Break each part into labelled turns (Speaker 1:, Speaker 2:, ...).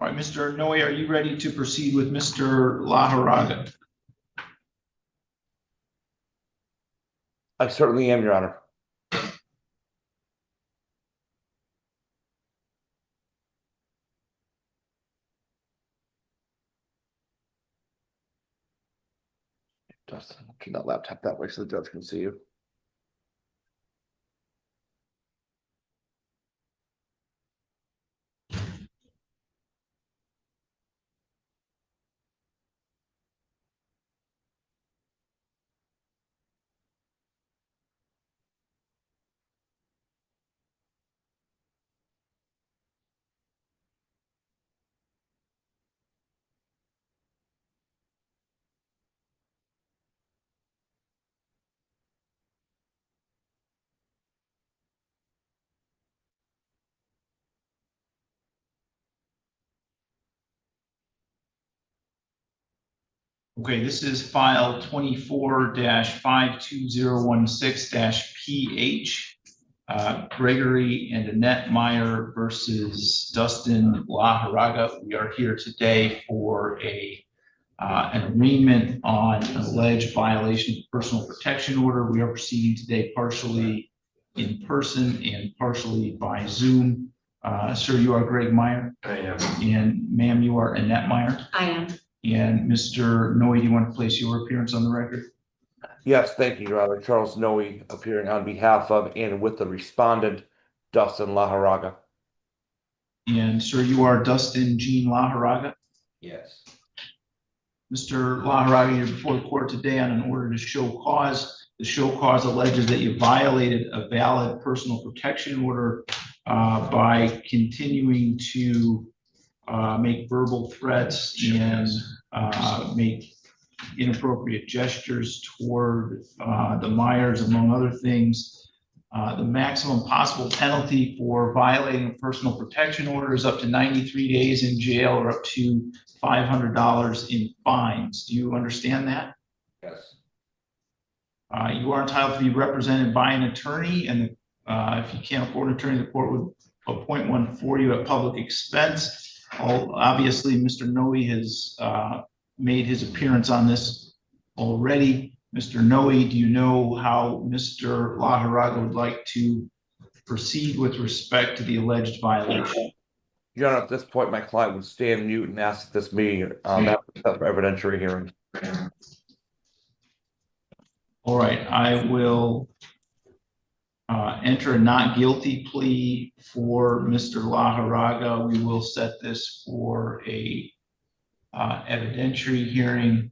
Speaker 1: All right, Mr. Noe, are you ready to proceed with Mr. Laharaga?
Speaker 2: I certainly am, Your Honor. Dustin, turn that laptop that way so the judge can see you.
Speaker 1: Okay, this is file 24-52016-PH. Gregory and Annette Meyer versus Dustin Laharaga. We are here today for an arraignment on an alleged violation of personal protection order. We are proceeding today partially in person and partially by Zoom. Sir, you are Greg Meyer.
Speaker 3: I am.
Speaker 1: And ma'am, you are Annette Meyer.
Speaker 4: I am.
Speaker 1: And Mr. Noe, do you want to place your appearance on the record?
Speaker 2: Yes, thank you, Your Honor. Charles Noe, appearing on behalf of and with the respondent, Dustin Laharaga.
Speaker 1: And sir, you are Dustin Jean Laharaga.
Speaker 3: Yes.
Speaker 1: Mr. Laharaga, you're before the court today on an order to show cause. The show cause alleges that you violated a valid personal protection order by continuing to make verbal threats and make inappropriate gestures toward the Myers, among other things. The maximum possible penalty for violating a personal protection order is up to 93 days in jail or up to $500 in fines. Do you understand that?
Speaker 3: Yes.
Speaker 1: You are entitled to be represented by an attorney, and if you can't afford an attorney, the court would appoint one for you at public expense. Obviously, Mr. Noe has made his appearance on this already. Mr. Noe, do you know how Mr. Laharaga would like to proceed with respect to the alleged violation?
Speaker 2: Your Honor, at this point, my client would stand mute and ask this meeting after the evidentiary hearing.
Speaker 1: All right, I will enter a not guilty plea for Mr. Laharaga. We will set this for a evidentiary hearing.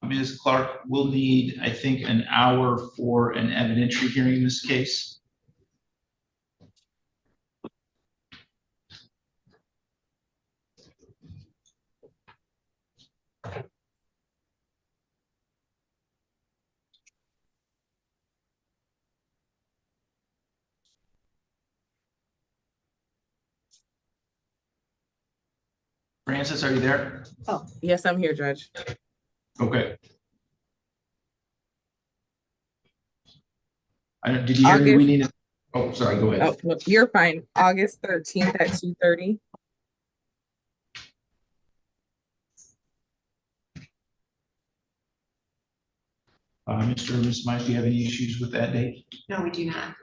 Speaker 1: Ms. Clark, we'll need, I think, an hour for an evidentiary hearing in this case. Francis, are you there?
Speaker 4: Oh, yes, I'm here, Judge.
Speaker 1: Okay. Did you hear me? We need. Oh, sorry. Go ahead.
Speaker 4: Oh, no, you're fine. August 13th at 2:30.
Speaker 1: Mr. and Ms. Mike, do you have any issues with that date?
Speaker 4: No, we do not.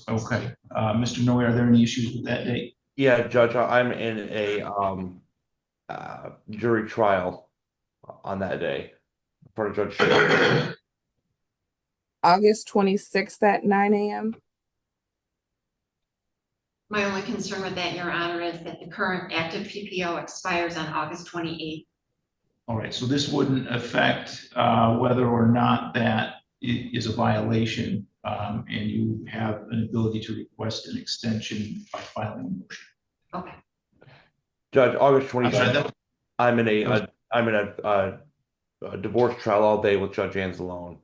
Speaker 1: Okay. Mr. Noe, are there any issues with that date?
Speaker 2: Yeah, Judge, I'm in a jury trial on that day for Judge Shea.
Speaker 4: August 26th at 9 a.m.
Speaker 5: My only concern with that, Your Honor, is that the current active PPO expires on August 28th.
Speaker 1: All right, so this wouldn't affect whether or not that is a violation, and you have an ability to request an extension by filing a motion.
Speaker 5: Okay.
Speaker 2: Judge, August 26th, I'm in a divorce trial all day with Judge Anzalone.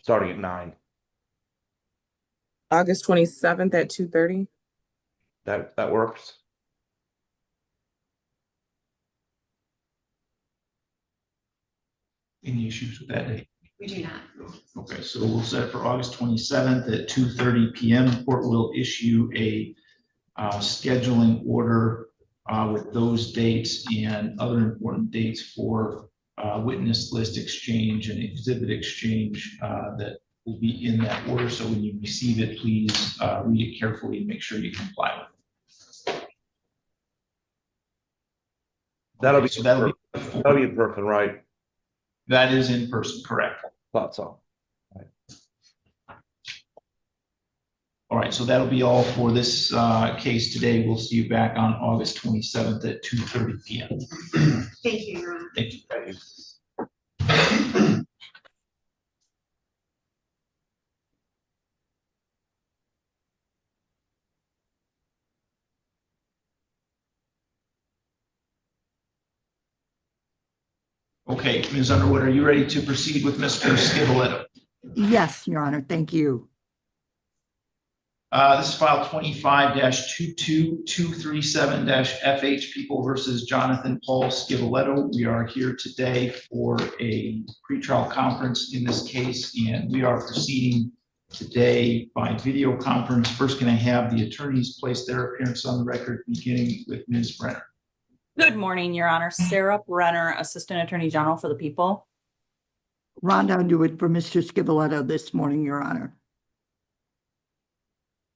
Speaker 2: starting at 9.
Speaker 4: August 27th at 2:30.
Speaker 2: That works.
Speaker 1: Any issues with that date?
Speaker 5: We do not.
Speaker 1: Okay, so we'll set it for August 27th at 2:30 PM. The court will issue a scheduling order with those dates and other important dates for witness list exchange and exhibit exchange that will be in that order. So when you receive it, please read it carefully and make sure you comply with it.
Speaker 2: That'll
Speaker 1: Okay,
Speaker 2: be
Speaker 1: so that'll be
Speaker 2: in person, right?
Speaker 1: that is in person, correct?
Speaker 2: Thought so.
Speaker 1: All right, so that'll be all for this case today. We'll see you back on August 27th at 2:30 PM.
Speaker 5: Thank you, Your Honor.
Speaker 1: Thank you. Okay, Ms. Underwood, are you ready to proceed with Mr. Scivoletto?
Speaker 3: Yes, Your Honor, thank you.
Speaker 1: This is file 25-22237-FH, People versus Jonathan Paul Scivoletto. We are here today for a pretrial conference in this case, and we are proceeding today by video conference. First, can I have the attorneys place their appearance on the record, beginning with Ms. Brenner?
Speaker 6: Good morning, Your Honor. Sarah Brenner, Assistant Attorney General for the People.
Speaker 3: Rhonda Underwood for Mr. Scivoletto this morning, Your Honor.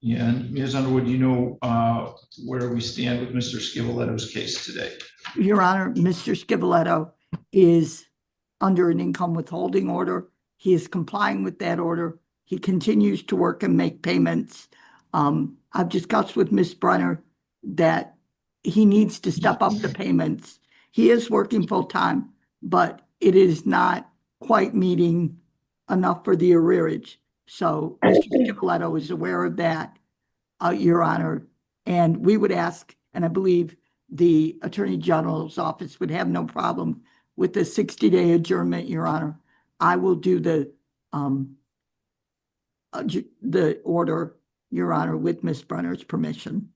Speaker 1: Yeah, and Ms. Underwood, you know where we stand with Mr. Scivoletto's case today.
Speaker 3: Your Honor, Mr. Scivoletto is under an income withholding order. He is complying with that order. He continues to work and make payments. I've discussed with Ms. Brenner that he needs to step up the payments. He is working full-time, but it is not quite meeting enough for the arrearage. So Mr. Scivoletto is aware of that, Your Honor. And we would ask, and I believe the Attorney General's office would have no problem with the 60-day adjournment, Your Honor. I will do the order, Your Honor, with Ms. Brenner's permission.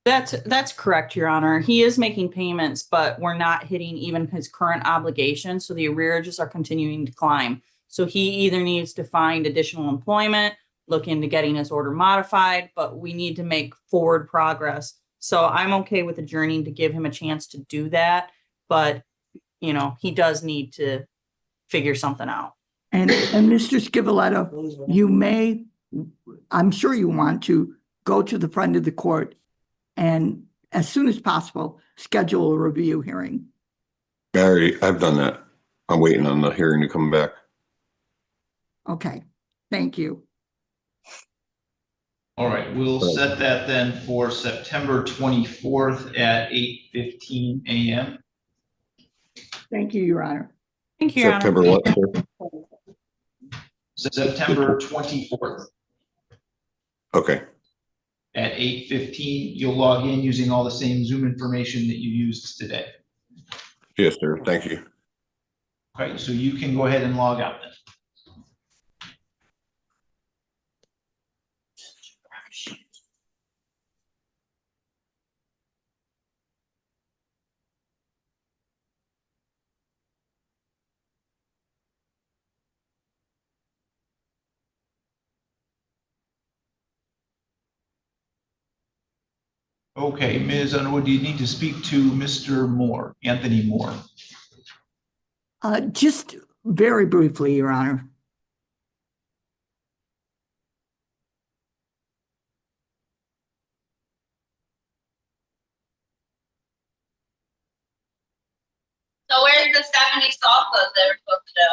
Speaker 6: That's correct, Your Honor. He is making payments, but we're not hitting even his current obligations. So the arrearages are continuing to climb. So he either needs to find additional employment, look into getting his order modified, but we need to make forward progress. So I'm okay with adjourning to give him a chance to do that. But, you know, he does need to figure something out.
Speaker 3: And Mr. Scivoletto, you may, I'm sure you want to go to the front of the court and as soon as possible, schedule a review hearing.
Speaker 7: I've done that. I'm waiting on the hearing to come back.
Speaker 3: Okay, thank you.
Speaker 1: All right, we'll set that then for September 24th at 8:15 AM.
Speaker 3: Thank you, Your Honor.
Speaker 6: Thank you, Your Honor.
Speaker 7: September what, sir?
Speaker 1: September 24th
Speaker 7: Okay,
Speaker 1: at 8:15. You'll log in using all the same Zoom information that you used today.
Speaker 7: yes, sir. Thank you.
Speaker 1: Okay, so you can go ahead and log out then. Okay, Ms. Underwood, do you need to speak to Mr. Moore, Anthony Moore?
Speaker 3: Just very briefly, Your Honor.
Speaker 8: So where's the 70 salsas they were supposed to do?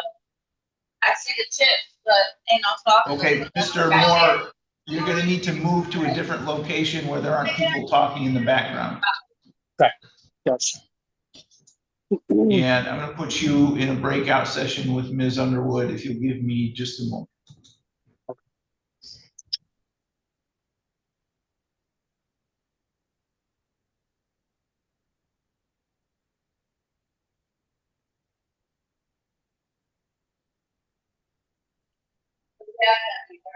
Speaker 8: I see the chips, but ain't no salsa.
Speaker 1: Okay, Mr. Moore, you're gonna need to move to a different location where there aren't people talking in the background.
Speaker 9: Yes.
Speaker 1: And I'm gonna put you in a breakout session with Ms. Underwood if you'll give me just a moment.
Speaker 8: gotta be there.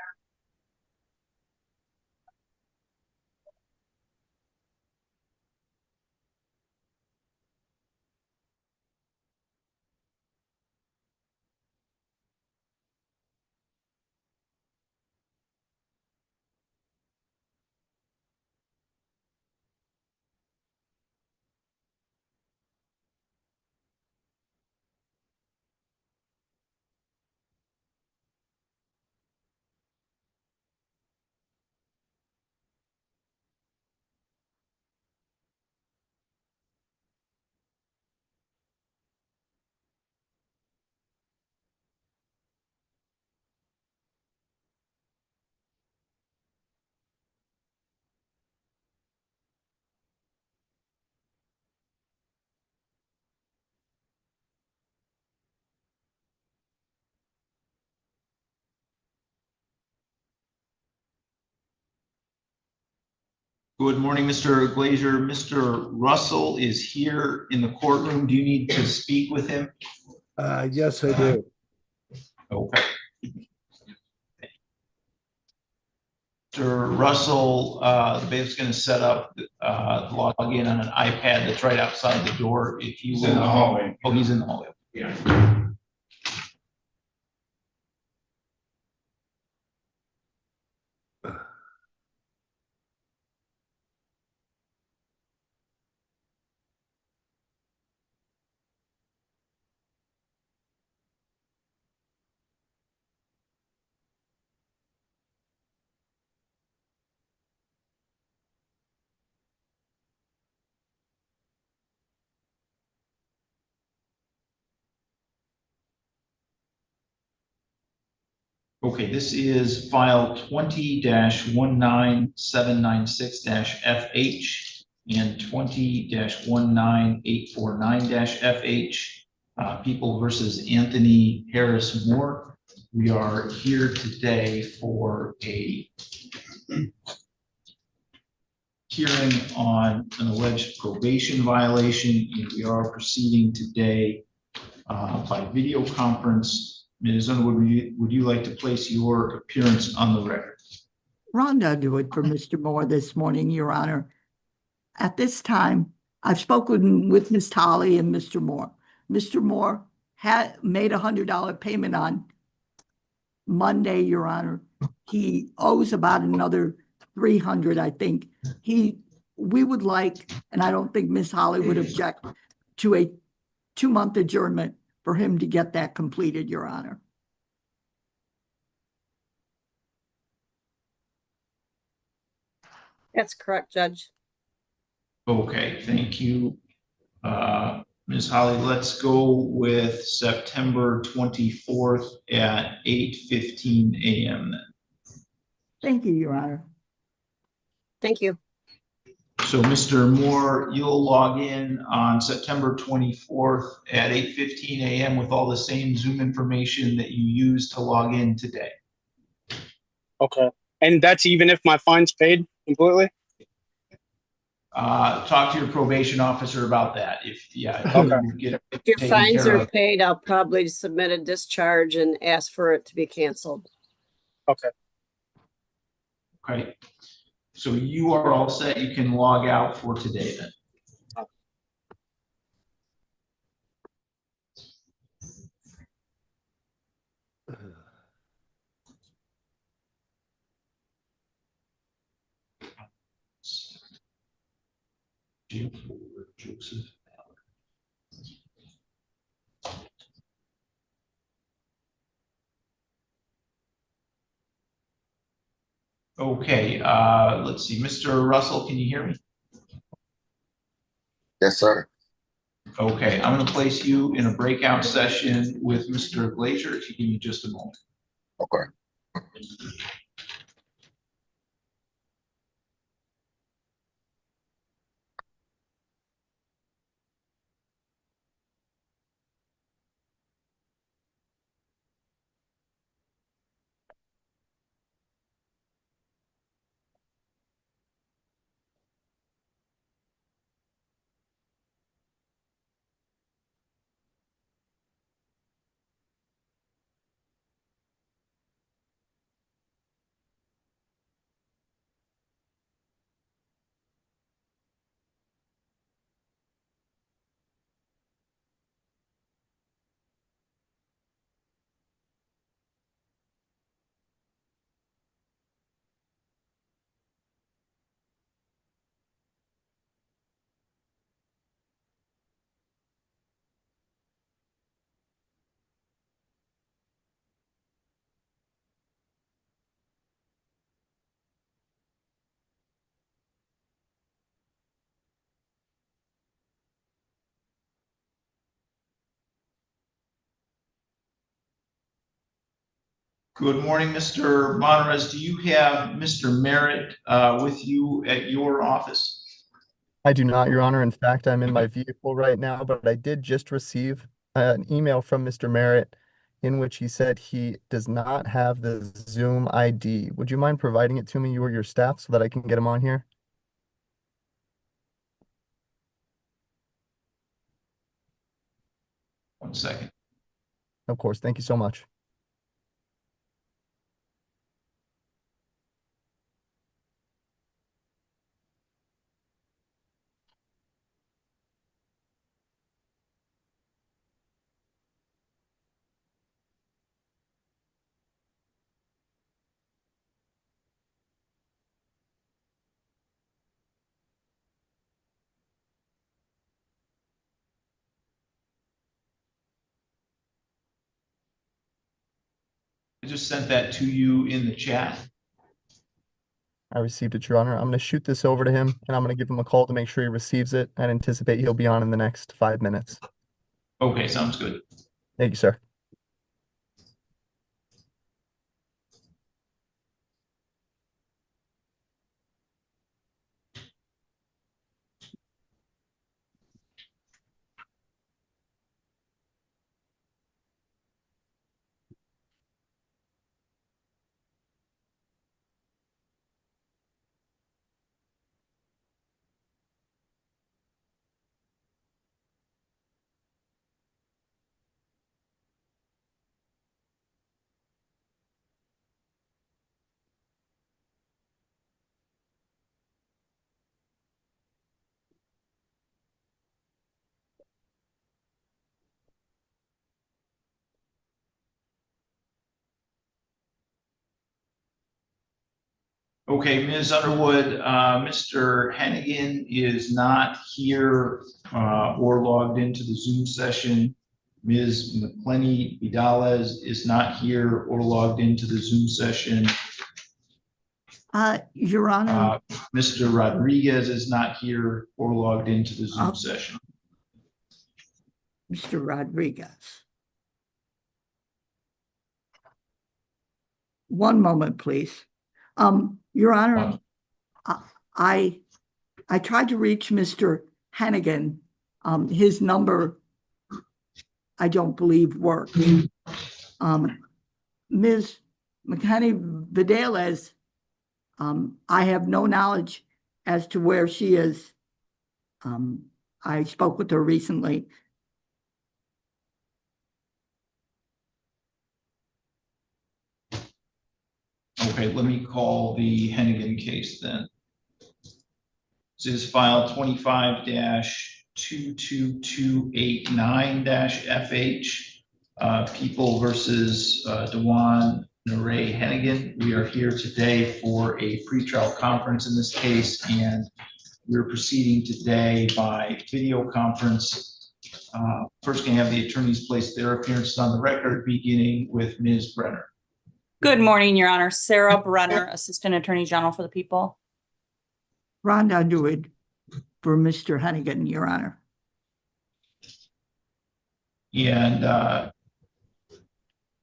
Speaker 1: Good morning, Mr. Glazer. Mr. Russell is here in the courtroom. Do you need to speak with him?
Speaker 10: Yes, I do.
Speaker 1: Okay. Mr. Russell, the bailiff's going to set up, log in on an iPad that's right outside the door. If you will.
Speaker 11: in the hallway.
Speaker 1: Oh, he's in the hallway.
Speaker 11: Yeah.
Speaker 1: Okay, this is file 20-19796-FH and 20-19849-FH, People versus Anthony Harris Moore. We are here today for a hearing on an alleged probation violation, and we are proceeding today by video conference. Ms. Underwood, would you like to place your appearance on the record?
Speaker 3: Rhonda do it for Mr. Moore this morning, Your Honor. At this time, I've spoken with Ms. Tolley and Mr. Moore. Mr. Moore had made $100 payment on Monday, Your Honor. He owes about another 300, I think. We would like, and I don't think Ms. Holly would object to a 2-month adjournment for him to get that completed, Your Honor.
Speaker 12: That's correct, Judge.
Speaker 1: Okay, thank you. Ms. Holly, let's go with September 24th at 8:15 a.m. then.
Speaker 3: Thank you, Your Honor.
Speaker 12: Thank you.
Speaker 1: So Mr. Moore, you'll log in on September 24th at 8:15 a.m. with all the same Zoom information that you used to log in today.
Speaker 9: Okay. And that's even if my fine's paid completely?
Speaker 1: Talk to your probation officer about that. If
Speaker 9: Okay.
Speaker 1: you get
Speaker 12: If your
Speaker 1: taken
Speaker 12: fines
Speaker 1: care
Speaker 12: are
Speaker 1: of.
Speaker 12: paid, I'll probably submit a discharge and ask for it to be canceled.
Speaker 9: Okay.
Speaker 1: Okay. So you are all set. You can log out for today then. Joseph. Okay, let's see. Mr. Russell, can you hear me?
Speaker 7: Yes, sir.
Speaker 1: Okay, I'm going to place you in a breakout session with Mr. Glazer if you give me just a moment.
Speaker 7: Okay.
Speaker 1: Good morning, Mr. Monterez. Do you have Mr. Merritt with you at your office?
Speaker 11: I do not, Your Honor. In fact, I'm in my vehicle right now, but I did just receive an email from Mr. Merritt in which he said he does not have the Zoom ID. Would you mind providing it to me, you or your staff, so that I can get him on here?
Speaker 1: One second.
Speaker 11: Of course. Thank you so much.
Speaker 1: I just sent that to you in the chat.
Speaker 11: I received it, Your Honor. I'm going to shoot this over to him, and I'm going to give him a call to make sure he receives it. I anticipate he'll be on in the next 5 minutes.
Speaker 1: Okay, sounds good.
Speaker 11: Thank you, sir.
Speaker 1: Okay, Ms. Underwood, Mr. Hennigan is not here or logged into the Zoom session. Ms. McClenny Vidalez is not here or logged into the Zoom session.
Speaker 3: Your Honor,
Speaker 1: Mr. Rodriguez is not here or logged into the Zoom session.
Speaker 3: Mr. Rodriguez. One moment, please. Your Honor, I tried to reach Mr. Hennigan. His number, I don't believe, worked. Ms. McCanny Vidalez, I have no knowledge as to where she is. I spoke with her recently.
Speaker 1: Okay, let me call the Hennigan case then. This is file 25-22289-FH, People versus Dewan Naray Hennigan. We are here today for a pretrial conference in this case, and we're proceeding today by video conference. First, can I have the attorneys place their appearances on the record, beginning with Ms. Brenner.
Speaker 6: Good morning, Your Honor. Sarah Brenner, Assistant Attorney General for the people.
Speaker 3: Rhonda Underwood for Mr. Hennigan, Your Honor.
Speaker 1: And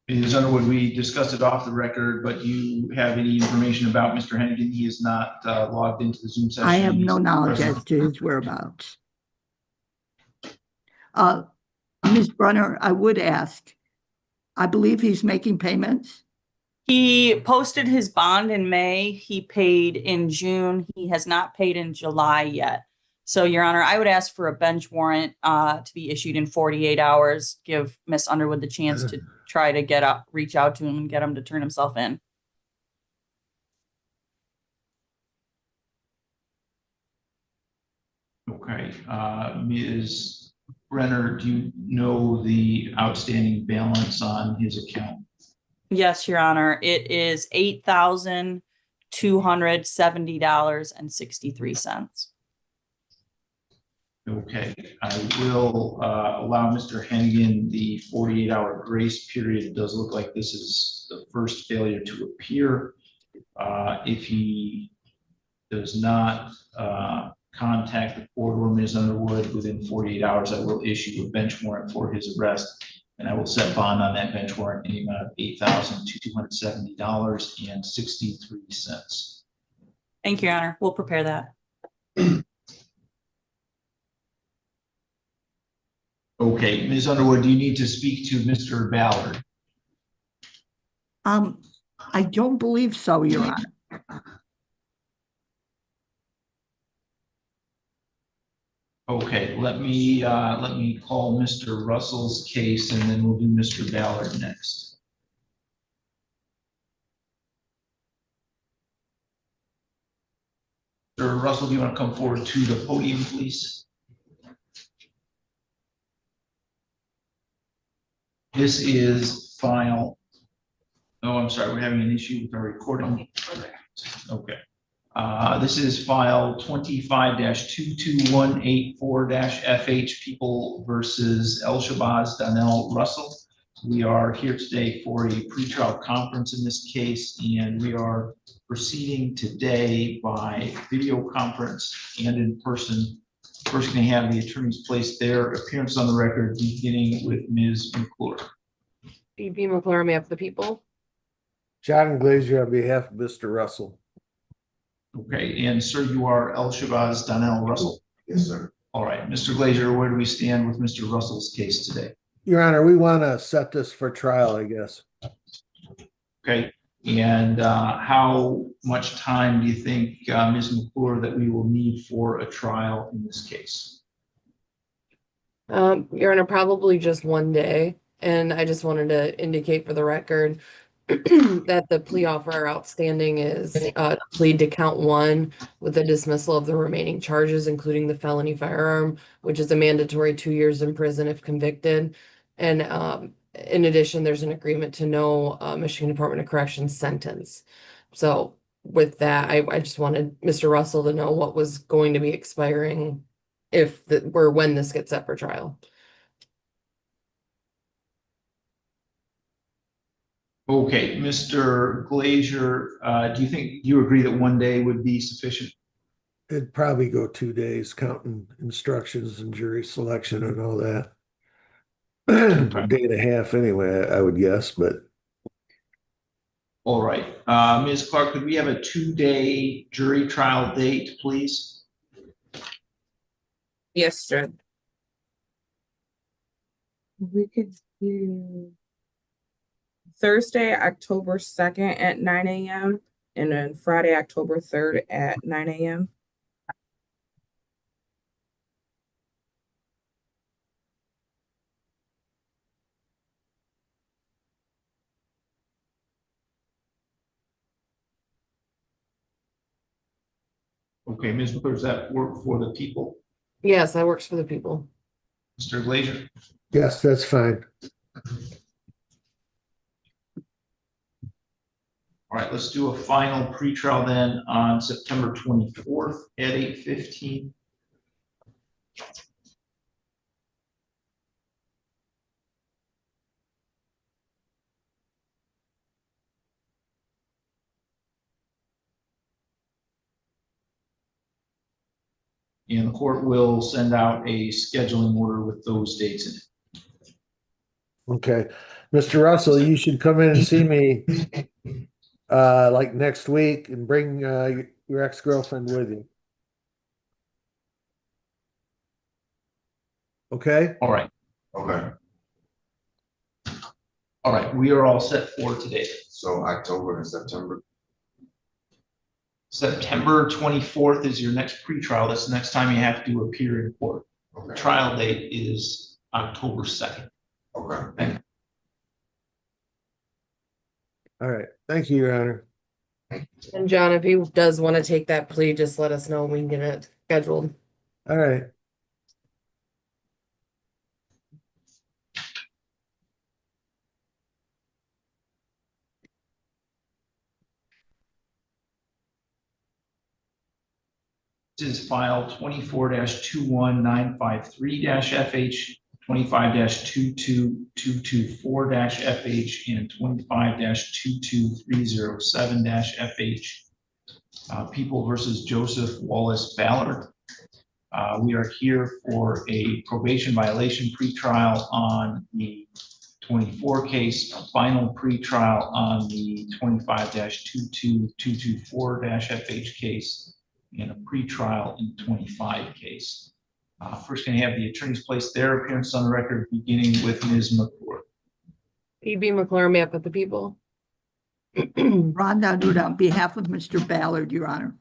Speaker 1: Ms. Underwood, we discussed it off the record, but you have any information about Mr. Hennigan? He is not logged into the Zoom session.
Speaker 3: I have no
Speaker 1: He's
Speaker 3: knowledge
Speaker 1: present.
Speaker 3: as to his whereabouts. Ms. Brenner, I would ask, I believe he's making payments.
Speaker 6: He posted his bond in May. He paid in June. He has not paid in July yet. So, Your Honor, I would ask for a bench warrant to be issued in 48 hours. Give Ms. Underwood the chance to try to reach out to him and get him to turn himself in.
Speaker 1: Okay, Ms. Brenner, do you know the outstanding balance on his account?
Speaker 6: Yes, Your Honor. It is $8,270.63.
Speaker 1: Okay, I will allow Mr. Hennigan the 48-hour grace period. It does look like this is the first failure to appear. If he does not contact the court or Ms. Underwood within 48 hours, I will issue a bench warrant for his arrest And I will set bond on that bench warrant in the amount of $8,270.63.
Speaker 6: Thank you, Your Honor. We'll prepare that.
Speaker 1: Okay, Ms. Underwood, do you need to speak to Mr. Ballard?
Speaker 3: I don't believe so, Your Honor.
Speaker 1: Okay, let me call Mr. Russell's case and then we'll do Mr. Ballard next. Mr. Russell, do you want to come forward to the podium, please? This is file. Oh, I'm sorry, we're having an issue with our recording. Okay. This is file 25-22184-FH, People versus El Shabazz Donnell Russell. We are here today for a pretrial conference in this case, and we are proceeding today by video conference and in person. First, going to have the attorneys place their appearance on the record, beginning with Ms. McClure.
Speaker 13: B.B. McClure, on behalf of the people.
Speaker 10: John Glazier on behalf of Mr. Russell.
Speaker 1: Okay, and sir, you are El Shabazz Donnell Russell?
Speaker 10: Yes, sir.
Speaker 1: All right, Mr. Glazier, where do we stand with Mr. Russell's case today?
Speaker 10: Your Honor, we want to set this for trial, I guess.
Speaker 1: Okay, and how much time do you think, Ms. McClure, that we will need for a trial in this case?
Speaker 13: Your Honor, probably just one day. And I just wanted to indicate for the record that the plea offer outstanding is plead to count 1 with the dismissal of the remaining charges, including the felony firearm, which is a mandatory 2 years in prison if convicted. And in addition, there's an agreement to no Michigan Department of Corrections sentence. So with that, I just wanted Mr. Russell to know what was going to be expiring when this gets set for trial.
Speaker 1: Okay, Mr. Glazier, do you agree that one day would be sufficient?
Speaker 10: It'd probably go 2 days, counting instructions and jury selection and all that. A day and a half anyway, I would guess, but.
Speaker 1: All right, Ms. Clark, could we have a 2-day jury trial date, please?
Speaker 4: Yes, sir. We could do Thursday, October 2nd at 9 a.m. and then Friday, October 3rd at 9 a.m.
Speaker 1: Okay, Ms. McClure, does that work for the people?
Speaker 13: Yes, that works for the people.
Speaker 1: Mr. Glazier?
Speaker 10: Yes, that's fine.
Speaker 1: All right, let's do a final pretrial then on September 24th at 8:15. And the court will send out a scheduling order with those dates in it.
Speaker 10: Okay. Mr. Russell, you should come in and see me like next week and bring your ex-girlfriend with you. Okay?
Speaker 1: All right.
Speaker 7: Okay,
Speaker 1: All right, we are all set for today.
Speaker 7: so October and September.
Speaker 1: September 24th is your next pretrial. That's the next time you have to appear in court.
Speaker 7: Okay.
Speaker 1: Trial date is October 2nd.
Speaker 7: Okay.
Speaker 10: All right. Thank you, Your Honor.
Speaker 13: And John, if he does want to take that plea, just let us know. We can get it scheduled.
Speaker 10: All right.
Speaker 1: This is file 24-21953-FH, 25-22224-FH, and 25-22307-FH. People versus Joseph Wallace Ballard. We are here for a probation violation pretrial on the 24 case, a final pretrial on the 25-22224-FH case, and a pretrial in 25 case. First, can I have the attorneys place their appearance on the record, beginning with Ms. McClure.
Speaker 13: E.B. McClure, map of the people.
Speaker 3: Rhonda Nuda, on behalf of Mr. Ballard, Your Honor,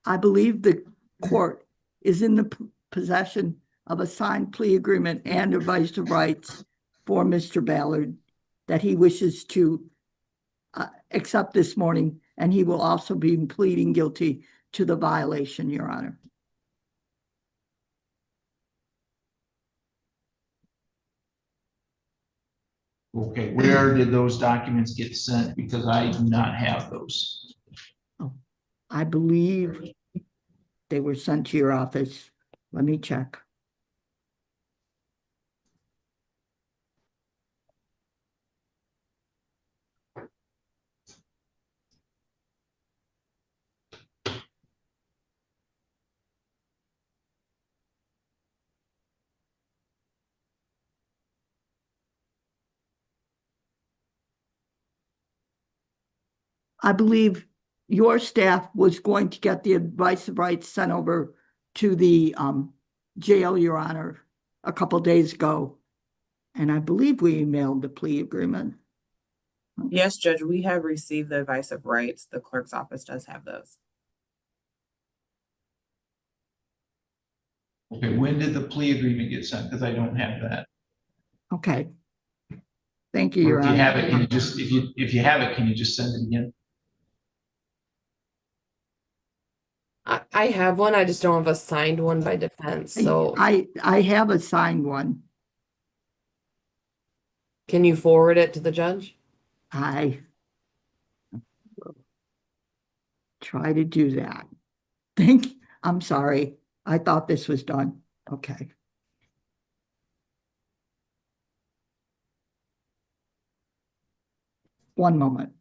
Speaker 3: I believe the court is in the possession of a signed plea agreement and advice of rights for Mr. Ballard that he wishes to accept this morning, and he will also be pleading guilty to the violation, Your Honor.
Speaker 1: Okay, where did those documents get sent? Because I do not have those.
Speaker 3: Oh, I believe they were sent to your office. Let me check. I believe your staff was going to get the advice of rights sent over to the jail, Your Honor, a couple days ago. And I believe we emailed the plea agreement.
Speaker 4: Yes, Judge, we have received the advice of rights. The clerk's office does have those.
Speaker 1: Okay, when did the plea agreement get sent? Because I don't have that.
Speaker 3: Okay. Thank you,
Speaker 1: Or
Speaker 3: Your
Speaker 1: if you
Speaker 3: Honor.
Speaker 1: have it, can you just, if you have it, can you just send it again?
Speaker 13: I have one, I just don't have a signed one by defense, so
Speaker 3: I have a signed one.
Speaker 13: can you forward it to the judge?
Speaker 3: I will try to do that. I'm sorry. I thought this was done. Okay. One moment.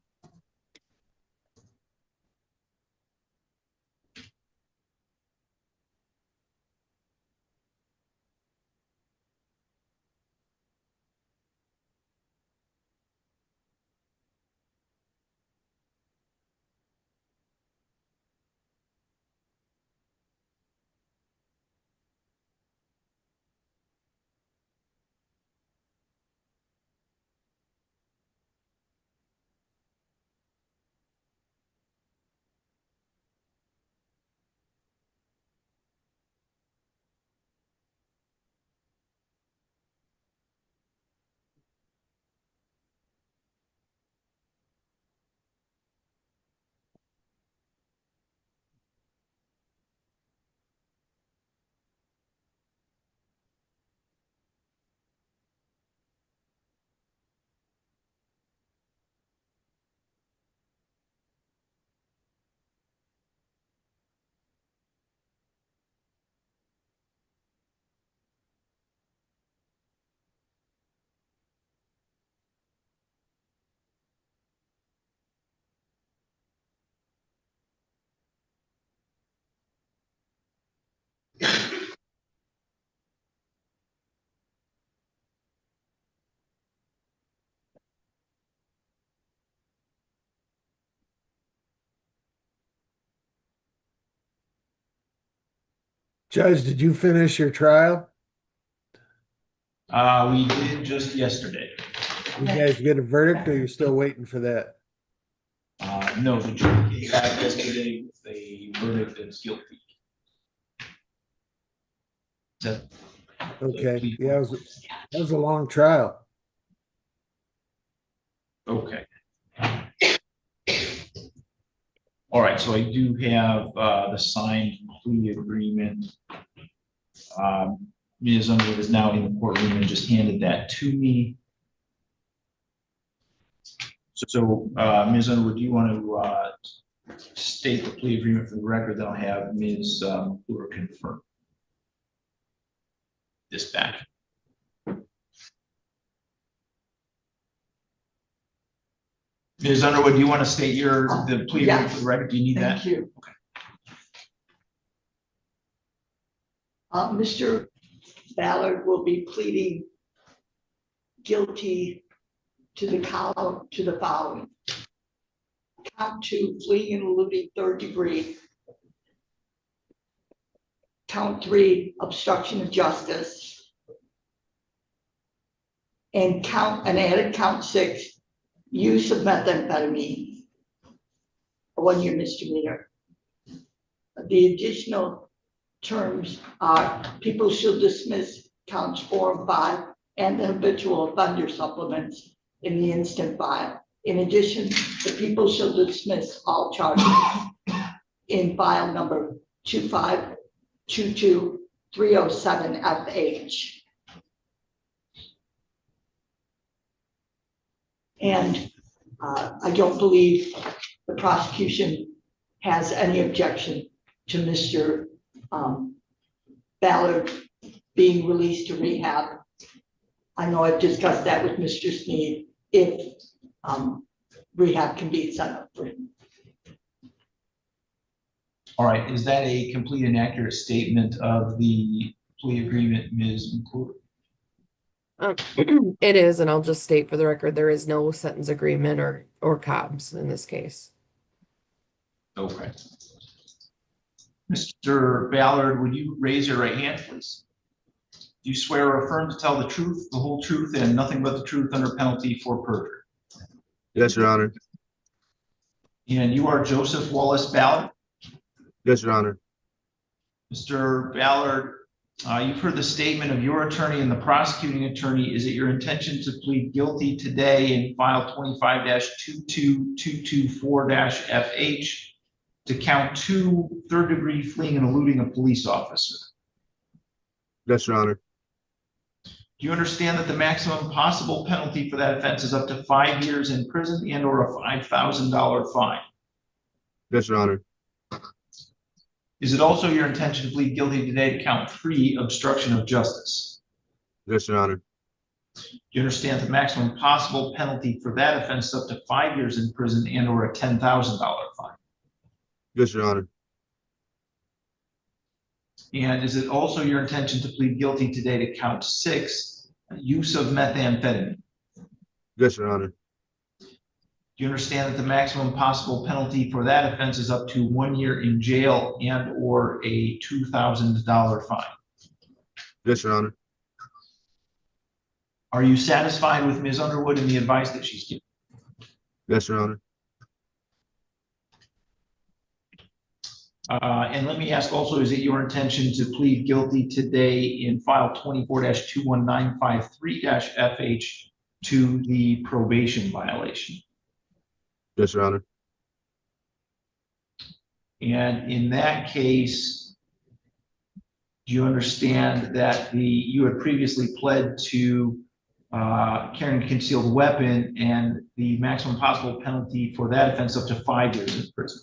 Speaker 10: Judge, did you finish your trial?
Speaker 1: We did just yesterday.
Speaker 10: You guys get a verdict, or you're still waiting for that?
Speaker 1: No, the jury came back yesterday with a verdict that's guilty. Is that
Speaker 10: Okay, yeah, that was a long trial.
Speaker 1: okay? All right, so I do have the signed plea agreement. Ms. Underwood is now in the courtroom and just handed that to me. So, Ms. Underwood, do you want to state the plea agreement for the record? Then I'll have Ms. McClure confirm this back. Ms. Underwood, do you want to state the plea agreement for the record? Do you need that?
Speaker 3: Thank you.
Speaker 1: Okay.
Speaker 3: Mr. Ballard will be pleading guilty to the following. Count 2, fleeing and eluding third degree. Count 3, obstruction of justice. And added count 6, use of methamphetamine, a 1-year misdemeanor. The additional terms are people shall dismiss counts 4 and 5 and the habitual offender supplements in the instant file. In addition, the people shall dismiss all charges in file number 2522307FH. And I don't believe the prosecution has any objection to Mr. Ballard being released to rehab. I know I've discussed that with Mr. Sneed, if rehab can be set up for him.
Speaker 1: All right, is that a complete and accurate statement of the plea agreement, Ms. McClure?
Speaker 13: It is, and I'll just state for the record, there is no sentence agreement or COBS in this case.
Speaker 1: Okay. Mr. Ballard, would you raise your right hand, please? Do you swear or affirm to tell the truth, the whole truth, and nothing but the truth under penalty for perjury?
Speaker 14: Yes, Your Honor.
Speaker 1: And you are Joseph Wallace Ballard?
Speaker 14: Yes, Your Honor.
Speaker 1: Mr. Ballard, you've heard the statement of your attorney and the prosecuting attorney. Is it your intention to plead guilty today in file 25-22224-FH to count 2 third-degree fleeing and eluding a police officer?
Speaker 14: Yes, Your Honor.
Speaker 1: Do you understand that the maximum possible penalty for that offense is up to 5 years in prison and or a $5,000 fine?
Speaker 14: Yes, Your Honor.
Speaker 1: Is it also your intention to plead guilty today to count 3, obstruction of justice?
Speaker 14: Yes, Your Honor.
Speaker 1: Do you understand the maximum possible penalty for that offense is up to 5 years in prison and or a $10,000 fine?
Speaker 14: Yes, Your Honor.
Speaker 1: And is it also your intention to plead guilty today to count 6, use of methamphetamine?
Speaker 14: Yes, Your Honor.
Speaker 1: Do you understand that the maximum possible penalty for that offense is up to 1 year in jail and or a $2,000 fine?
Speaker 14: Yes, Your Honor.
Speaker 1: Are you satisfied with Ms. Underwood and the advice that she's given?
Speaker 14: Yes, Your Honor.
Speaker 1: And let me ask also, is it your intention to plead guilty today in file 24-21953-FH to the probation violation?
Speaker 14: Yes, Your Honor.
Speaker 1: And in that case, do you understand that you had previously pled to carrying a concealed weapon and the maximum possible penalty for that offense up to 5 years in prison?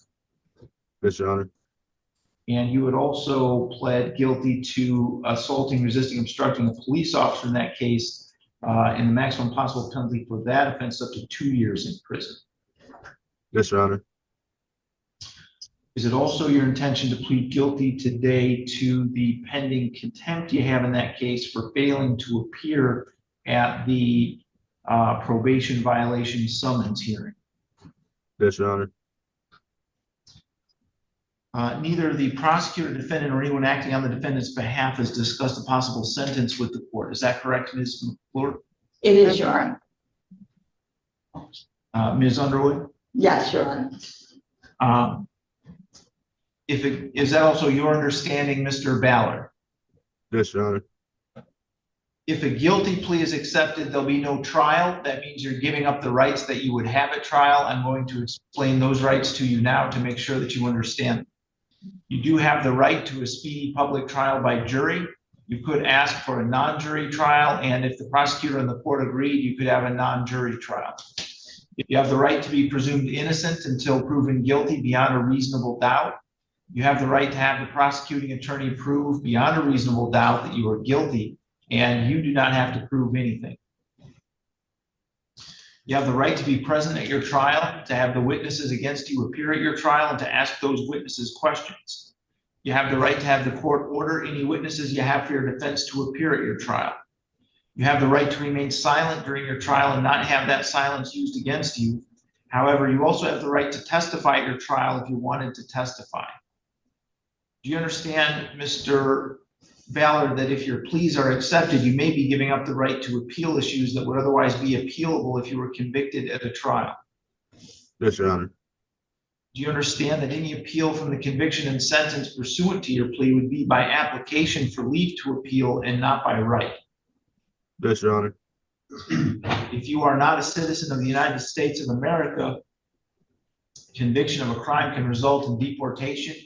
Speaker 14: Yes, Your Honor.
Speaker 1: And you had also pled guilty to assaulting, resisting, obstructing a police officer in that case, and the maximum possible penalty for that offense up to 2 years in prison.
Speaker 14: Yes, Your Honor.
Speaker 1: Is it also your intention to plead guilty today to the pending contempt you have in that case for failing to appear at the probation violation summons hearing?
Speaker 14: Yes, Your Honor.
Speaker 1: Neither the prosecutor, defendant, or anyone acting on the defendant's behalf has discussed a possible sentence with the court. Is that correct, Ms. McClure?
Speaker 3: It is, Your Honor.
Speaker 1: Ms. Underwood?
Speaker 3: Yes, Your Honor.
Speaker 1: Is that also your understanding, Mr. Ballard?
Speaker 14: Yes, Your Honor.
Speaker 1: If a guilty plea is accepted, there'll be no trial. That means you're giving up the rights that you would have at trial. I'm going to explain those rights to you now to make sure that you understand. You do have the right to a speedy public trial by jury. You could ask for a non-jury trial, and if the prosecutor and the court agreed, you could have a non-jury trial. You have the right to be presumed innocent until proven guilty beyond a reasonable doubt. You have the right to have the prosecuting attorney prove beyond a reasonable doubt that you are guilty, and you do not have to prove anything. You have the right to be present at your trial, to have the witnesses against you appear at your trial, and to ask those witnesses questions. You have the right to have the court order any witnesses you have for your defense to appear at your trial. You have the right to remain silent during your trial and not have that silence used against you. However, you also have the right to testify at your trial if you wanted to testify. Do you understand, Mr. Ballard, that if your pleas are accepted, you may be giving up the right to appeal issues that would otherwise be appealable if you were convicted at a trial?
Speaker 14: Yes, Your Honor.
Speaker 1: Do you understand that any appeal from the conviction and sentence pursuant to your plea would be by application for leave to appeal and not by right?
Speaker 14: Yes, Your Honor.
Speaker 1: If you are not a citizen of the United States of America, conviction of a crime can result in deportation,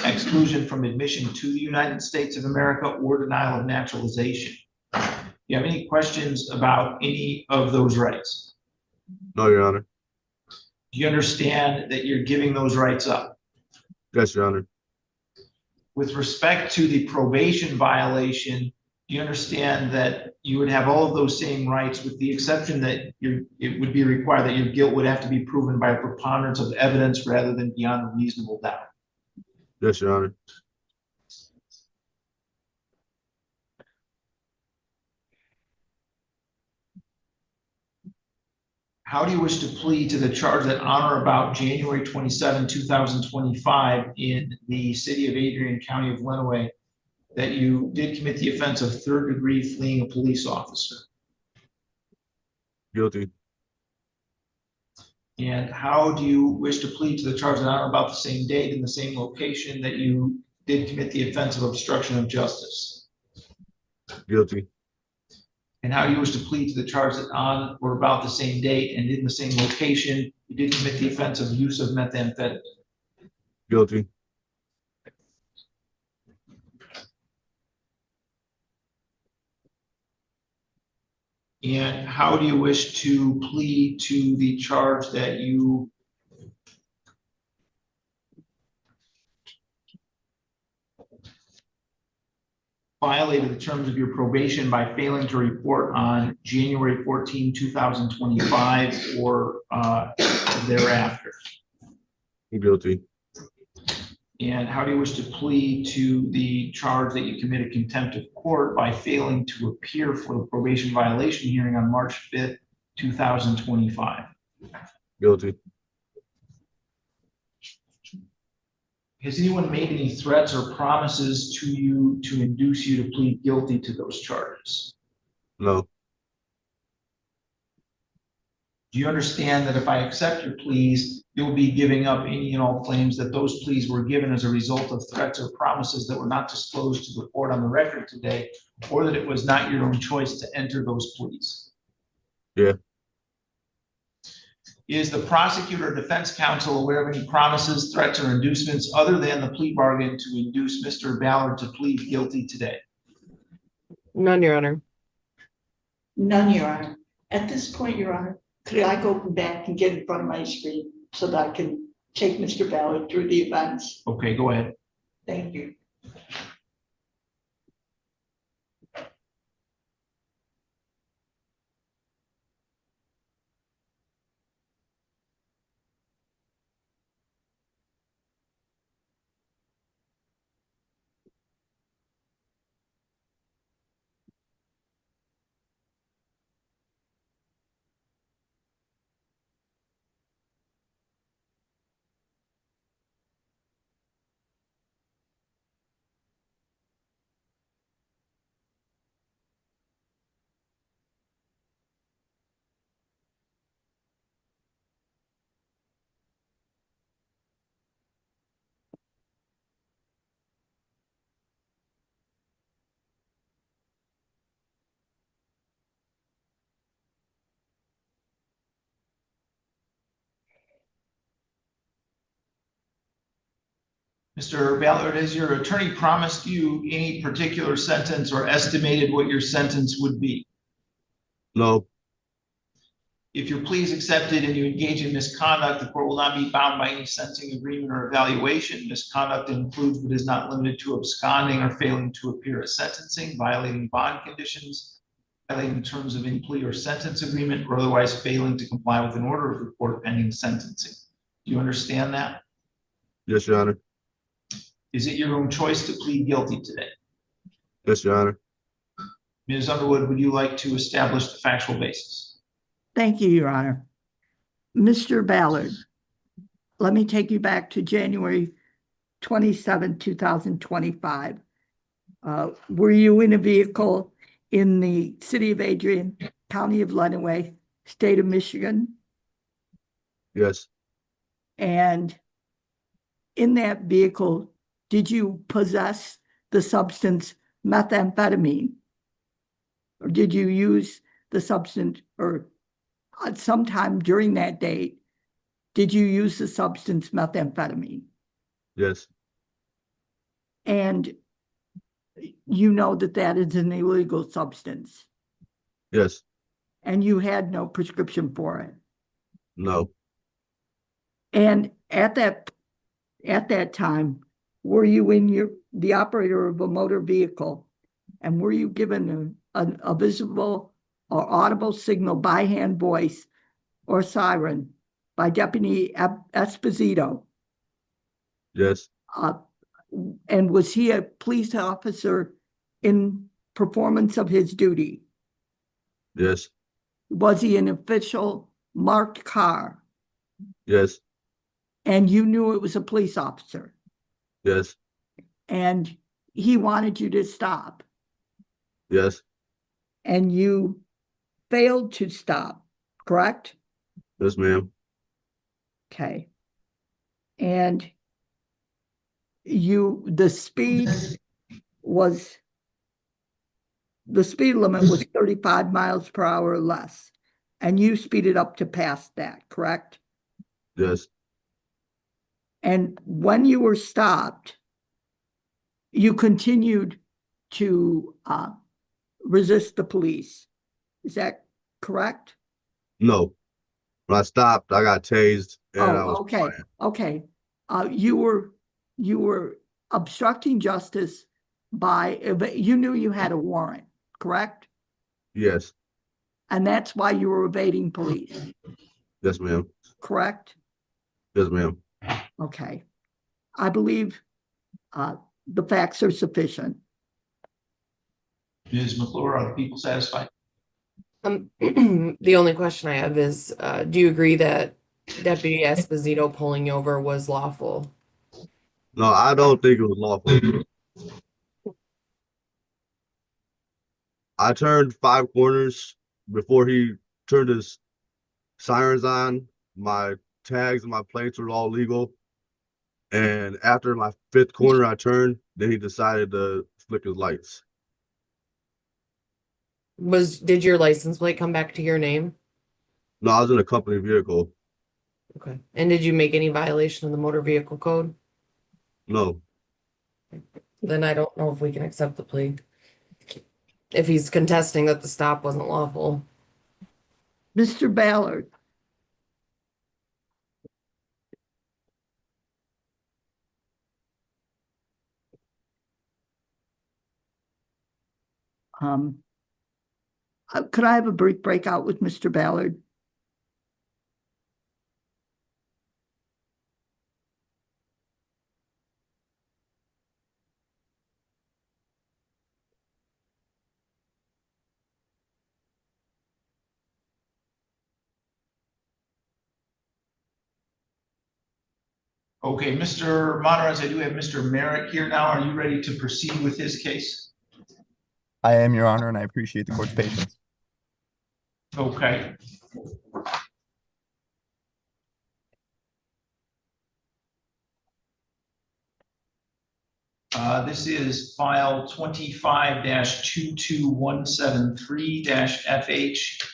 Speaker 1: exclusion from admission to the United States of America, or denial of naturalization. Do you have any questions about any of those rights?
Speaker 14: No, Your Honor.
Speaker 1: Do you understand that you're giving those rights up?
Speaker 14: Yes, Your Honor.
Speaker 1: With respect to the probation violation, do you understand that you would have all of those same rights with the exception that it would be required that your guilt would have to be proven by a preponderance of evidence rather than beyond a reasonable doubt?
Speaker 14: Yes, Your Honor.
Speaker 1: How do you wish to plead to the charge that on or about January 27, 2025 in the city of Adrian, County of Lenawee, that you did commit the offense of third degree fleeing a police officer?
Speaker 14: Guilty.
Speaker 1: And how do you wish to plead to the charge that on or about the same date in the same location that you did commit the offense of obstruction of justice?
Speaker 14: Guilty.
Speaker 1: And how do you wish to plead to the charge that on or about the same date and in the same location you did commit the offense of use of methamphetamine?
Speaker 14: Guilty.
Speaker 1: And how do you wish to plead to the charge that you violated the terms of your probation by failing to report on January 14, 2025 or thereafter?
Speaker 14: Guilty.
Speaker 1: And how do you wish to plead to the charge that you committed contempt of court by failing to appear for the probation violation hearing on March 5th, 2025?
Speaker 14: Guilty.
Speaker 1: Has anyone made any threats or promises to you to induce you to plead guilty to those charges?
Speaker 14: No.
Speaker 1: Do you understand that if I accept your pleas, you'll be giving up any and all claims that those pleas were given as a result of threats or promises that were not disclosed to the court on the record today, or that it was not your own choice to enter those pleas?
Speaker 14: Yeah.
Speaker 1: Is the prosecutor or defense counsel aware of any promises, threats, or inducements other than the plea bargain to induce Mr. Ballard to plead guilty today?
Speaker 13: None, Your Honor.
Speaker 3: None, Your Honor. At this point, Your Honor, could I go back and get in front of my screen so that I can take Mr. Ballard through the events?
Speaker 1: Okay, go ahead.
Speaker 3: Thank you.
Speaker 1: Mr. Ballard, has your attorney promised you any particular sentence or estimated what your sentence would be?
Speaker 14: No.
Speaker 1: If your plea is accepted and you engage in misconduct, the court will not be bound by any sentencing agreement or evaluation. Misconduct includes but is not limited to absconding or failing to appear at sentencing, violating bond conditions, violating terms of any plea or sentence agreement, or otherwise failing to comply with an order of the court pending sentencing. Do you understand that?
Speaker 14: Yes, Your Honor.
Speaker 1: Is it your own choice to plead guilty today?
Speaker 14: Yes, Your Honor.
Speaker 1: Ms. Underwood, would you like to establish the factual basis?
Speaker 3: Thank you, Your Honor. Mr. Ballard, let me take you back to January 27, 2025. Were you in a vehicle in the city of Adrian, county of Lenawee, state of Michigan?
Speaker 14: Yes.
Speaker 3: And in that vehicle, did you possess the substance methamphetamine? Or did you use the substance, or sometime during that date, did you use the substance methamphetamine?
Speaker 14: Yes.
Speaker 3: And you know that that is an illegal substance,
Speaker 14: Yes.
Speaker 3: and you had no prescription for it.
Speaker 14: No.
Speaker 3: And at that time, were you in the operator of a motor vehicle, and were you given a visible or audible signal by hand voice or siren by Deputy Esposito?
Speaker 14: Yes.
Speaker 3: And was he a police officer in performance of his duty?
Speaker 14: Yes.
Speaker 3: Was he an official marked car?
Speaker 14: Yes.
Speaker 3: And you knew it was a police officer?
Speaker 14: Yes.
Speaker 3: And he wanted you to stop?
Speaker 14: Yes.
Speaker 3: And you failed to stop, correct?
Speaker 14: Yes, ma'am.
Speaker 3: Okay. And the speed limit was 35 miles per hour or less, and you speeded up to pass that, correct?
Speaker 14: Yes.
Speaker 3: And when you were stopped, you continued to resist the police. Is that correct?
Speaker 14: No. When I stopped, I got tased and I was
Speaker 3: okay.
Speaker 14: quiet.
Speaker 3: Okay. You were obstructing justice you knew you had a warrant, correct?
Speaker 14: Yes.
Speaker 3: And that's why you were evading police,
Speaker 14: Yes, ma'am.
Speaker 3: correct?
Speaker 14: Yes, ma'am.
Speaker 3: Okay. I believe the facts are sufficient.
Speaker 1: Ms. McClure, are the people satisfied?
Speaker 13: The only question I have is, do you agree that Deputy Esposito pulling you over was lawful?
Speaker 14: No, I don't think it was lawful. I turned 5 corners before he turned his sirens on. My tags and my plates were all legal. And after my 5th corner I turned, then he decided to flick his lights.
Speaker 13: Did your license plate come back to your name?
Speaker 14: No, I was in a company vehicle.
Speaker 13: Okay. And did you make any violation of the motor vehicle code?
Speaker 14: No.
Speaker 13: Then I don't know if we can accept the plea. If he's contesting that the stop wasn't lawful.
Speaker 3: Mr. Ballard. Could I have a brief breakout with Mr. Ballard?
Speaker 1: Okay, Mr. Monterez, I do have Mr. Merritt here now. Are you ready to proceed with his case?
Speaker 11: I am, Your Honor, and I appreciate the court's patience.
Speaker 1: Okay. This is file 25-22173-FH,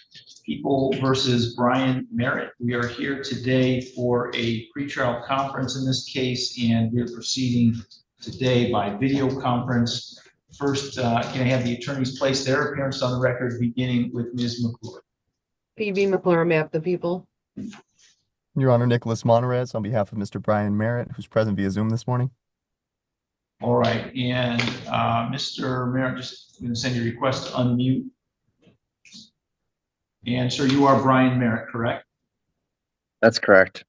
Speaker 1: People versus Brian Merritt. We are here today for a pretrial conference in this case, and we're proceeding today by video conference. First, can I have the attorneys place their appearance on the record, beginning with Ms. McClure?
Speaker 13: PB McClure, map the people.
Speaker 11: Your Honor, Nicholas Monterez on behalf of Mr. Brian Merritt, who's present via Zoom this morning.
Speaker 1: All right, and Mr. Merritt, just going to send your request to unmute. And sir, you are Brian Merritt, correct?
Speaker 15: That's correct.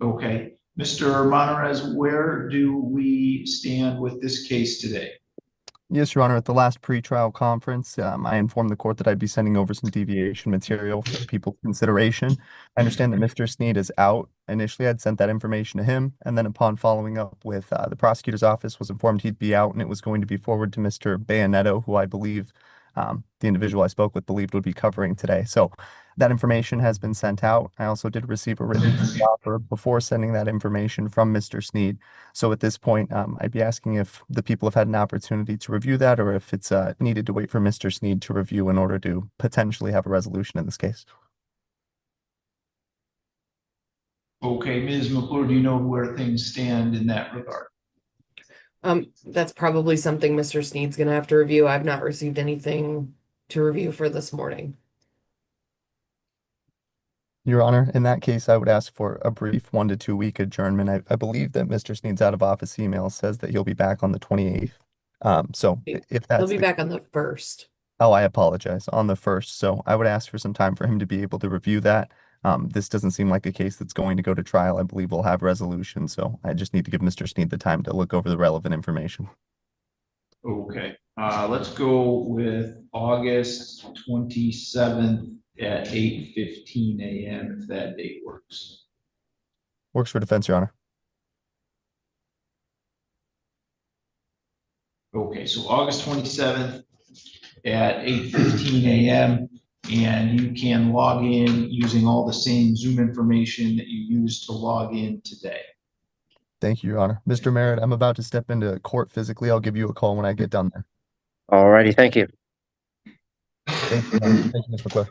Speaker 1: Okay. Mr. Monterez, where do we stand with this case today?
Speaker 11: Yes, Your Honor. At the last pretrial conference, I informed the court that I'd be sending over some deviation material for people's consideration. I understand that Mr. Sneed is out. Initially, I'd sent that information to him, and then upon following up with the prosecutor's office, was informed he'd be out, and it was going to be forwarded to Mr. Bayanetto, who I believe the individual I spoke with believed would be covering today. So that information has been sent out. I also did receive a written offer before sending that information from Mr. Sneed. So at this point, I'd be asking if the people have had an opportunity to review that, or if it's needed to wait for Mr. Sneed to review in order to potentially have a resolution in this case.
Speaker 1: Okay, Ms. McClure, do you know where things stand in that regard?
Speaker 13: That's probably something Mr. Sneed's gonna have to review. I've not received anything to review for this morning.
Speaker 11: Your Honor, in that case, I would ask for a brief 1 to 2 week adjournment. I believe that Mr. Sneed's out of office email says that he'll be back on the 28th. So if that's
Speaker 13: He'll be back on the 1st.
Speaker 11: Oh, I apologize. On the 1st. So I would ask for some time for him to be able to review that. This doesn't seem like a case that's going to go to trial. I believe we'll have resolution. So I just need to give Mr. Sneed the time to look over the relevant information.
Speaker 1: Okay, let's go with August 27th at 8:15 a.m. if that date works.
Speaker 11: Works for defense, Your Honor.
Speaker 1: Okay, so August 27th at 8:15 a.m. and you can log in using all the same Zoom information that you used to log in today.
Speaker 11: Thank you, Your Honor. Mr. Merritt, I'm about to step into court physically. I'll give you a call when I get done there.
Speaker 15: All righty, thank you.
Speaker 11: Thank you, Your Honor. Thank you, Ms. McClure.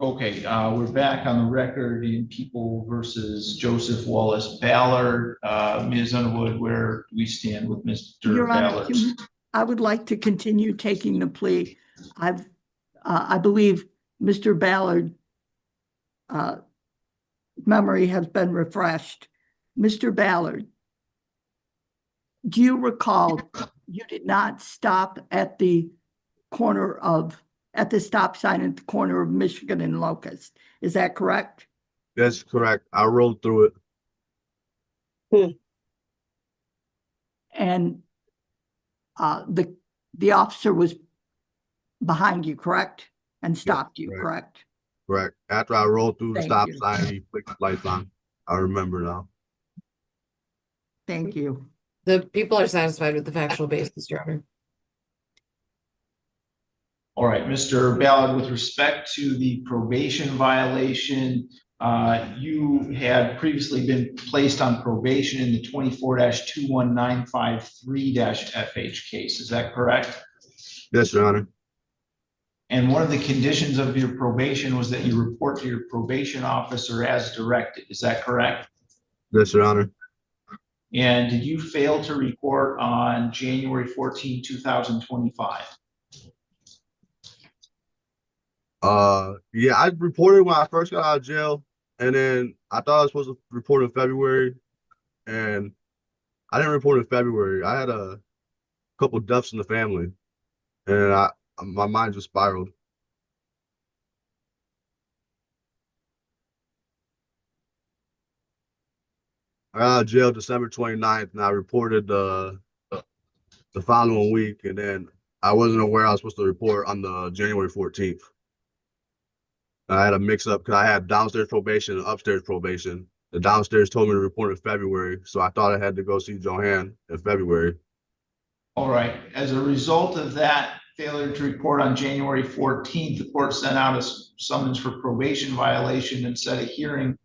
Speaker 1: Okay, we're back on the record in People versus Joseph Wallace Ballard. Ms. Underwood, where do we stand with Mr.
Speaker 3: Your Honor,
Speaker 1: Ballard?
Speaker 3: I would like to continue taking the plea. I believe Mr. Ballard memory has been refreshed. Mr. Ballard, do you recall you did not stop at the stop sign at the corner of Michigan and Locust? Is that correct?
Speaker 14: That's correct. I rolled through it.
Speaker 3: And the officer was behind you, correct? And stopped you, correct?
Speaker 14: Correct. After I rolled through the
Speaker 3: Thank
Speaker 14: stop
Speaker 3: you.
Speaker 14: sign, he flicked the lights on. I remember now.
Speaker 3: Thank you.
Speaker 13: The people are satisfied with the factual basis, Your Honor.
Speaker 1: All right, Mr. Ballard, with respect to the probation violation, you had previously been placed on probation in the 24-21953-FH case. Is that correct?
Speaker 14: Yes, Your Honor.
Speaker 1: And one of the conditions of your probation was that you report to your probation officer as directed. Is that correct?
Speaker 14: Yes, Your Honor.
Speaker 1: And did you fail to report on January 14, 2025?
Speaker 14: Yeah, I reported when I first got out of jail, and then I thought I was supposed to report in February, and I didn't report in February. I had a couple deaths in the family, and my mind just spiraled. I got out of jail December 29th, and I reported the following week, and then I wasn't aware I was supposed to report on the January 14th. I had a mix-up because I had downstairs probation and upstairs probation. The downstairs told me to report in February, so I thought I had to go see Joanne in February.
Speaker 1: All right. As a result of that failure to report on January 14th, the court sent out a summons for probation violation and set a hearing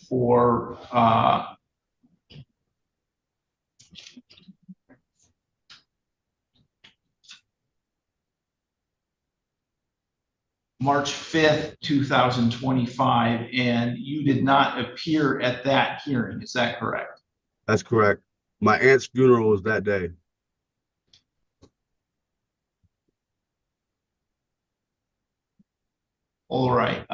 Speaker 1: for March 5th, 2025, and you did not appear at that hearing. Is that correct?
Speaker 14: That's correct. My aunt's funeral was that day.
Speaker 1: All right.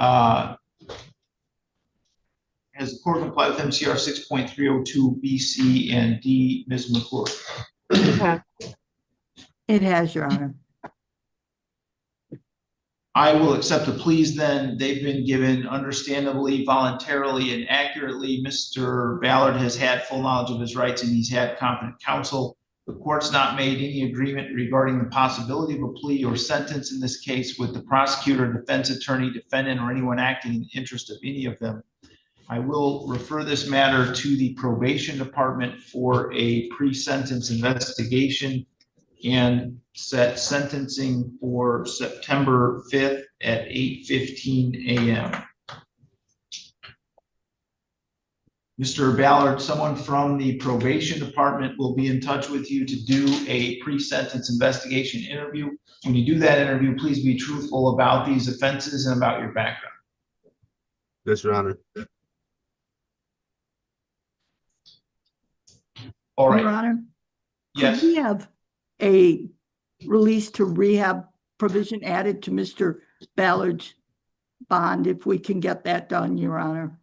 Speaker 1: Has the court complied with MCR 6.302 B, C, and D, Ms. McClure?
Speaker 3: It has, Your Honor.
Speaker 1: I will accept the pleas then. They've been given understandably, voluntarily, and accurately. Mr. Ballard has had full knowledge of his rights and he's had competent counsel. The court's not made any agreement regarding the possibility of a plea or sentence in this case with the prosecutor, defense attorney, defendant, or anyone acting in the interest of any of them. I will refer this matter to the probation department for a pre-sentence investigation and set sentencing for September 5th at 8:15 a.m. Mr. Ballard, someone from the probation department will be in touch with you to do a pre-sentence investigation interview. When you do that interview, please be truthful about these offenses and about your background.
Speaker 14: Yes, Your Honor.
Speaker 1: All right.
Speaker 3: Your Honor?
Speaker 1: Yes.
Speaker 3: Could we have a release to rehab provision added to Mr. Ballard's bond if we can get that done, Your Honor?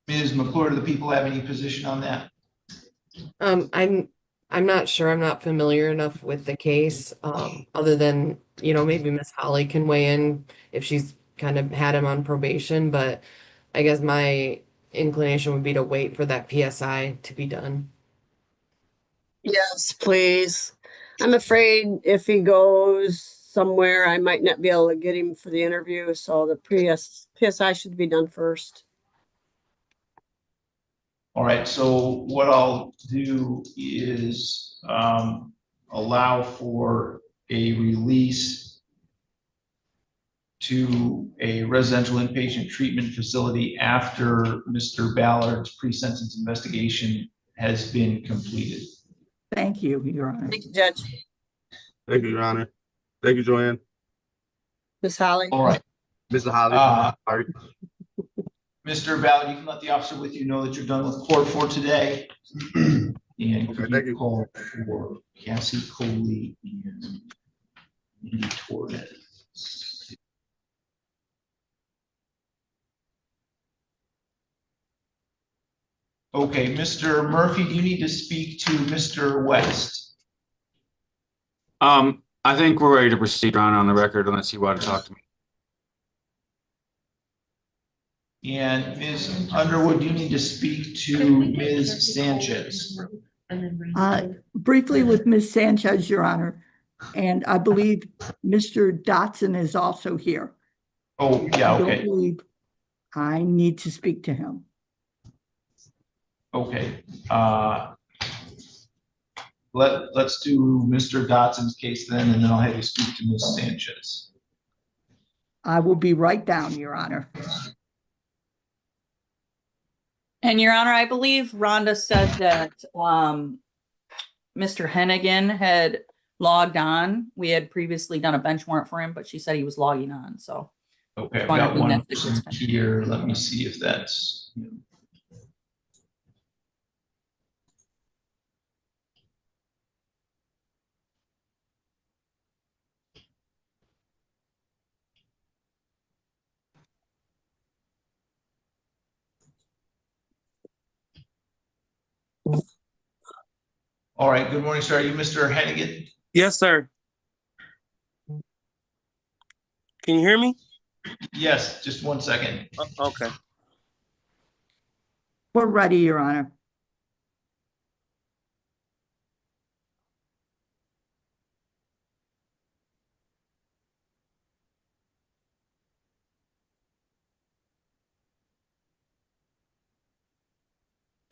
Speaker 1: Ms. McClure, do the people have any position on that?
Speaker 13: I'm not sure. I'm not familiar enough with the case, other than, maybe Miss Holly can weigh in if she's kind of had him on probation, but I guess my inclination would be to wait for that PSI to be done.
Speaker 12: Yes, please. I'm afraid if he goes somewhere, I might not be able to get him for the interview, so the PSI should be done first.
Speaker 1: All right, so what I'll do is allow for a release to a residential inpatient treatment facility after Mr. Ballard's pre-sentence investigation has been completed.
Speaker 3: Thank you, Your Honor.
Speaker 12: Thank you, Judge.
Speaker 14: Thank you, Your Honor. Thank you, Joanne.
Speaker 12: Miss Holly.
Speaker 1: All right.
Speaker 14: Mr. Holly. Sorry.
Speaker 1: Mr. Ballard, you can let the officer with you know that you're done with court for today. And
Speaker 14: Thank you.
Speaker 1: Call for Cassie Coley and Andy Torres. Okay, Mr. Murphy, do you need to speak to Mr. West?
Speaker 16: I think we're ready to proceed on the record unless you want to talk to me.
Speaker 1: And Ms. Underwood, do you need to speak to Ms. Sanchez?
Speaker 3: Briefly with Ms. Sanchez, Your Honor, and I believe Mr. Dotson is also here.
Speaker 1: Oh, yeah,
Speaker 3: I don't
Speaker 1: okay.
Speaker 3: believe I need to speak to him.
Speaker 1: Okay. Let's do Mr. Dotson's case then, and then I'll have you speak to Ms. Sanchez.
Speaker 3: I will be right down, Your Honor.
Speaker 6: And Your Honor, I believe Rhonda said that Mr. Hennigan had logged on. We had previously done a bench warrant for him, but she said he was logging on. So
Speaker 1: okay, I've got one here. Let me see if that's. All right, good morning, sir. Are you Mr. Hennigan?
Speaker 17: Yes, sir. Can you hear me?
Speaker 1: Yes, just 1 second.
Speaker 17: Okay.
Speaker 3: We're ready, Your Honor.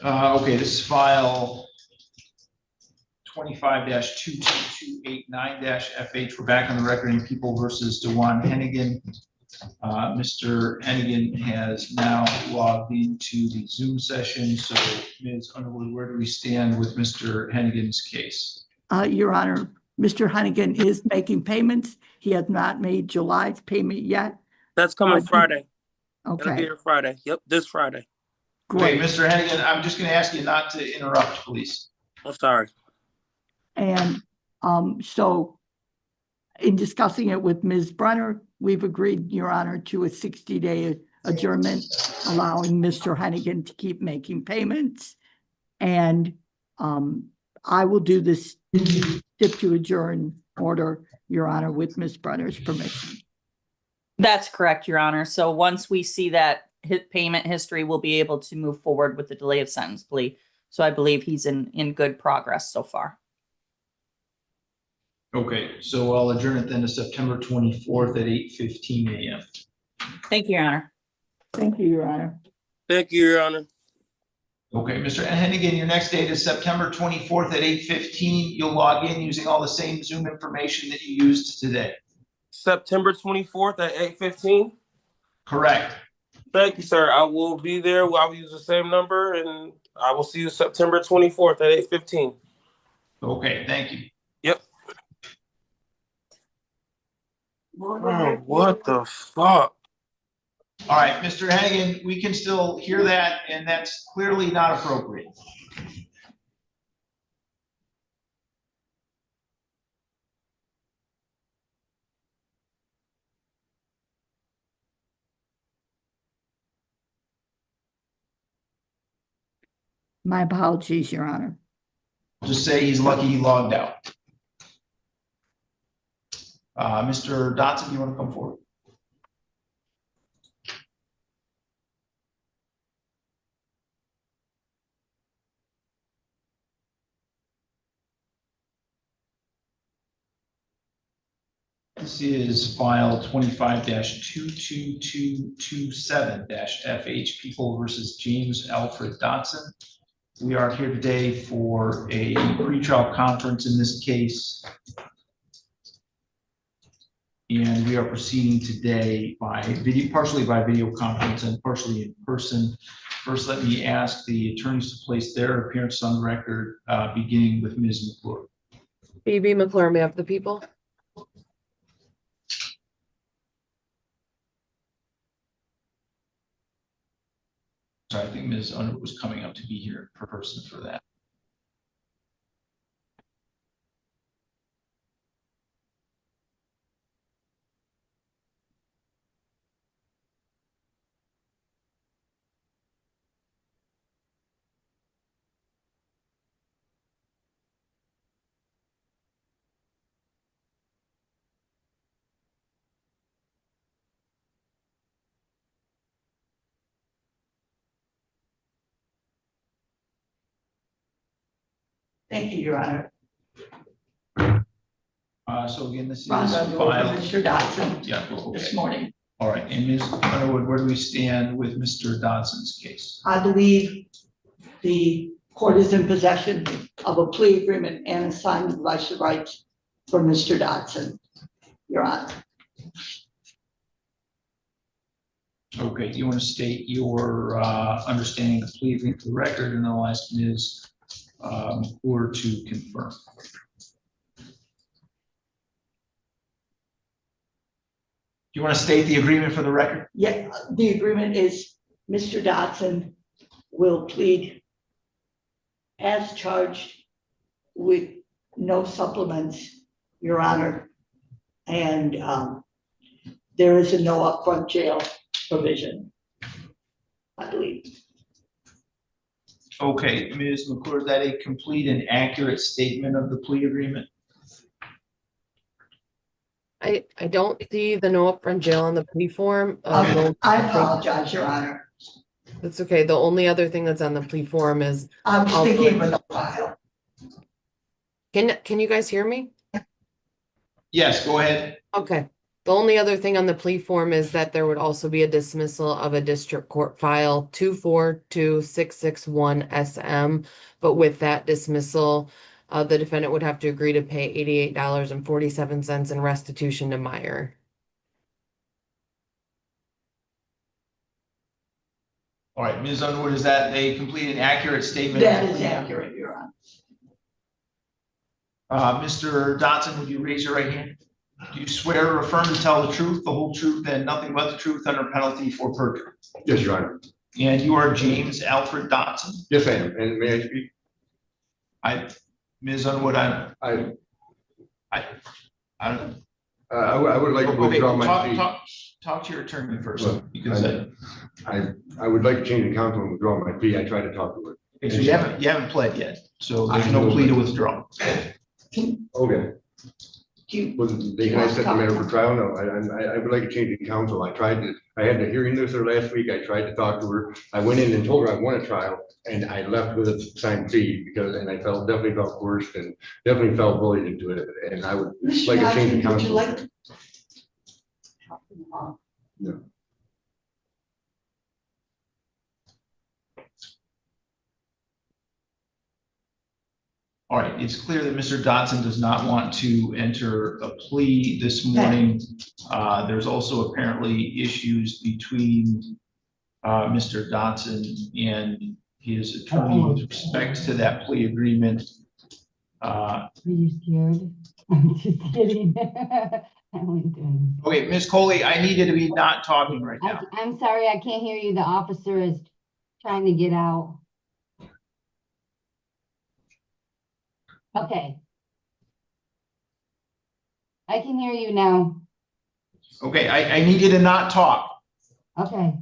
Speaker 1: Okay, this is file 25-22289-FH. We're back on the record in People versus Dewan Hennigan. Mr. Hennigan has now logged into the Zoom session. So, Ms. Underwood, where do we stand with Mr. Hennigan's case?
Speaker 3: Your Honor, Mr. Hennigan is making payments. He has not made July's payment yet.
Speaker 17: That's coming Friday. It'll be
Speaker 3: Okay,
Speaker 17: here Friday. Yep, this Friday.
Speaker 1: Okay,
Speaker 3: great.
Speaker 1: Mr. Hennigan, I'm just gonna ask you not to interrupt, please.
Speaker 17: I'm sorry.
Speaker 3: And so in discussing it with Ms. Brenner, we've agreed, Your Honor, to a 60-day adjournment, allowing Mr. Hennigan to keep making payments. And I will do this tip to adjourn order, Your Honor, with Ms. Brenner's permission.
Speaker 6: That's correct, Your Honor. So once we see that payment history, we'll be able to move forward with the delay of sentence plea. So I believe he's in good progress so far.
Speaker 1: Okay, so I'll adjourn it then to September 24th at 8:15 a.m.
Speaker 6: Thank you, Your Honor.
Speaker 3: Thank you, Your Honor.
Speaker 17: Thank you, Your Honor.
Speaker 1: Okay, Mr. Hennigan, your next date is September 24th at 8:15. You'll log in using all the same Zoom information that you used today.
Speaker 17: September 24th at 8:15.
Speaker 1: Correct.
Speaker 17: Thank you, sir. I will be there. I will use the same number, and I will see you September 24th at 8:15.
Speaker 1: Okay, thank you.
Speaker 17: Yep. Oh, what the fuck?
Speaker 1: All right, Mr. Hennigan, we can still hear that, and that's clearly not appropriate.
Speaker 3: My apologies, Your Honor.
Speaker 1: Just say he's lucky he logged out. Mr. Dotson, you want to come forward? This is file 25-22227-FH People versus James Alfred Dotson. We are here today for a pretrial conference in this case. And we are proceeding today by video, partially by video conference and partially in person. First, let me ask the attorneys to place their appearance on record, beginning with Ms. McClure.
Speaker 13: Phoebe McClure, may I have the people?
Speaker 1: So I think Ms. Underwood was coming up to be here per person for that.
Speaker 3: Thank you, Your Honor.
Speaker 1: So again, this is
Speaker 3: Ron Underwood,
Speaker 1: file.
Speaker 3: Mr. Dotson,
Speaker 1: Yeah, okay.
Speaker 3: this morning.
Speaker 1: All right, and Ms. Underwood, where do we stand with Mr. Dodson's case?
Speaker 3: I believe the court is in possession of a plea agreement and assigned advice of rights for Mr. Dotson, Your Honor.
Speaker 1: Okay, you want to state your understanding of the plea agreement for the record, and I'll ask Ms. McClure to confirm. Do you want to state the agreement for the record?
Speaker 3: Yeah, the agreement is Mr. Dotson will plead as charged with no supplements, Your Honor. And there is a no upfront jail provision, I believe.
Speaker 1: Okay, Ms. McClure, is that a complete and accurate statement of the plea agreement?
Speaker 13: I don't see the no upfront jail on the plea form.
Speaker 3: I apologize, Your Honor.
Speaker 13: That's okay. The only other thing that's on the plea form is.
Speaker 3: I was thinking of the file.
Speaker 13: Can you guys hear me?
Speaker 1: Yes, go ahead.
Speaker 13: Okay. The only other thing on the plea form is that there would also be a dismissal of a district court file 242661 SM. But with that dismissal, the defendant would have to agree to pay $88.47 in restitution to Meyer.
Speaker 1: All right, Ms. Underwood, is that a complete and accurate statement?
Speaker 3: That is accurate, Your Honor.
Speaker 1: Mr. Dotson, would you raise your right hand? Do you swear or affirm to tell the truth, the whole truth, and nothing but the truth under penalty for perjury?
Speaker 18: Yes, Your Honor.
Speaker 1: And you are James Alfred Dotson?
Speaker 18: Yes, I am. And may I speak?
Speaker 1: Ms. Underwood, I
Speaker 18: would like to withdraw my plea.
Speaker 1: Talk to your attorney first,
Speaker 18: Well,
Speaker 1: because
Speaker 18: I would like to change the counsel and withdraw my plea. I tried to talk to her.
Speaker 1: okay, so you haven't pled yet, so there's no plea to withdraw.
Speaker 18: Okay. Well, can I set the matter for trial? No, I would like to change the counsel. I had the hearing this or last week. I tried to talk to her. I went in and told her I won a trial, and I left with a signed plea and I definitely felt coerced and definitely felt bullied into it. And I would like to change the counsel. No.
Speaker 1: All right, it's clear that Mr. Dotson does not want to enter a plea this morning. There's also apparently issues between Mr. Dotson and his attorney with respect to that plea agreement.
Speaker 19: Are you scared? I'm just kidding.
Speaker 1: Okay, Ms. Coley, I need you to be not talking right now.
Speaker 19: I'm sorry, I can't hear you. The officer is trying to get out. Okay. I can hear you now.
Speaker 1: Okay, I need you to not talk.
Speaker 19: Okay.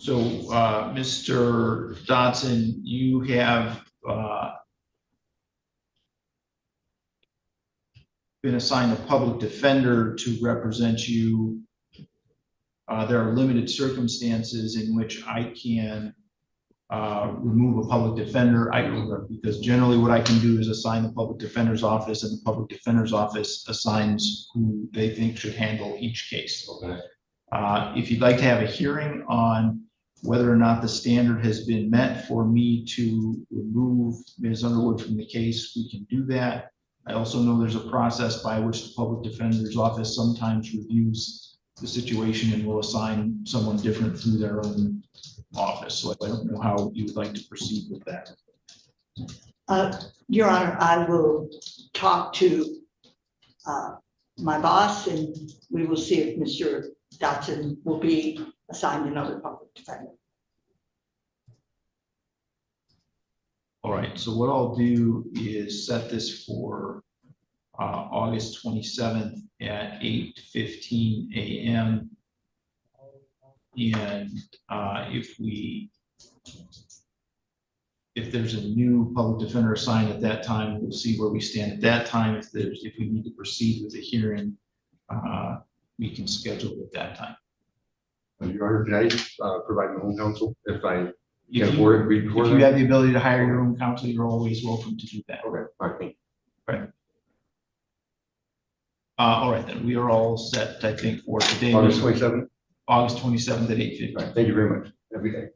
Speaker 1: So, Mr. Dotson, you have been assigned a public defender to represent you. There are limited circumstances in which I can remove a public defender. Because generally what I can do is assign the public defender's office, and the public defender's office assigns who they think should handle each case.
Speaker 18: Okay.
Speaker 1: If you'd like to have a hearing on whether or not the standard has been met for me to remove Ms. Underwood from the case, we can do that. I also know there's a process by which the public defender's office sometimes reviews the situation and will assign someone different through their own office. So I don't know how you would like to proceed with that.
Speaker 3: Your Honor, I will talk to my boss, and we will see if Mr. Dotson will be assigned another public defender.
Speaker 1: All right, so what I'll do is set this for August 27th at 8:15 a.m. And if there's a new public defender assigned at that time, we'll see where we stand at that time. If we need to proceed with the hearing, we can schedule it at that time.
Speaker 18: Your Honor, can I provide my own counsel if I
Speaker 1: If
Speaker 18: can
Speaker 1: you
Speaker 18: afford it before
Speaker 1: have
Speaker 18: that?
Speaker 1: the ability to hire your own counsel, you're always welcome to do that.
Speaker 18: Okay, all right, thank you.
Speaker 1: Right. All right, then we are all set, I think, for today.
Speaker 18: August 27th?
Speaker 1: August 27th at 8:50.
Speaker 18: All right, thank you very much. Every day.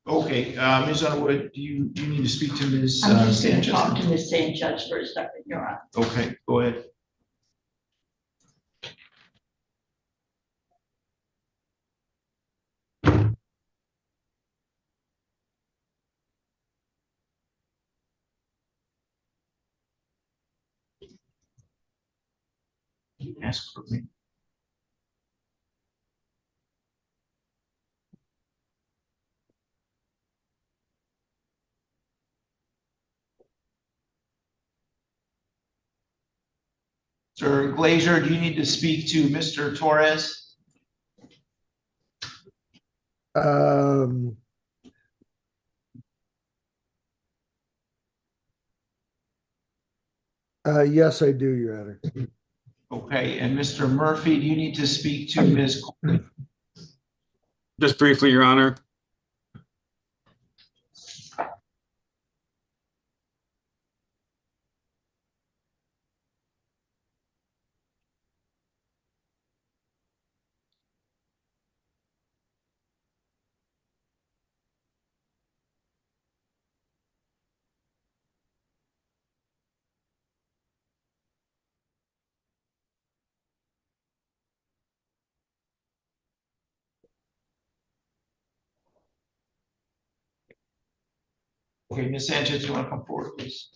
Speaker 1: Okay, Ms. Underwood, do you need to speak to Ms.
Speaker 3: I'm just going to
Speaker 1: Sanchez?
Speaker 3: talk to Ms. Sanchez for a second, Your Honor.
Speaker 1: Okay, go ahead. Ask for me. Mr. Glazier, do you need to speak to Mr. Torres?
Speaker 10: Yes, I do, Your Honor.
Speaker 1: Okay, and Mr. Murphy, do you need to speak to Ms. Coley?
Speaker 16: Just briefly, Your Honor.
Speaker 1: Okay, Ms. Sanchez, you want to come forward, please?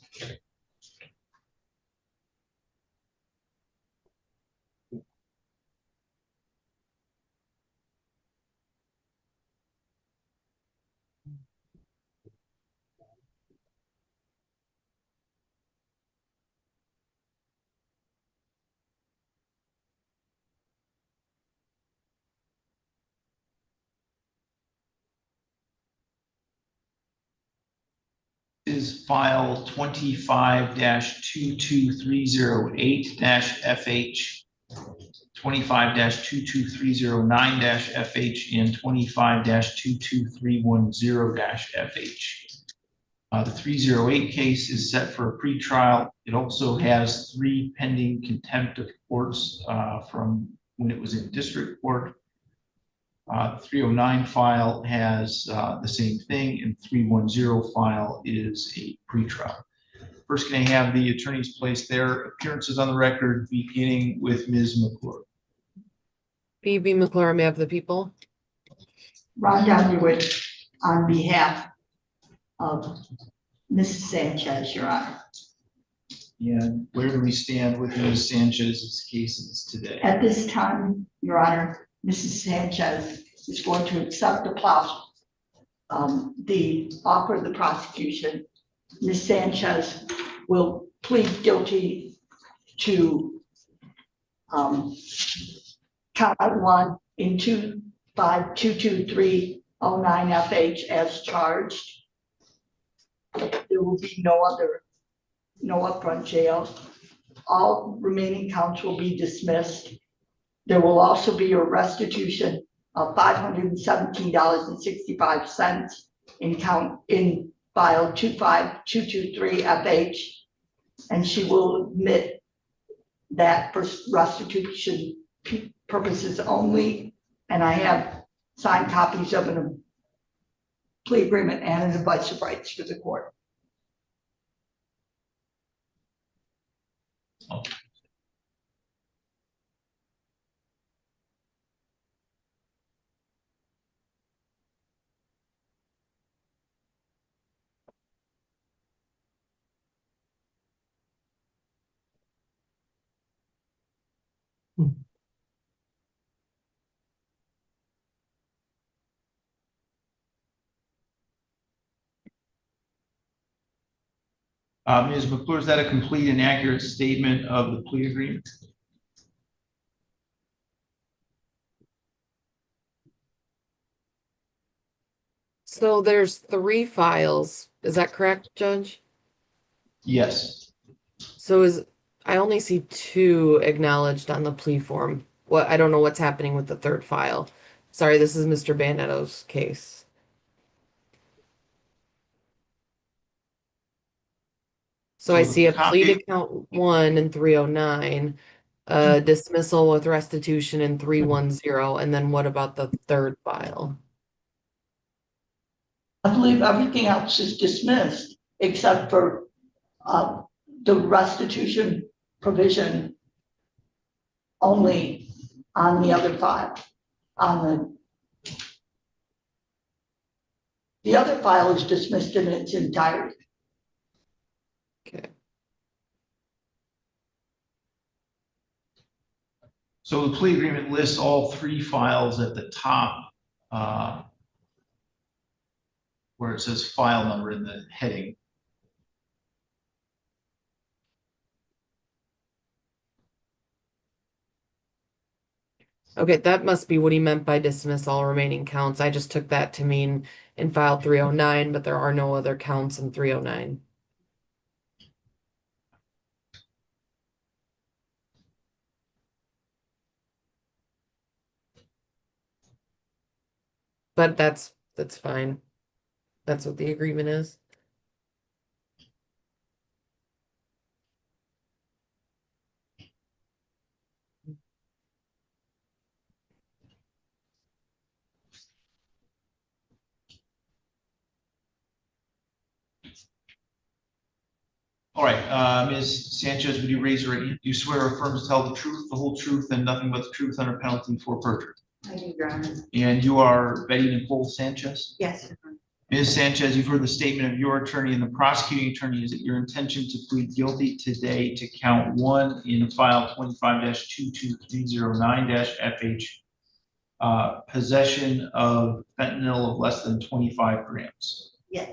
Speaker 1: Is file 25-22308-FH, 25-22309-FH, and 25-22310-FH. The 308 case is set for a pretrial. It also has 3 pending contempt of courts from when it was in district court. 309 file has the same thing, and 310 file is a pretrial. First, can I have the attorneys place their appearances on the record, beginning with Ms. McClure?
Speaker 13: B.B. McClure on behalf of the people.
Speaker 3: Ron Underwood on behalf of Mrs. Sanchez, Your Honor.
Speaker 1: And where do we stand with Ms. Sanchez's cases today?
Speaker 3: At this time, Your Honor, Mrs. Sanchez is going to accept the offer of the prosecution. Ms. Sanchez will plead guilty to count 1 in 2522309-FH as charged. There will be no upfront jail. All remaining counts will be dismissed. There will also be a restitution of $517.65 in file 25223-FH, and she will admit that for restitution purposes only. And I have signed copies of a plea agreement and an advice of rights for the court.
Speaker 1: Okay. Ms. McClure, is that a complete and accurate statement of the plea agreement?
Speaker 13: So there's 3 files. Is that correct, Judge?
Speaker 1: Yes.
Speaker 13: So I only see 2 acknowledged on the plea form. I don't know what's happening with the 3rd file. Sorry, this is Mr. Banetto's case. So I see a plea to count 1 in 309, dismissal with restitution in 310, and then what about the 3rd file?
Speaker 3: I believe everything else is dismissed except for the restitution provision only on the other file. The other file is dismissed in its entirety.
Speaker 13: Okay.
Speaker 1: So the plea agreement lists all 3 files at the top, where it says file number in the heading.
Speaker 13: Okay, that must be what he meant by dismiss all remaining counts. I just took that to mean in file 309, but there are no other counts in 309. But that's fine. That's what the agreement is.
Speaker 1: All right, Ms. Sanchez, would you raise your right hand? Do you swear or affirm to tell the truth, the whole truth, and nothing but the truth under penalty for perjury?
Speaker 5: I do, Your Honor.
Speaker 1: And you are Betty Nicole Sanchez?
Speaker 5: Yes, Your Honor.
Speaker 1: Ms. Sanchez, you've heard the statement of your attorney and the prosecuting attorney. Is it your intention to plead guilty today to count 1 in file 25-22309-FH, possession of fentanyl of less than 25 grams?
Speaker 5: Yes.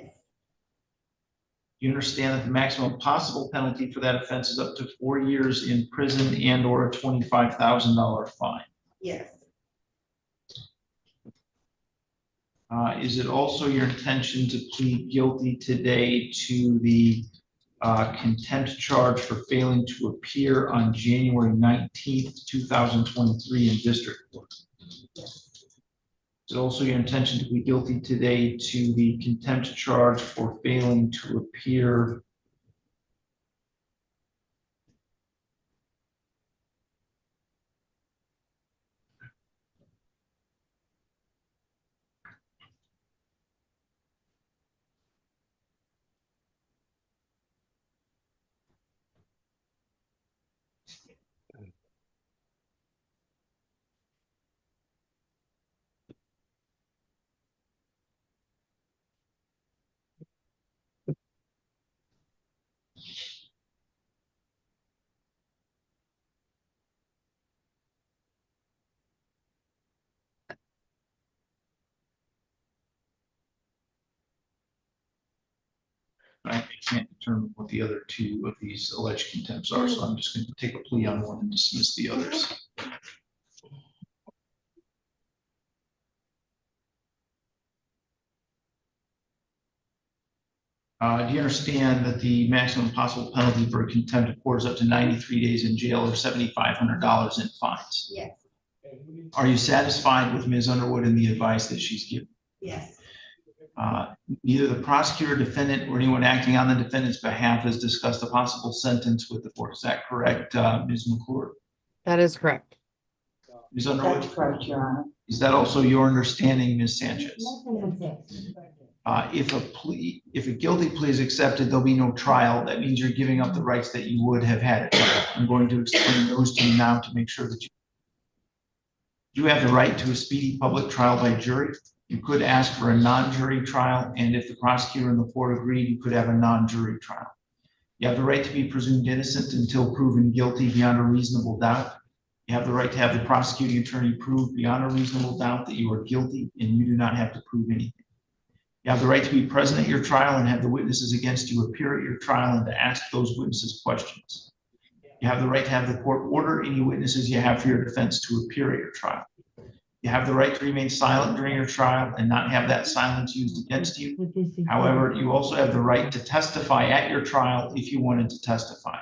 Speaker 1: You understand that the maximum possible penalty for that offense is up to 4 years in prison and or a $25,000 fine.
Speaker 5: Yes.
Speaker 1: Is it also your intention to plead guilty today to the contempt charge for failing to appear on January 19th, 2023 in district court?
Speaker 5: Yes.
Speaker 1: Is it also your intention to plead guilty today to the contempt charge for failing to appear I can't determine what the other 2 of these alleged contempts are, so I'm just going to take a plea on one and dismiss the others. Do you understand that the maximum possible penalty for contempt of court is up to 93 days in jail or $7,500 in fines?
Speaker 5: Yes.
Speaker 1: Are you satisfied with Ms. Underwood and the advice that she's given?
Speaker 5: Yes.
Speaker 1: Neither the prosecutor, defendant, or anyone acting on the defendant's behalf has discussed a possible sentence with the court. Is that correct, Ms. McClure?
Speaker 13: That is correct.
Speaker 1: Ms. Underwood?
Speaker 19: That's correct, Your Honor.
Speaker 1: Is that also your understanding, Ms. Sanchez?
Speaker 19: Yes.
Speaker 1: If a guilty plea is accepted, there'll be no trial. That means you're giving up the rights that you would have had at trial. I'm going to explain those to you now to make sure that you have the right to a speedy public trial by jury. You could ask for a non-jury trial, and if the prosecutor and the court agreed, you could have a non-jury trial. You have the right to be presumed innocent until proven guilty beyond a reasonable doubt. You have the right to have the prosecuting attorney prove beyond a reasonable doubt that you are guilty, and you do not have to prove anything. You have the right to be present at your trial and have the witnesses against you appear at your trial and to ask those witnesses questions. You have the right to have the court order any witnesses you have for your defense to appear at your trial. You have the right to remain silent during your trial and not have that silence used against you. However, you also have the right to testify at your trial if you wanted to testify.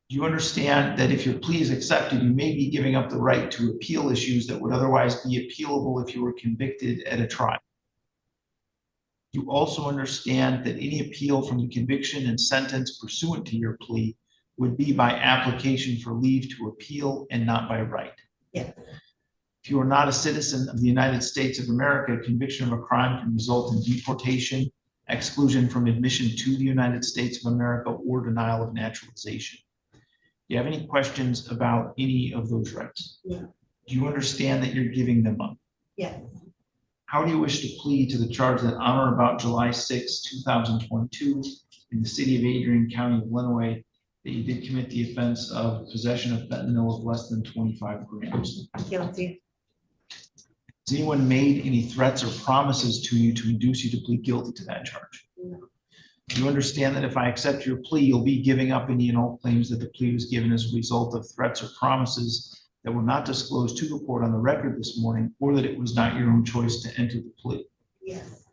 Speaker 1: Do you understand that if your plea is accepted, you may be giving up the right to appeal issues that would otherwise be appealable if you were convicted at a trial? You also understand that any appeal from the conviction and sentence pursuant to your plea would be by application for leave to appeal and not by right.
Speaker 5: Yes.
Speaker 1: If you are not a citizen of the United States of America, conviction of a crime can result in deportation, exclusion from admission to the United States of America, or denial of naturalization. Do you have any questions about any of those rights?
Speaker 5: No.
Speaker 1: Do you understand that you're giving them up?
Speaker 5: Yes.
Speaker 1: How do you wish to plead to the charge that on or about July 6, 2022, in the city of Adrian, County of Lenawee, that you did commit the offense of possession of fentanyl of less than 25 grams?
Speaker 5: Guilty.
Speaker 1: Has anyone made any threats or promises to you to induce you to plead guilty to that charge?
Speaker 5: No.
Speaker 1: Do you understand that if I accept your plea, you'll be giving up any and all claims that the plea was given as a result of threats or promises that were not disclosed to the court on the record this morning, or that it was not your own choice to enter the plea?
Speaker 5: Yes.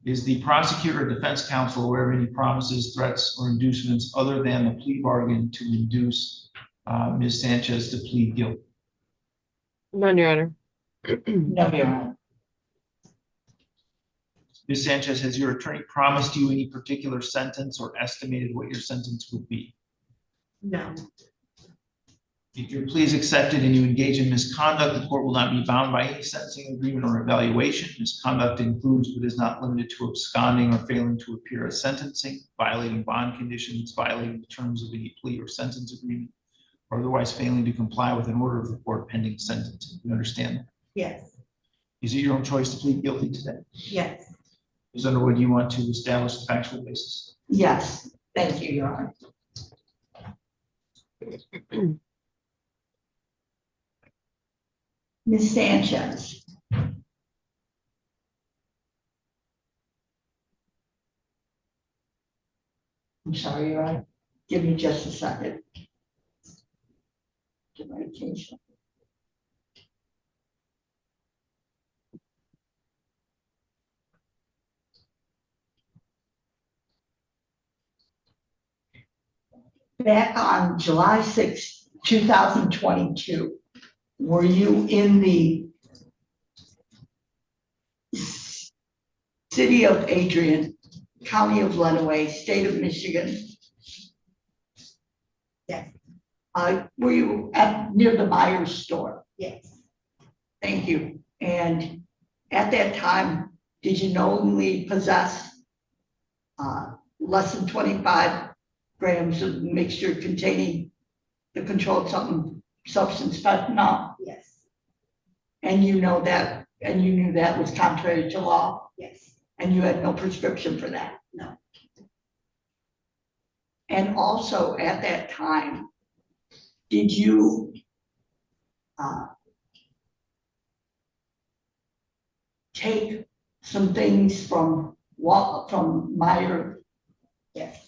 Speaker 1: Is the prosecutor or defense counsel aware of any promises, threats, or inducements other than the plea bargain to induce Ms. Sanchez to plead guilty?
Speaker 13: None, Your Honor.
Speaker 19: No, Your Honor.
Speaker 1: Ms. Sanchez, has your attorney promised you any particular sentence or estimated what your sentence would be?
Speaker 5: No.
Speaker 1: If your plea is accepted and you engage in misconduct, the court will not be bound by any sentencing agreement or evaluation. Misconduct includes but is not limited to absconding or failing to appear at sentencing, violating bond conditions, violating the terms of any plea or sentence agreement, or otherwise failing to comply with an order of the court pending sentencing. You understand that?
Speaker 5: Yes.
Speaker 1: Is it your own choice to plead guilty today?
Speaker 5: Yes.
Speaker 1: Ms. Underwood, you want to establish the factual basis?
Speaker 3: Yes, thank you, Your Honor. Ms. Sanchez. I'm sorry, Your Honor. Give me just a second. Get my attention. Back on July 6, 2022, were you in the city of Adrian, county of Lenawee, state of Michigan? Yes. Were you near the Myers store? Yes. Thank you. And at that time, did you knowingly possess less than 25 grams of mixture containing the controlled substance fentanyl? Yes. And you know that, and you knew that was contrary to law? Yes. And you had no prescription for that? No. And also at that time, did you take some things from Meyer? Yes.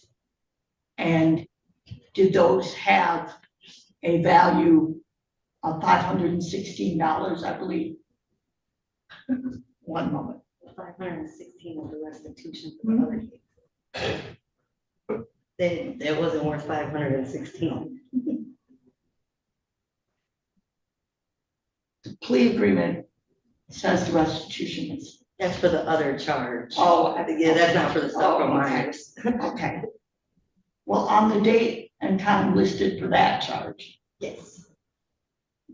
Speaker 3: And did those have a value of $516, I believe? One moment.
Speaker 19: 516 of the restitution for the other case. Then it wasn't worth 516.
Speaker 3: The plea agreement says the restitution is.
Speaker 19: That's for the other charge.
Speaker 3: Oh,
Speaker 19: yeah, that's not for the stuff from
Speaker 3: okay.
Speaker 19: Myers.
Speaker 3: Okay. Well, on the date and time listed for that charge.
Speaker 19: Yes.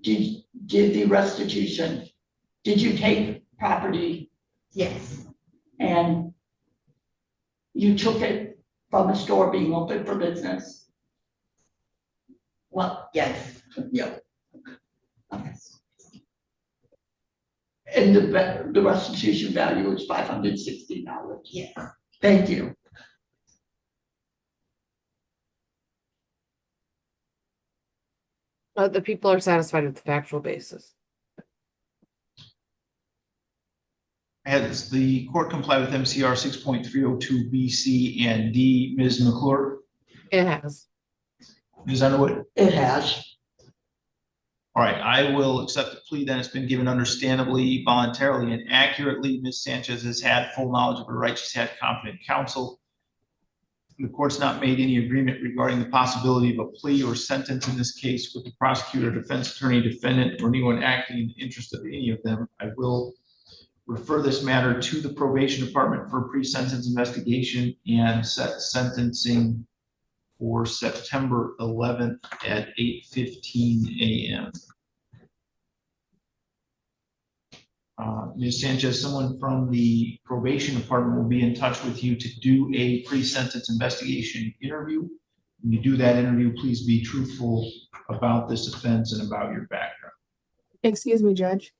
Speaker 3: Did the restitution, did you take property?
Speaker 19: Yes.
Speaker 3: And you took it from a store being open for business?
Speaker 19: Well, yes.
Speaker 3: Yeah. Okay. And the restitution value is $560?
Speaker 19: Yes.
Speaker 3: Thank you.
Speaker 13: The people are satisfied with the factual basis.
Speaker 1: Has the court complied with MCR 6.302 B, C, and D? Ms. McClure?
Speaker 13: It has.
Speaker 1: Ms. Underwood?
Speaker 3: It has.
Speaker 1: All right, I will accept the plea then. It's been given understandably, voluntarily, and accurately. Ms. Sanchez has had full knowledge of her rights. She's had competent counsel. The court's not made any agreement regarding the possibility of a plea or sentence in this case with the prosecutor, defense attorney, defendant, or anyone acting in the interest of any of them. I will refer this matter to the probation department for pre-sentence investigation and set sentencing for September 11th at 8:15 a.m. Ms. Sanchez, someone from the probation department will be in touch with you to do a pre-sentence investigation interview. When you do that interview, please be truthful about this offense and about your background.
Speaker 4: Excuse me, Judge.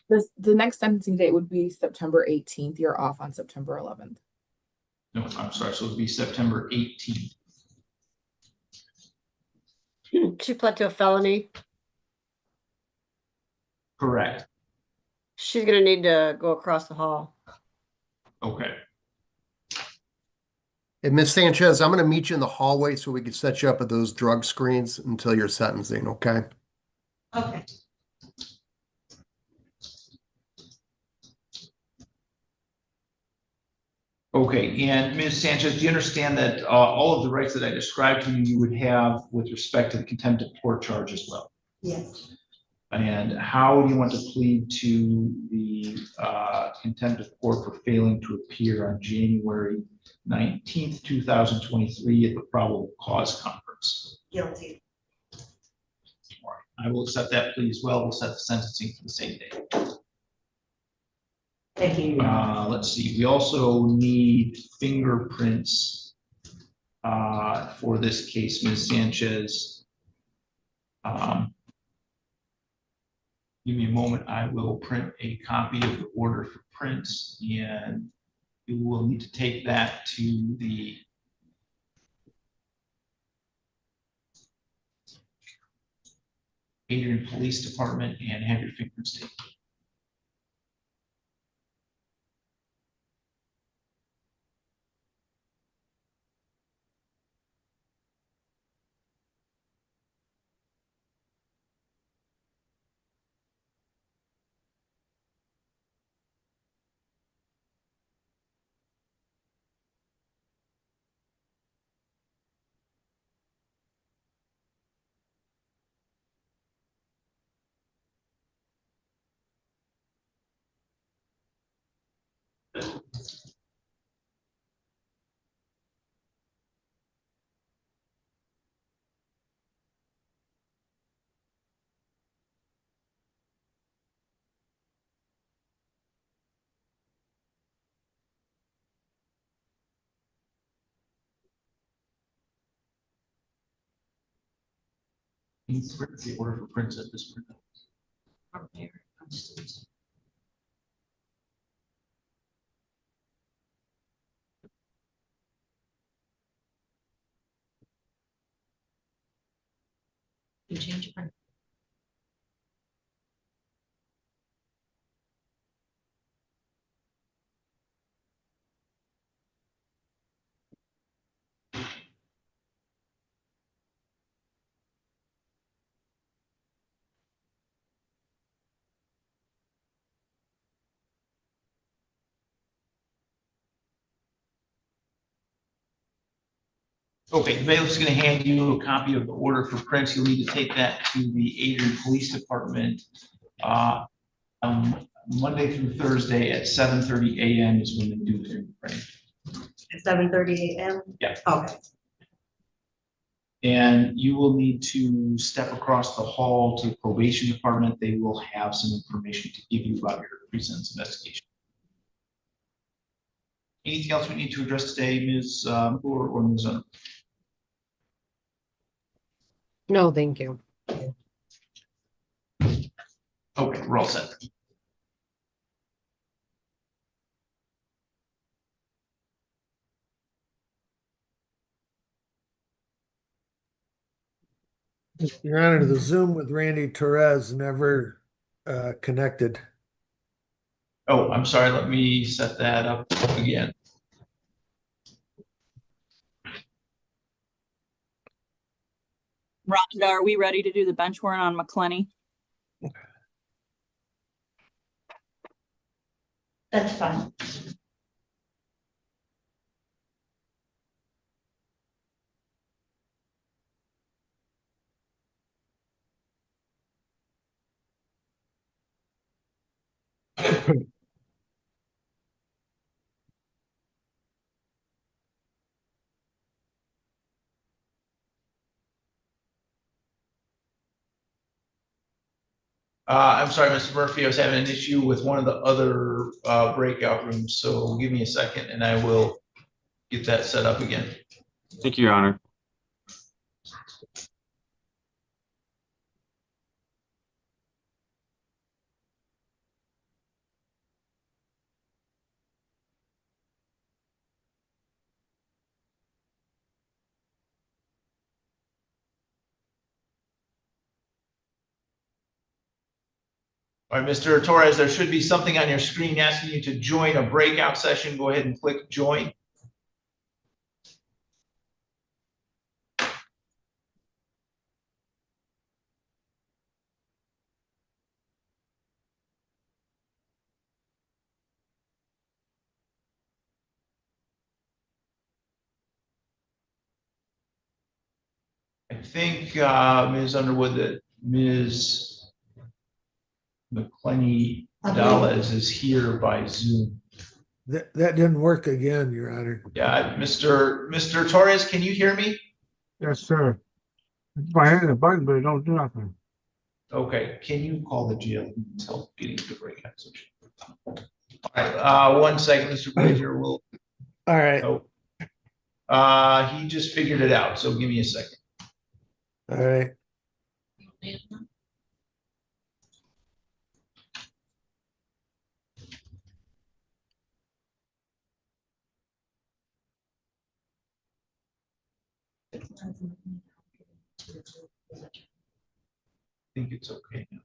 Speaker 4: The next sentencing date would be September 18th. You're off on September 11th.
Speaker 1: No, I'm sorry, so it'll be September 18th.
Speaker 12: She pled to a felony.
Speaker 1: Correct.
Speaker 12: She's gonna need to go across the hall.
Speaker 1: Okay.
Speaker 20: Hey, Ms. Sanchez, I'm going to meet you in the hallway so we can set you up with those drug screens until you're sentencing, okay?
Speaker 19: Okay.
Speaker 1: Okay, and Ms. Sanchez, do you understand that all of the rights that I described to you, you would have with respect to the contempt of court charge as well?
Speaker 19: Yes.
Speaker 1: And how do you want to plead to the contempt of court for failing to appear on January 19th, 2023 at the probable cause conference?
Speaker 19: Guilty.
Speaker 1: All right, I will accept that plea as well. We'll set the sentencing for the same day.
Speaker 19: Thank you.
Speaker 1: Let's see, we also need fingerprints for this case, Ms. Sanchez. Give me a moment. I will print a copy of the order for prints, and you will need to take that to the Adrian Police Department and have your fingerprints taken. The order for prints at this print.
Speaker 5: You change your mind.
Speaker 1: Okay, the bailiff's going to hand you a copy of the order for prints. You'll need to take that to the Adrian Police Department Monday through Thursday at 7:30 a.m. is when they do fingerprinting.
Speaker 19: At 7:30 a.m.?
Speaker 1: Yeah.
Speaker 19: Okay.
Speaker 1: And you will need to step across the hall to the probation department. They will have some information to give you about your pre-sentence investigation. Anything else we need to address today, Ms. or Ms. Underwood?
Speaker 13: No, thank you.
Speaker 1: Okay, we're all set.
Speaker 10: Your Honor, the Zoom with Randy Torres never connected.
Speaker 1: Oh, I'm sorry. Let me set that up again.
Speaker 6: Rhonda, are we ready to do the bench warrant on McClenny?
Speaker 19: That's fine.
Speaker 1: I'm sorry, Mr. Murphy, I was having an issue with one of the other breakout rooms, so give me a second and I will get that set up again.
Speaker 16: Thank you, Your Honor.
Speaker 1: All right, Mr. Torres, there should be something on your screen asking you to join a breakout session. Go ahead and click join. I think, Ms. Underwood, that Ms. McClenny Dallas is here by Zoom.
Speaker 10: That didn't work again, Your Honor.
Speaker 1: Yeah, Mr. Torres, can you hear me?
Speaker 21: Yes, sir. I hit the button, but it don't do nothing.
Speaker 1: Okay, can you call the jail until getting to the breakout session? All right, 1 second, Mr. Glazier will.
Speaker 10: All right.
Speaker 1: He just figured it out, so give me a second.
Speaker 10: All right.
Speaker 1: think it's okay.
Speaker 5: You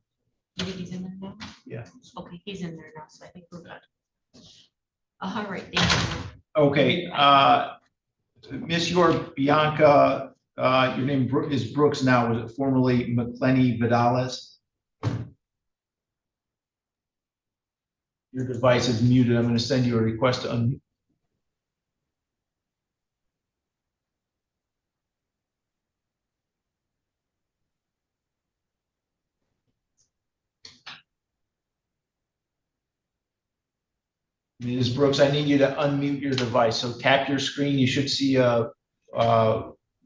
Speaker 5: think he's in there now?
Speaker 1: Yeah.
Speaker 5: Okay, he's in there now, so I think we're good. All right, thank you.
Speaker 1: Okay, Miss York Bianca, your name is Brooks now, was it formerly McClenny Vidales? Your device is muted. I'm going to send you a request to unmute. Ms. Brooks, I need you to unmute your device. So tap your screen. You should see a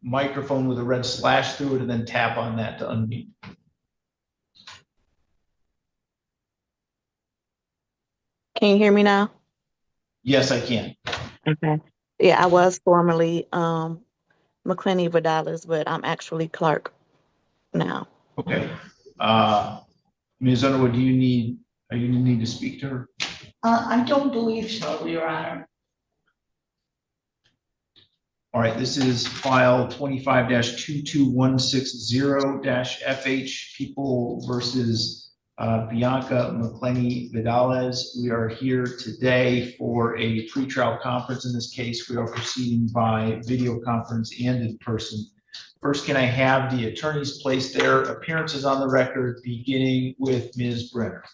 Speaker 1: microphone with a red slash through it, and then tap on that to unmute.
Speaker 2: Can you hear me now?
Speaker 1: Yes, I can.
Speaker 2: Okay. Yeah, I was formerly McClenny Vidales, but I'm actually Clark now.
Speaker 1: Okay. Ms. Underwood, are you need to speak to her?
Speaker 3: I don't believe so, Your Honor.
Speaker 1: All right, this is file 25-22160-FH, People versus Bianca McClenny Vidales. We are here today for a pretrial conference. In this case, we are proceeding by video conference and in person. First, can I have the attorneys place their appearances on the record, beginning with Ms. Brenner?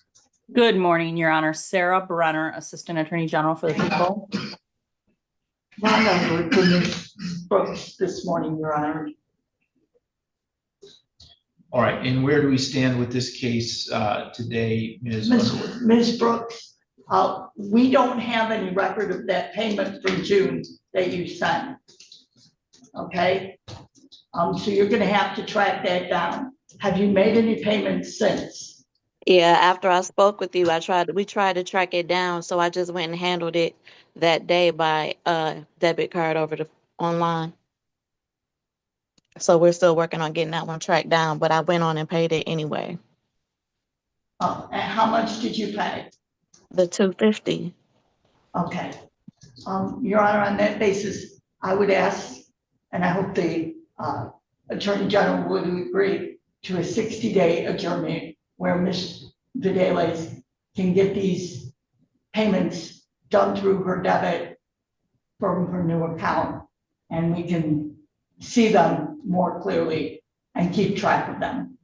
Speaker 6: Good morning, Your Honor. Sarah Brenner, Assistant Attorney General for the People.
Speaker 3: Rhonda, we're Ms. Brooks this morning, Your Honor.
Speaker 1: All right, and where do we stand with this case today, Ms. Underwood?
Speaker 3: Ms. Brooks, we don't have any record of that payment from June that you sent. Okay, so you're gonna have to track that down. Have you made any payments since?
Speaker 2: Yeah, after I spoke with you, we tried to track it down, so I just went and handled it that day by debit card over the online. So we're still working on getting that one tracked down, but I went on and paid it anyway.
Speaker 3: And how much did you pay?
Speaker 2: The $250.
Speaker 3: Okay. Your Honor, on that basis, I would ask, and I hope the Attorney General would agree to a 60-day adjournment where Ms. Vidales can get these payments done through her debit from her new account, and we can see them more clearly and keep track of them.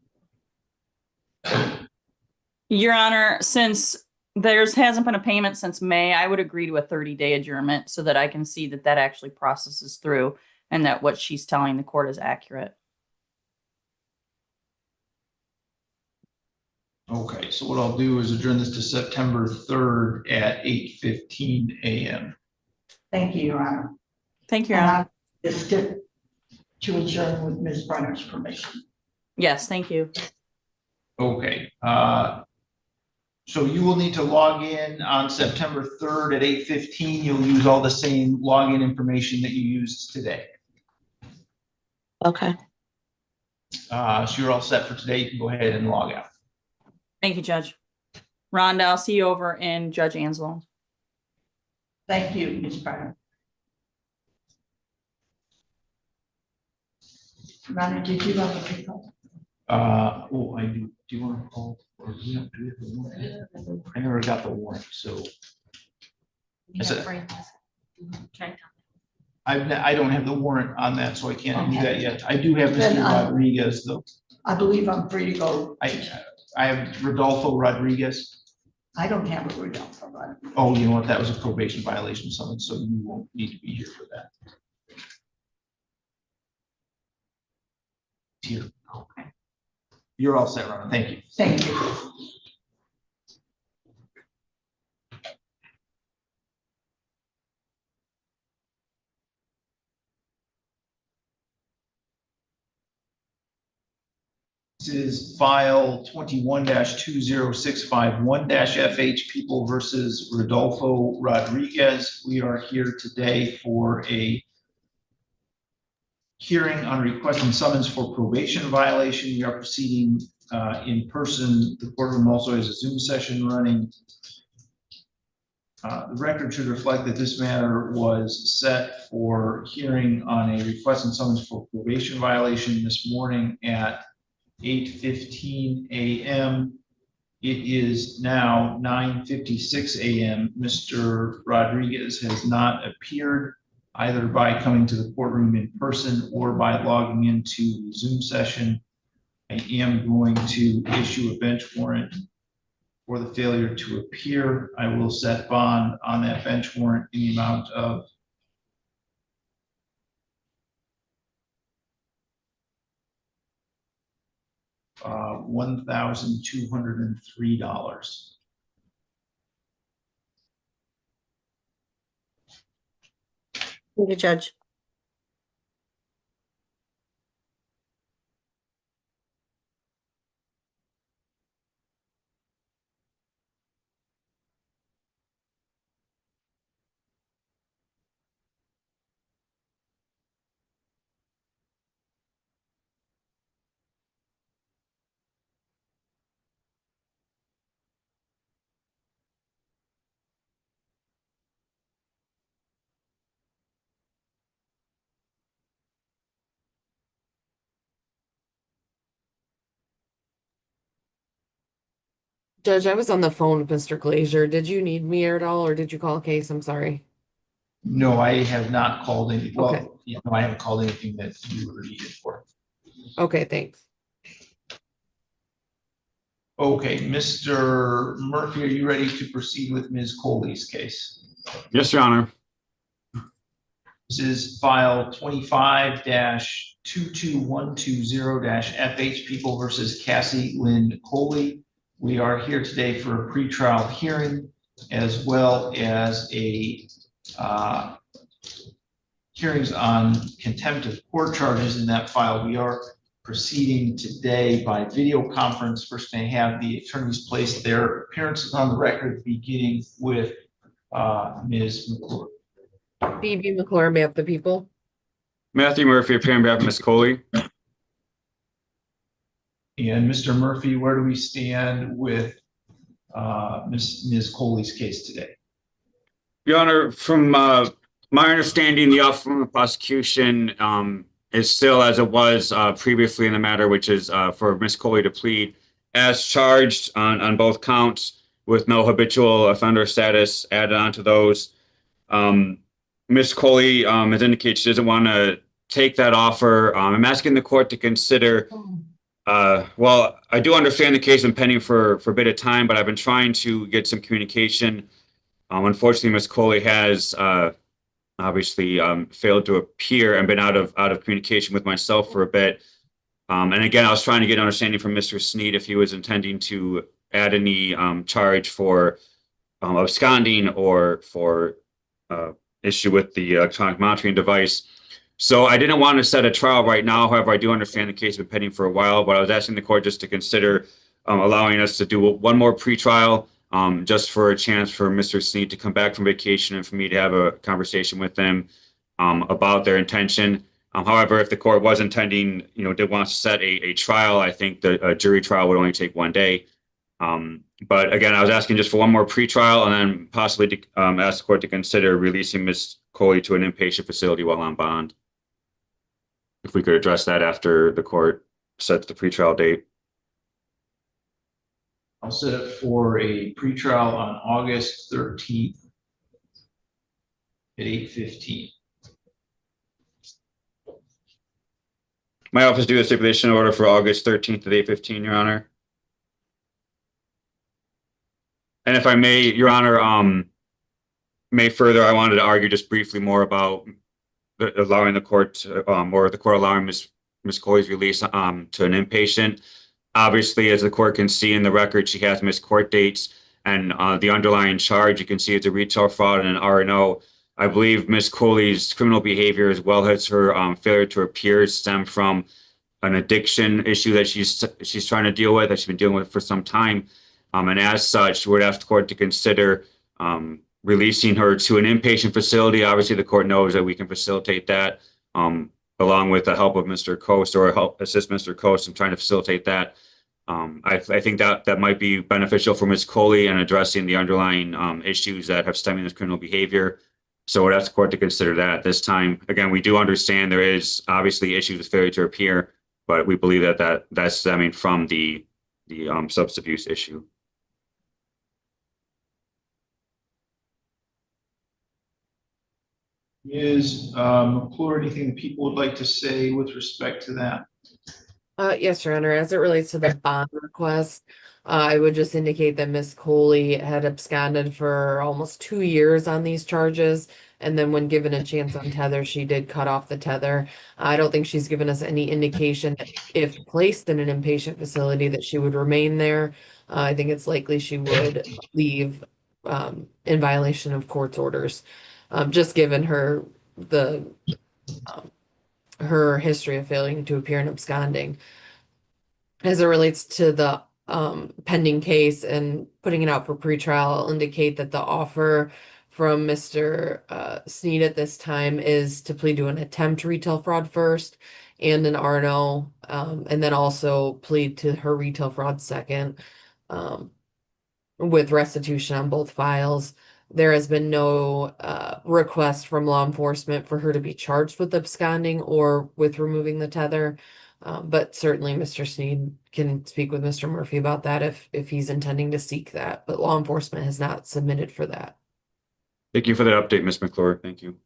Speaker 6: Your Honor, since there hasn't been a payment since May, I would agree to a 30-day adjournment so that I can see that that actually processes through and that what she's telling the court is accurate.
Speaker 1: Okay, so what I'll do is adjourn this to September 3rd at 8:15 a.m.
Speaker 3: Thank you, Your Honor.
Speaker 6: Thank you, Your Honor.
Speaker 3: Just to adjourn with Ms. Brenner's permission.
Speaker 6: Yes, thank you.
Speaker 1: Okay, so you will need to log in on September 3rd at 8:15. You'll use all the same login information that you used today.
Speaker 2: Okay.
Speaker 1: So you're all set for today. You can go ahead and log out.
Speaker 6: Thank you, Judge. Rhonda, I'll see you over in Judge Ansel.
Speaker 3: Thank you, Ms. Brenner. Rhonda, did you have a pickup?
Speaker 1: Oh, I do. Do you want to call? Or do you have the warrant? I never got the warrant, so. I don't have the warrant on that, so I can't do that yet. I do have
Speaker 3: Then,
Speaker 1: Mr. Rodriguez, though.
Speaker 3: I believe I'm free to go.
Speaker 1: I have Rodolfo Rodriguez.
Speaker 3: I don't have a Rodolfo Rodriguez.
Speaker 1: Oh, you know what? That was a probation violation summons, so you won't need to be here for that. Here. Okay. You're all set, Ron. Thank you.
Speaker 3: Thank you.
Speaker 1: This is file 21-20651-FH, People versus Rodolfo Rodriguez. We are here today for a hearing on requesting summons for probation violation. We are proceeding in person. The courtroom also has a Zoom session running. The record should reflect that this matter was set for hearing on a request and summons for probation violation this morning at 8:15 a.m. It is now 9:56 a.m. Mr. Rodriguez has not appeared either by coming to the courtroom in person or by logging into the Zoom session. I am going to issue a bench warrant for the failure to appear. I will set bond on that bench warrant in the amount of $1,203.
Speaker 12: Thank you, Judge.
Speaker 13: Judge, I was on the phone with Mr. Glazier. Did you need me at all, or did you call a case? I'm sorry.
Speaker 1: No, I have not called any.
Speaker 13: Okay.
Speaker 1: Well, yeah, no, I haven't called anything that you were needed for.
Speaker 13: Okay, thanks.
Speaker 1: Okay, Mr. Murphy, are you ready to proceed with Ms. Coley's case?
Speaker 16: Yes, Your Honor.
Speaker 1: This is file 25-22120-FH People versus Cassie Lynn Coley. We are here today for a pretrial hearing as well as a hearings on contempt of court charges in that file. We are proceeding today by video conference. First, I have the attorneys place their appearances on the record, beginning with Ms. McClure.
Speaker 13: Phoebe McClure, map the people.
Speaker 16: Matthew Murphy, appearing on behalf of Ms. Coley.
Speaker 1: And Mr. Murphy, where do we stand with Ms. Coley's case today?
Speaker 16: Your Honor, from my understanding, the office from the prosecution is still as it was previously in the matter, which is for Ms. Coley to plead as charged on both counts with no habitual offender status added onto those. Ms. Coley has indicated she doesn't want to take that offer. I'm asking the court to consider, well, I do understand the case has been pending for a bit of time, but I've been trying to get some communication. Unfortunately, Ms. Coley has obviously failed to appear and been out of communication with myself for a bit. And again, I was trying to get understanding from Mr. Sneed if he was intending to add any charge for absconding or for issue with the electronic monitoring device. So I didn't want to set a trial right now. However, I do understand the case has been pending for a while, but I was asking the court just to consider allowing us to do one more pretrial just for a chance for Mr. Sneed to come back from vacation and for me to have a conversation with them about their intention. However, if the court was intending, did want to set a trial, I think a jury trial would only take one day. But again, I was asking just for one more pretrial and then possibly to ask the court to consider releasing Ms. Coley to an inpatient facility while on bond. If we could address that after the court sets the pretrial date.
Speaker 1: I'll set it for a pretrial on August 13th at 8:15.
Speaker 16: My office do a stipulation order for August 13th at 8:15, Your Honor. And if I may, Your Honor, may further, I wanted to argue just briefly more about allowing the court or the court allowing Ms. Coley's release to an inpatient. Obviously, as the court can see in the record, she has missed court dates, and the underlying charge, you can see it's a retail fraud and an R&O. I believe Ms. Coley's criminal behavior as well as her failure to appear stem from an addiction issue that she's trying to deal with, that she's been dealing with for some time. And as such, we'd ask the court to consider releasing her to an inpatient facility. Obviously, the court knows that we can facilitate that along with the help of Mr. Coast or help assist Mr. Coast in trying to facilitate that. I think that might be beneficial for Ms. Coley in addressing the underlying issues that have stemming this criminal behavior. So we'd ask the court to consider that at this time. Again, we do understand there is obviously issues with failure to appear, but we believe that's stemming from the substance abuse issue.
Speaker 1: Is McClure, anything that people would like to say with respect to that?
Speaker 13: Yes, Your Honor. As it relates to the bond request, I would just indicate that Miss Coley had absconded for almost 2 years on these charges. And then when given a chance on tether, she did cut off the tether. I don't think she's given us any indication that if placed in an inpatient facility that she would remain there. I think it's likely she would leave in violation of court's orders, just given her history of failing to appear and absconding. As it relates to the pending case and putting it out for pretrial, I'll indicate that the offer from Mr. Sneed at this time is to plead to an attempt retail fraud first and an RNO, and then also plead to her retail fraud second, with restitution on both files. There has been no request from law enforcement for her to be charged with absconding or with removing the tether. But certainly Mr. Sneed can speak with Mr. Murphy about that if he's intending to seek that. But law enforcement has not submitted for that.
Speaker 16: Thank you for that update, Ms. McClure. Thank you.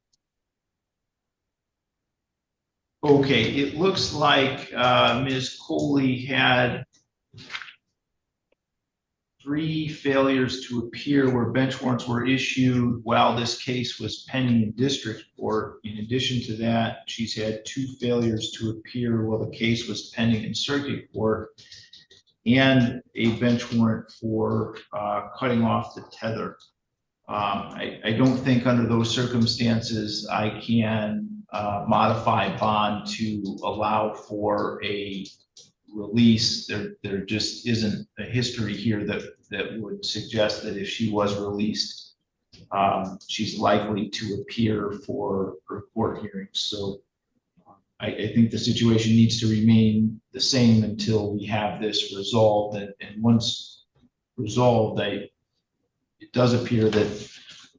Speaker 1: Okay, it looks like Ms. Coley had 3 failures to appear where bench warrants were issued while this case was pending in district court. In addition to that, she's had 2 failures to appear while the case was pending in circuit court, and a bench warrant for cutting off the tether. I don't think under those circumstances I can modify bond to allow for a release. There just isn't a history here that would suggest that if she was released, she's likely to appear for her court hearings. So I think the situation needs to remain the same until we have this resolved. And once resolved, it does appear that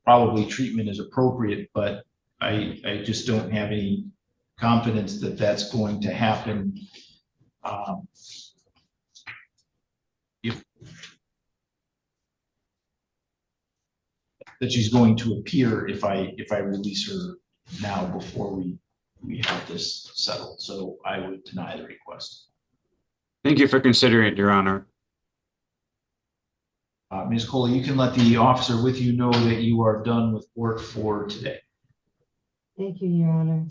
Speaker 1: probably treatment is appropriate, but I just don't have any confidence that that's going to happen. That she's going to appear if I release her now before we have this settled. So I would deny the request.
Speaker 16: Thank you for considering it, Your Honor.
Speaker 1: Ms. Coley, you can let the officer with you know that you are done with work for today.
Speaker 8: Thank you, Your Honor.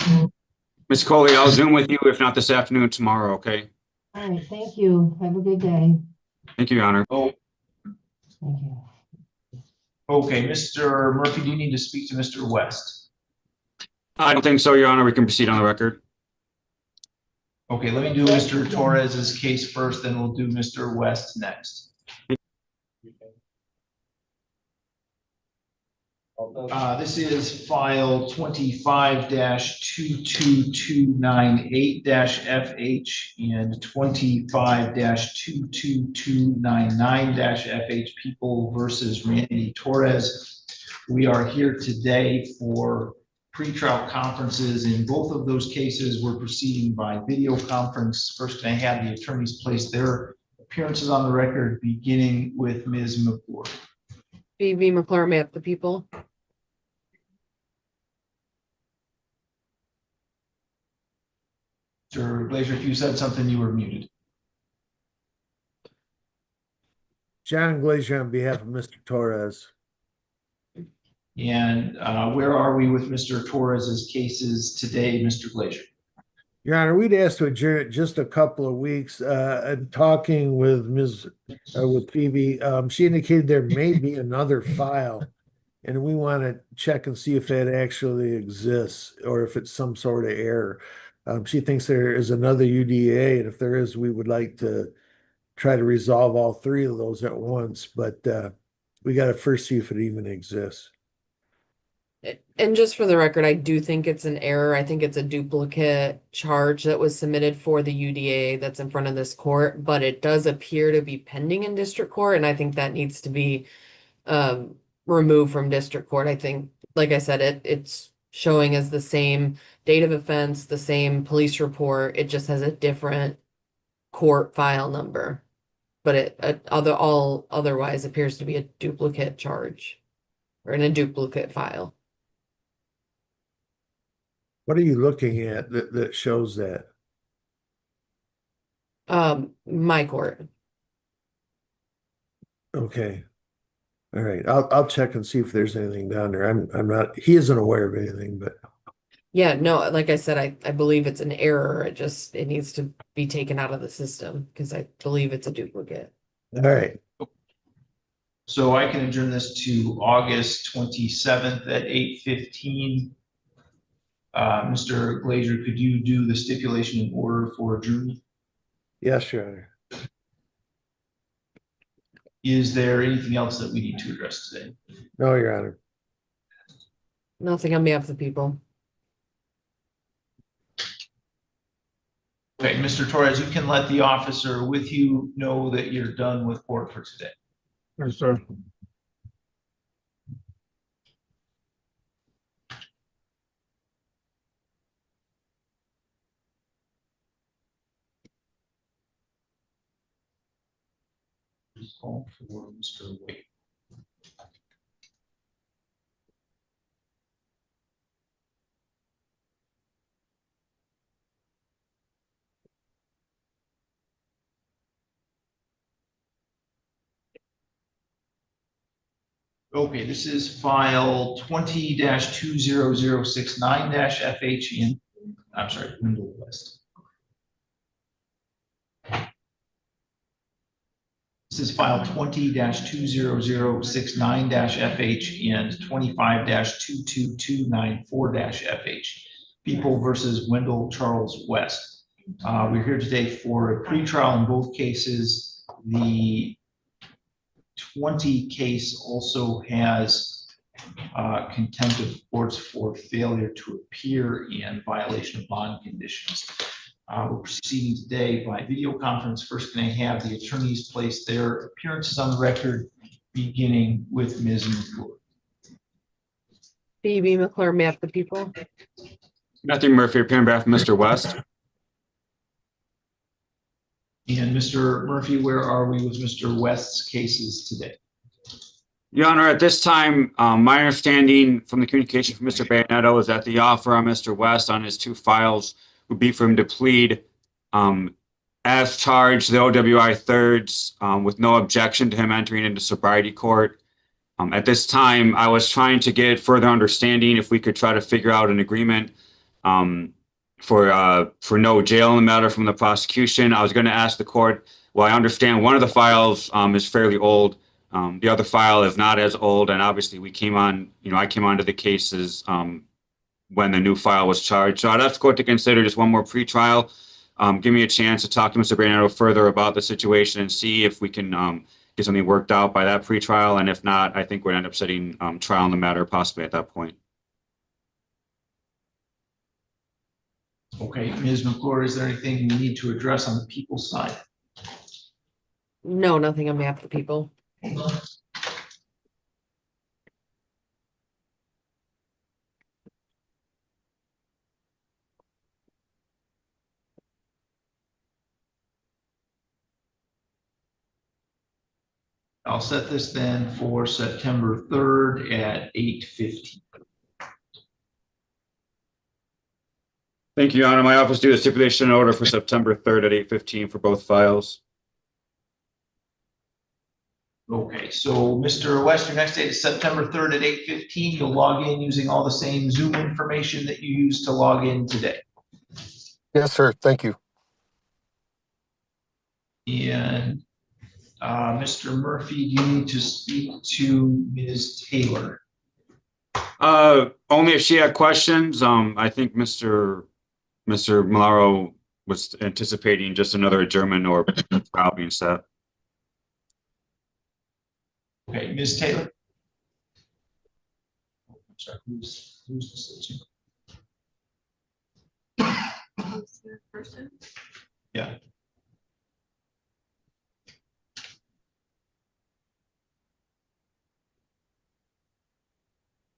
Speaker 16: Ms. Coley, I'll Zoom with you, if not this afternoon, tomorrow, okay?
Speaker 8: All right, thank you. Have a good day.
Speaker 16: Thank you, Your Honor.
Speaker 1: Oh,
Speaker 8: Thank you.
Speaker 1: okay, Mr. Murphy, do you need to speak to Mr. West?
Speaker 16: I don't think so, Your Honor. We can proceed on the record.
Speaker 1: Okay, let me do Mr. Torres's case first, then we'll do Mr. West next. This is file 25-22298-FH and 25-22299-FH, People versus Randy Torres. We are here today for pretrial conferences. In both of those cases, we're proceeding by video conference. First, I have the attorneys place their appearances on the record, beginning with Ms. McClure.
Speaker 13: V. McClure, may I have the people?
Speaker 1: Mr. Glazer, if you said something, you were muted.
Speaker 10: John Glazer on behalf of Mr. Torres.
Speaker 1: And where are we with Mr. Torres's cases today, Mr. Glazer?
Speaker 10: Your Honor, we'd asked to adjourn it just a couple of weeks. And talking with with Phoebe, she indicated there may be another file, and we want to check and see if that actually exists or if it's some sort of error. She thinks there is another UDA, and if there is, we would like to try to resolve all 3 of those at once. But we got to first see if it even exists.
Speaker 13: And just for the record, I do think it's an error. I think it's a duplicate charge that was submitted for the UDA that's in front of this court, but it does appear to be pending in district court, and I think that needs to be removed from district court. I think, like I said, it's showing as the same date of offense, the same police report. It just has a different court file number, but it otherwise appears to be a duplicate charge or in a duplicate file.
Speaker 10: What are you looking at that shows that?
Speaker 13: My court.
Speaker 10: Okay. All right. I'll check and see if there's anything down there. I'm not, he isn't aware of anything, but
Speaker 13: Yeah, no, like I said, I believe it's an error. It needs to be taken out of the system because I believe it's a duplicate.
Speaker 10: all right.
Speaker 1: So I can adjourn this to August 27th at 8:15. Mr. Glazer, could you do the stipulation in order for adjournment?
Speaker 10: Yes, Your Honor.
Speaker 1: Is there anything else that we need to address today?
Speaker 10: No, Your Honor.
Speaker 13: Nothing on behalf of the people.
Speaker 1: Okay, Mr. Torres, you can let the officer with you know that you're done with court for today.
Speaker 21: Yes, sir.
Speaker 1: Call for Mr. Wade. Okay, this is file 20-20069-FH in, I'm sorry, Wendell West. This is file 20-20069-FH and 25-22294-FH. People versus Wendell Charles West. We're here today for a pretrial in both cases. The 20 case also has contempt of courts for failure to appear in violation of bond conditions. We're proceeding today by video conference. First, can I have the attorneys place their appearances on the record, beginning with Ms. McClure.
Speaker 13: Phoebe McClure, map the people.
Speaker 16: Matthew Murphy, appearing on behalf of Mr. West.
Speaker 1: And Mr. Murphy, where are we with Mr. West's cases today?
Speaker 16: Your Honor, at this time, my understanding from the communication from Mr. Bayonetto is that the offer on Mr. West on his two files would be for him to plead as charged, the OWI thirds, with no objection to him entering into sobriety court. At this time, I was trying to get further understanding if we could try to figure out an agreement for no jail in the matter from the prosecution. I was going to ask the court, well, I understand one of the files is fairly old. The other file is not as old, and obviously we came on, I came onto the cases when the new file was charged. So I'd ask the court to consider just one more pretrial. Give me a chance to talk to Mr. Bayonetto further about the situation and see if we can get something worked out by that pretrial. And if not, I think we'd end up setting trial in the matter possibly at that point.
Speaker 1: Okay, Ms. McClure, is there anything we need to address on the people's side?
Speaker 13: No, nothing on behalf of the people.
Speaker 1: I'll set this then for September 3rd at 8:15.
Speaker 16: Thank you, Your Honor. My office do the stipulation order for September 3rd at 8:15 for both files.
Speaker 1: Okay, so Mr. West, your next date is September 3rd at 8:15. You'll log in using all the same Zoom information that you used to log in today.
Speaker 20: Yes, sir. Thank you.
Speaker 1: And Mr. Murphy, do you need to speak to Ms. Taylor?
Speaker 16: Only if she had questions. I think Mr. Malaro was anticipating just another adjournment or trial being set.
Speaker 1: Okay, Ms. Taylor. sorry, who's the
Speaker 5: Person?
Speaker 1: Yeah.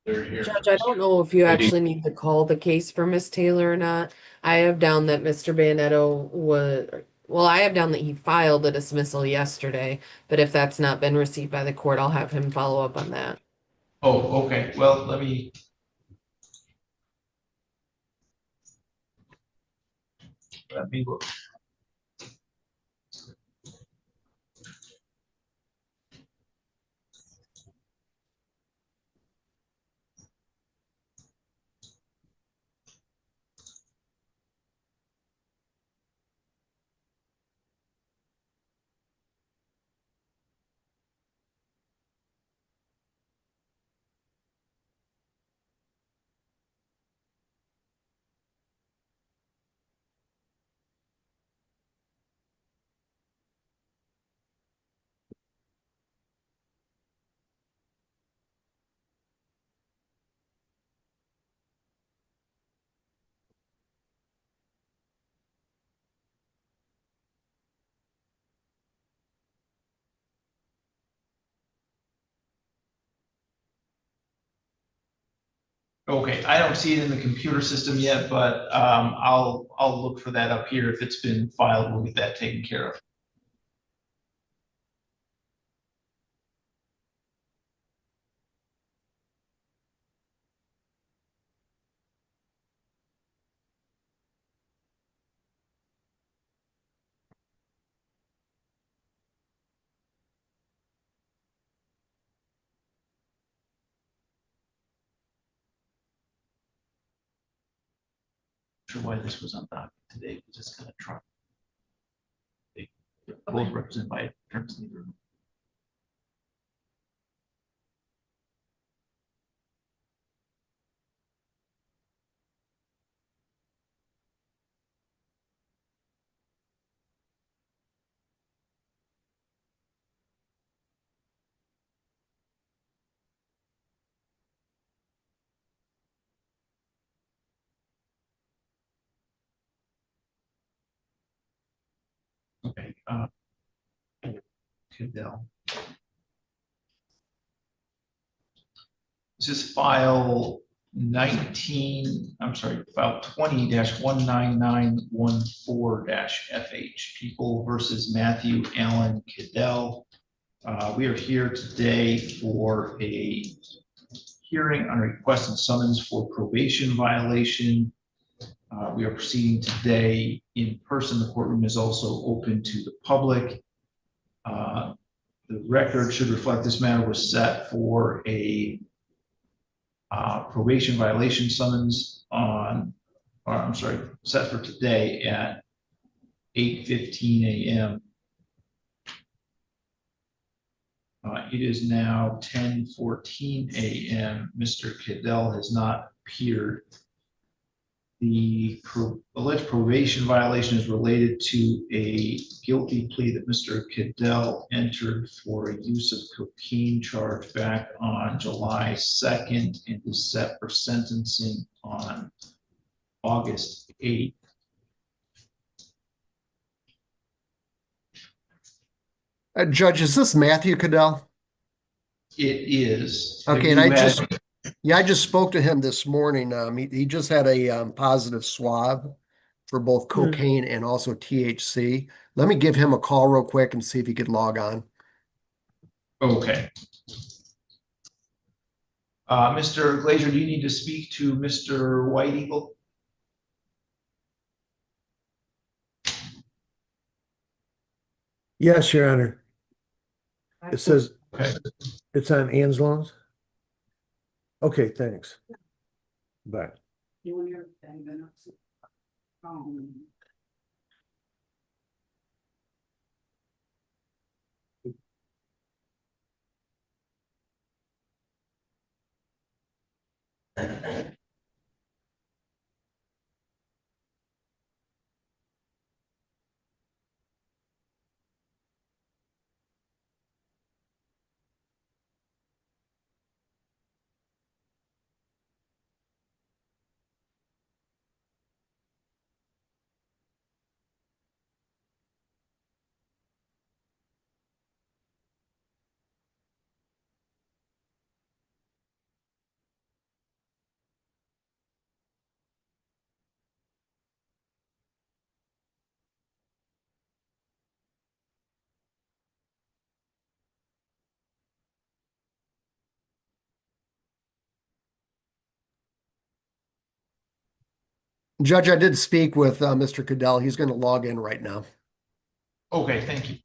Speaker 1: They're here.
Speaker 13: Judge, I don't know if you actually need to call the case for Miss Taylor or not. I have down that Mr. Banetto well, I have down that he filed a dismissal yesterday, but if that's not been received by the court, I'll have him follow up on that.
Speaker 1: Oh, okay. Well, let me look. Okay, I don't see it in the computer system yet, but I'll look for that up here. If it's been filed, we'll get that taken care of. Sure why this was undocumented today, because it's kind of truck. They both represented by attorneys in the room. Okay, Cadell. This is file 19, I'm sorry, file 20-19914-FH, People versus Matthew Allen Cadell. We are here today for a hearing on a request and summons for probation violation. We are proceeding today in person. The courtroom is also open to the public. The record should reflect this matter was set for a probation violation summons on, or I'm sorry, set for today at 8:15 a.m. It is now 10:14 a.m. Mr. Cadell has not appeared. The alleged probation violation is related to a guilty plea that Mr. Cadell entered for a use of cocaine charge back on July 2nd and is set for sentencing on August 8th.
Speaker 20: Judge, is this Matthew Cadell?
Speaker 1: It is.
Speaker 20: Okay, and I just spoke to him this morning. He just had a positive swab for both cocaine and also THC. Let me give him a call real quick and see if he could log on.
Speaker 1: Okay. Mr. Glazer, do you need to speak to Mr. White Eagle?
Speaker 10: Yes, Your Honor. It says
Speaker 1: Okay.
Speaker 10: it's on Ann's loans. Okay, thanks. Bye.
Speaker 20: Judge, I did speak with Mr. Cadell. He's going to log in right now.
Speaker 1: Okay, thank you.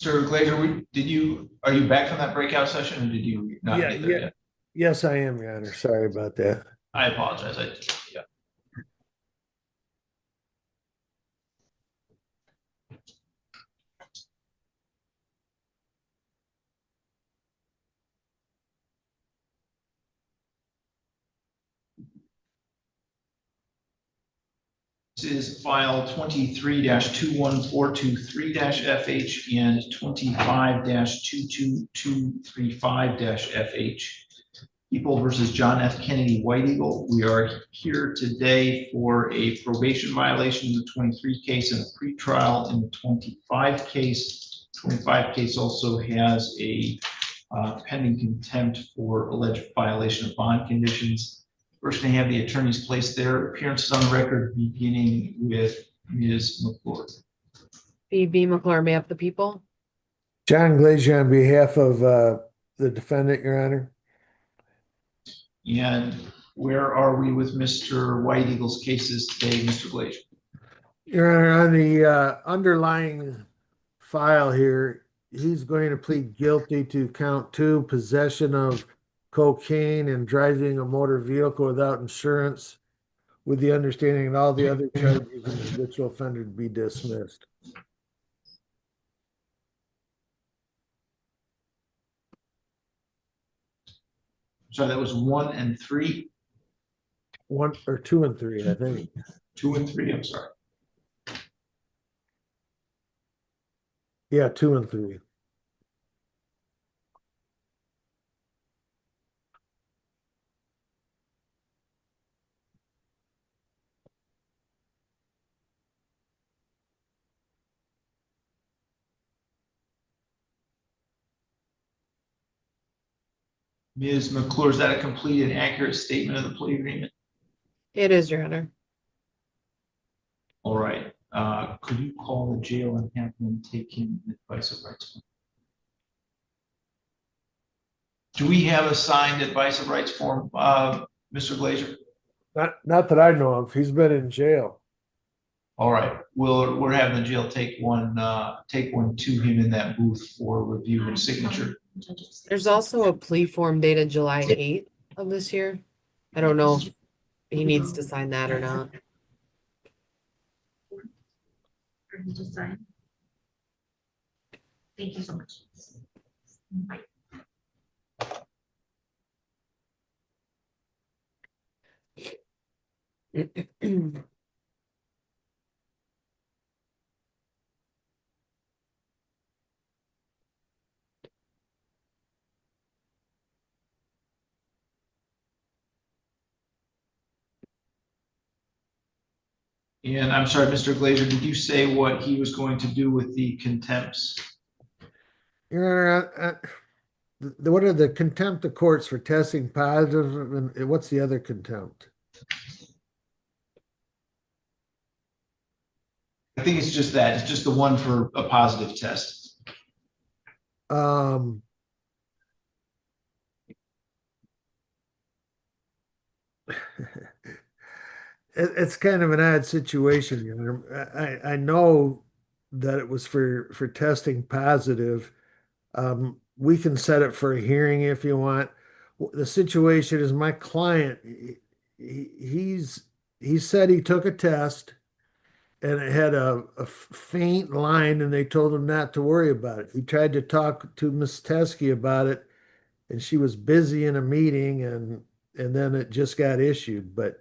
Speaker 1: Mr. Glazer, are you back from that breakout session or did you not
Speaker 10: Yeah,
Speaker 1: get there
Speaker 10: yeah.
Speaker 1: yet?
Speaker 10: Yes, I am, Your Honor. Sorry about that.
Speaker 1: I apologize. Yeah. This is file 23-21423-FH and 25-22235-FH. People versus John F. Kennedy White Eagle. We are here today for a probation violation in the 23 case and a pretrial in the 25 case. 25 case also has a pending contempt for alleged violation of bond conditions. First, I have the attorneys place their appearances on the record, beginning with Ms. McClure.
Speaker 13: B. McClure, may I have the people?
Speaker 10: John Glazier on behalf of the defendant, Your Honor.
Speaker 1: And where are we with Mr. White Eagle's cases today, Mr. Glazier?
Speaker 10: Your Honor, on the underlying file here, he's going to plead guilty to count 2, possession of cocaine and driving a motor vehicle without insurance, with the understanding that all the other charges in the habitual offender to be dismissed.
Speaker 1: So that was 1 and 3.
Speaker 10: 1 or 2 and 3, I think.
Speaker 1: 2 and 3, I'm sorry.
Speaker 10: Yeah, 2 and 3.
Speaker 1: Ms. McClure, is that a complete and accurate statement of the plea agreement?
Speaker 13: It is, Your Honor.
Speaker 1: All right. Could you call the jail and have them take him advice of rights? Do we have a signed advice of rights form, Mr. Glazier?
Speaker 10: Not that I know of. He's been in jail.
Speaker 1: All right. We're having the jail take one to him in that booth for review and signature.
Speaker 13: There's also a plea form dated July 8th of this year. I don't know if he needs to sign that or not.
Speaker 5: For him to sign. Thank you so much. Bye.
Speaker 1: And I'm sorry, Mr. Glazier, did you say what he was going to do with the contempts?
Speaker 10: Your Honor, what are the contempt of courts for testing positive, and what's the other contempt?
Speaker 1: I think it's just that. It's just the one for a positive test.
Speaker 10: It's kind of an odd situation, Your Honor. I know that it was for testing positive. We can set it for a hearing if you want. The situation is my client, he said he took a test and it had a faint line and they told him not to worry about it. He tried to talk to Miss Teskey about it and she was busy in a meeting and then it just got issued. But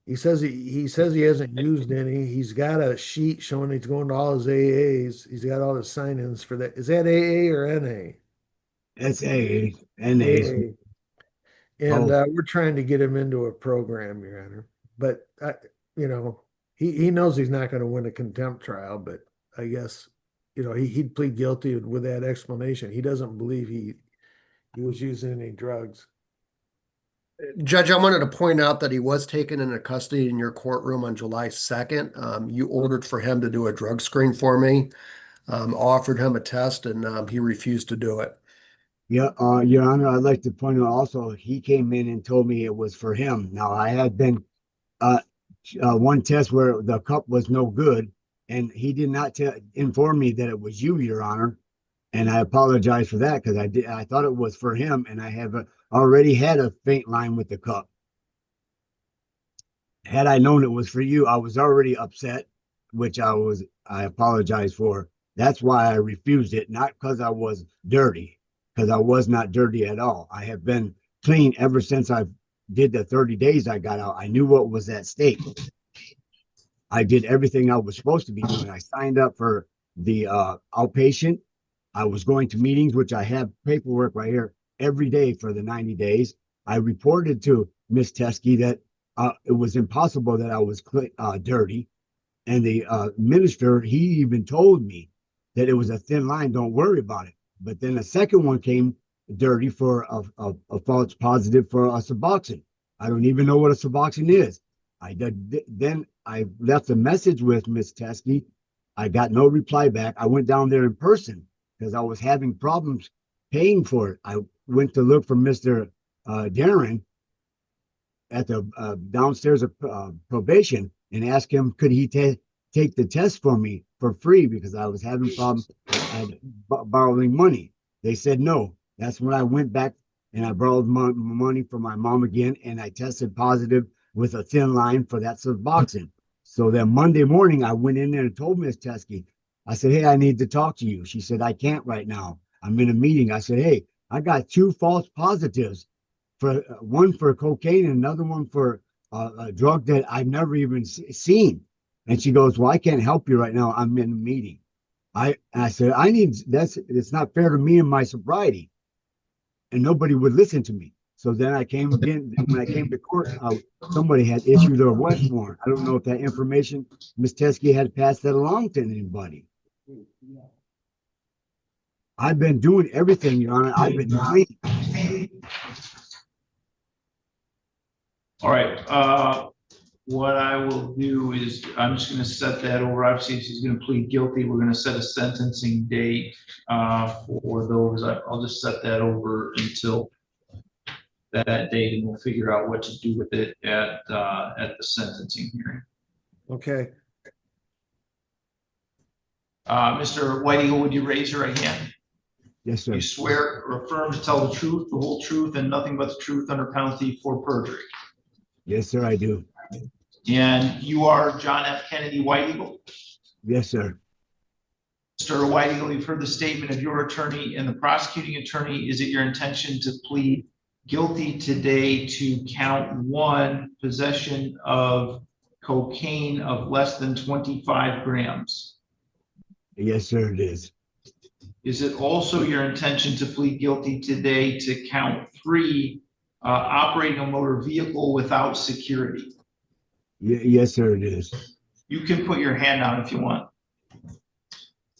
Speaker 10: he says he hasn't used any. He's got a sheet showing he's going to all his AAs. He's got all the sign-ins for that. Is that AA or NA?
Speaker 9: That's AA. NA.
Speaker 10: AA. And we're trying to get him into a program, Your Honor. But he knows he's not going to win a contempt trial. But I guess he'd plead guilty with that explanation. He doesn't believe he was using any drugs.
Speaker 20: Judge, I wanted to point out that he was taken into custody in your courtroom on July 2nd. You ordered for him to do a drug screen for me, offered him a test, and he refused to do it.
Speaker 9: Yeah, Your Honor, I'd like to point out also, he came in and told me it was for him. Now, I had been one test where the cup was no good, and he did not inform me that it was you, Your Honor. And I apologize for that because I thought it was for him, and I have already had a faint line with the cup. Had I known it was for you, I was already upset, which I apologize for. That's why I refused it, not because I was dirty, because I was not dirty at all. I have been clean ever since I did the 30 days I got out. I knew what was at stake. I did everything I was supposed to be doing. I signed up for the outpatient. I was going to meetings, which I have paperwork right here every day for the 90 days. I reported to Miss Teskey that it was impossible that I was dirty. And the minister, he even told me that it was a thin line. Don't worry about it. But then the second one came dirty for a false positive for a Suboxone. I don't even know what a Suboxone is. Then I left a message with Miss Teskey. I got no reply back. I went down there in person because I was having problems paying for it. I went to look for Mr. Darren at the downstairs of probation and ask him, could he take the test for me for free because I was having problems borrowing money. They said no. That's when I went back and I borrowed money from my mom again, and I tested positive with a thin line for that Suboxone. So then Monday morning, I went in there and told Miss Teskey, I said, hey, I need to talk to you. She said, I can't right now. I'm in a meeting. I said, hey, I got 2 false positives, for one for cocaine and another one for a drug that I've never even seen. And she goes, well, I can't help you right now. I'm in a meeting. I said, it's not fair to me and my sobriety. And nobody would listen to me. So then I came again, when I came to court, somebody had issued a arrest warrant. I don't know if that information, Ms. Teskey had passed that along to anybody. I've been doing everything, Your Honor. I've been clean.
Speaker 1: All right. What I will do is I'm just going to set that over. Obviously, if she's going to plead guilty, we're going to set a sentencing date for those. I'll just set that over until that date, and we'll figure out what to do with it at the sentencing hearing.
Speaker 10: Okay.
Speaker 1: Mr. White Eagle, would you raise your right hand?
Speaker 9: Yes, sir.
Speaker 1: You swear or affirm to tell the truth, the whole truth, and nothing but the truth under penalty for perjury?
Speaker 9: Yes, sir, I do.
Speaker 1: And you are John F. Kennedy White Eagle?
Speaker 9: Yes, sir.
Speaker 1: Mr. White Eagle, you've heard the statement of your attorney and the prosecuting attorney. Is it your intention to plead guilty today to count 1, possession of cocaine of less than 25 grams?
Speaker 9: Yes, sir, it is.
Speaker 1: Is it also your intention to plead guilty today to count 3, operating a motor vehicle without security?
Speaker 9: Yes, sir, it is.
Speaker 1: You can put your hand down if you want.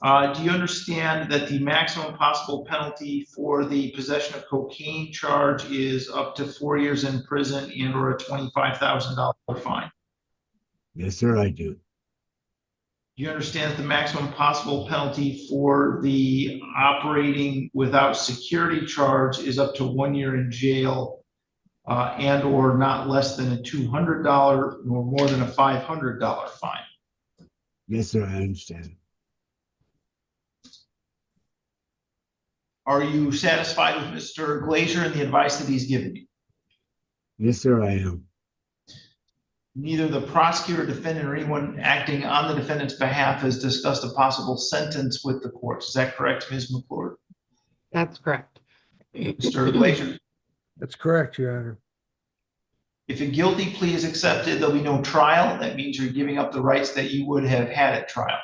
Speaker 1: Do you understand that the maximum possible penalty for the possession of cocaine charge is up to 4 years in prison and or a $25,000 fine?
Speaker 9: Yes, sir, I do.
Speaker 1: Do you understand that the maximum possible penalty for the operating without security charge is up to 1 year in jail and or not less than a $200 nor more than a $500 fine?
Speaker 9: Yes, sir, I understand.
Speaker 1: Are you satisfied with Mr. Glazier and the advice that he's given you?
Speaker 9: Yes, sir, I am.
Speaker 1: Neither the prosecutor, defendant, or anyone acting on the defendant's behalf has discussed a possible sentence with the court. Is that correct, Ms. McClure?
Speaker 13: That's correct.
Speaker 1: Mr. Glazier?
Speaker 10: That's correct, Your Honor.
Speaker 1: If a guilty plea is accepted, there'll be no trial. That means you're giving up the rights that you would have had at trial.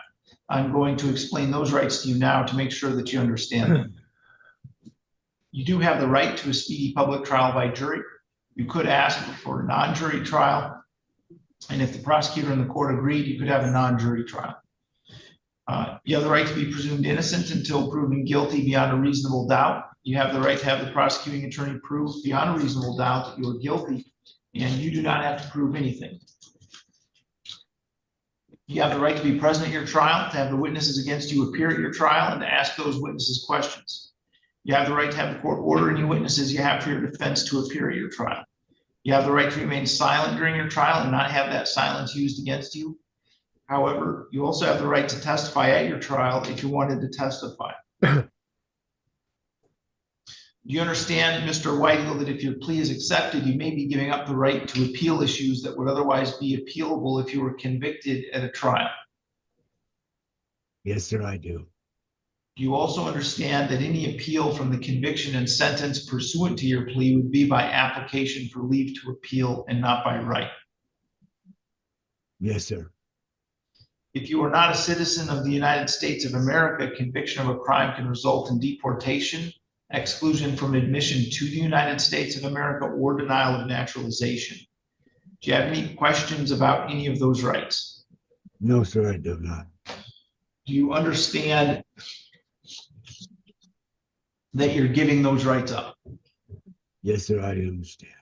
Speaker 1: I'm going to explain those rights to you now to make sure that you understand them. You do have the right to a speedy public trial by jury. You could ask for a non-jury trial. And if the prosecutor and the court agreed, you could have a non-jury trial. You have the right to be presumed innocent until proven guilty beyond a reasonable doubt. You have the right to have the prosecuting attorney prove beyond a reasonable doubt that you are guilty, and you do not have to prove anything. You have the right to be present at your trial, to have the witnesses against you appear at your trial, and to ask those witnesses questions. You have the right to have the court order any witnesses you have for your defense to appear at your trial. You have the right to remain silent during your trial and not have that silence used against you. However, you also have the right to testify at your trial if you wanted to testify. Do you understand, Mr. White Eagle, that if your plea is accepted, you may be giving up the right to appeal issues that would otherwise be appealable if you were convicted at a trial?
Speaker 9: Yes, sir, I do.
Speaker 1: Do you also understand that any appeal from the conviction and sentence pursuant to your plea would be by application for leave to appeal and not by right?
Speaker 9: Yes, sir.
Speaker 1: If you are not a citizen of the United States of America, conviction of a crime can result in deportation, exclusion from admission to the United States of America, or denial of naturalization. Do you have any questions about any of those rights?
Speaker 9: No, sir, I do not.
Speaker 1: Do you understand that you're giving those rights up?
Speaker 9: Yes, sir, I understand.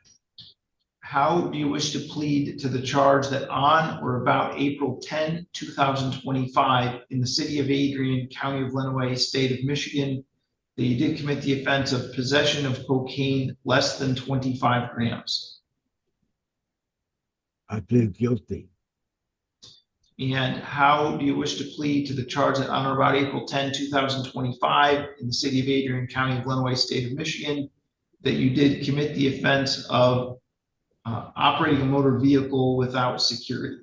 Speaker 1: How do you wish to plead to the charge that on or about April 10, 2025, in the city of Adrian, county of Lenawee, state of Michigan, that you did commit the offense of possession of cocaine less than 25 grams?
Speaker 9: I plead guilty.
Speaker 1: And how do you wish to plead to the charge that on or about April 10, 2025, in the city of Adrian, county of Lenawee, state of Michigan, that you did commit the offense of operating a motor vehicle without security?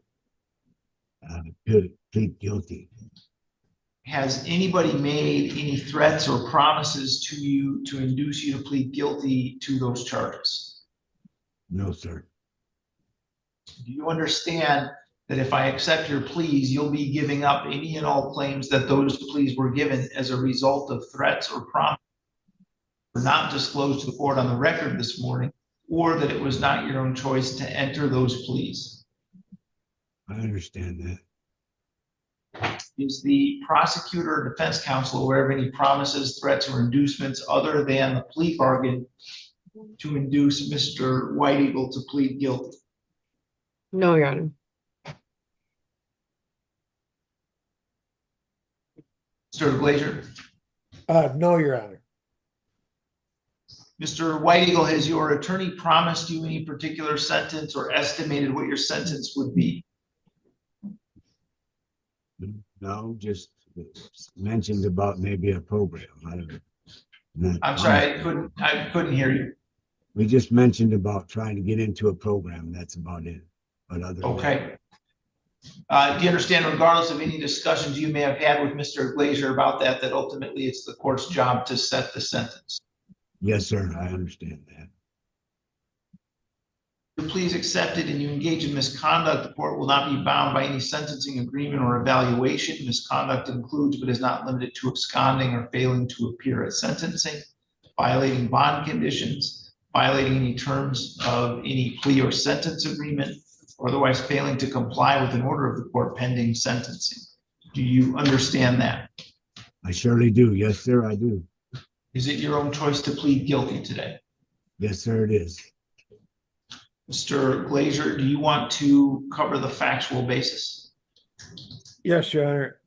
Speaker 9: Plead guilty.
Speaker 1: Has anybody made any threats or promises to you to induce you to plead guilty to those charges?
Speaker 9: No, sir.
Speaker 1: Do you understand that if I accept your pleas, you'll be giving up any and all claims that those pleas were given as a result of threats or promises were not disclosed to the court on the record this morning, or that it was not your own choice to enter those pleas?
Speaker 9: I understand that.
Speaker 1: Is the prosecutor or defense counsel aware of any promises, threats, or inducements other than the plea bargain to induce Mr. White Eagle to plead guilty?
Speaker 13: No, Your Honor.
Speaker 1: Mr. Glazier?
Speaker 10: No, Your Honor.
Speaker 1: Mr. White Eagle, has your attorney promised you any particular sentence or estimated what your sentence would be?
Speaker 9: No, just mentioned about maybe a program. I don't know.
Speaker 1: I'm sorry, I couldn't hear you.
Speaker 9: We just mentioned about trying to get into a program. That's about it. But other than
Speaker 1: Okay. Do you understand, regardless of any discussions you may have had with Mr. Glazier about that, that ultimately it's the court's job to set the sentence?
Speaker 9: yes, sir, I understand that.
Speaker 1: If you're please accepted and you engage in misconduct, the court will not be bound by any sentencing agreement or evaluation. Misconduct includes but is not limited to absconding or failing to appear at sentencing, violating bond conditions, violating any terms of any plea or sentence agreement, or otherwise failing to comply with an order of the court pending sentencing. Do you understand that?
Speaker 9: I surely do. Yes, sir, I do.
Speaker 1: Is it your own choice to plead guilty today?
Speaker 9: Yes, sir, it is.
Speaker 1: Mr. Glazier, do you want to cover the factual basis?
Speaker 10: Yes, Your Honor.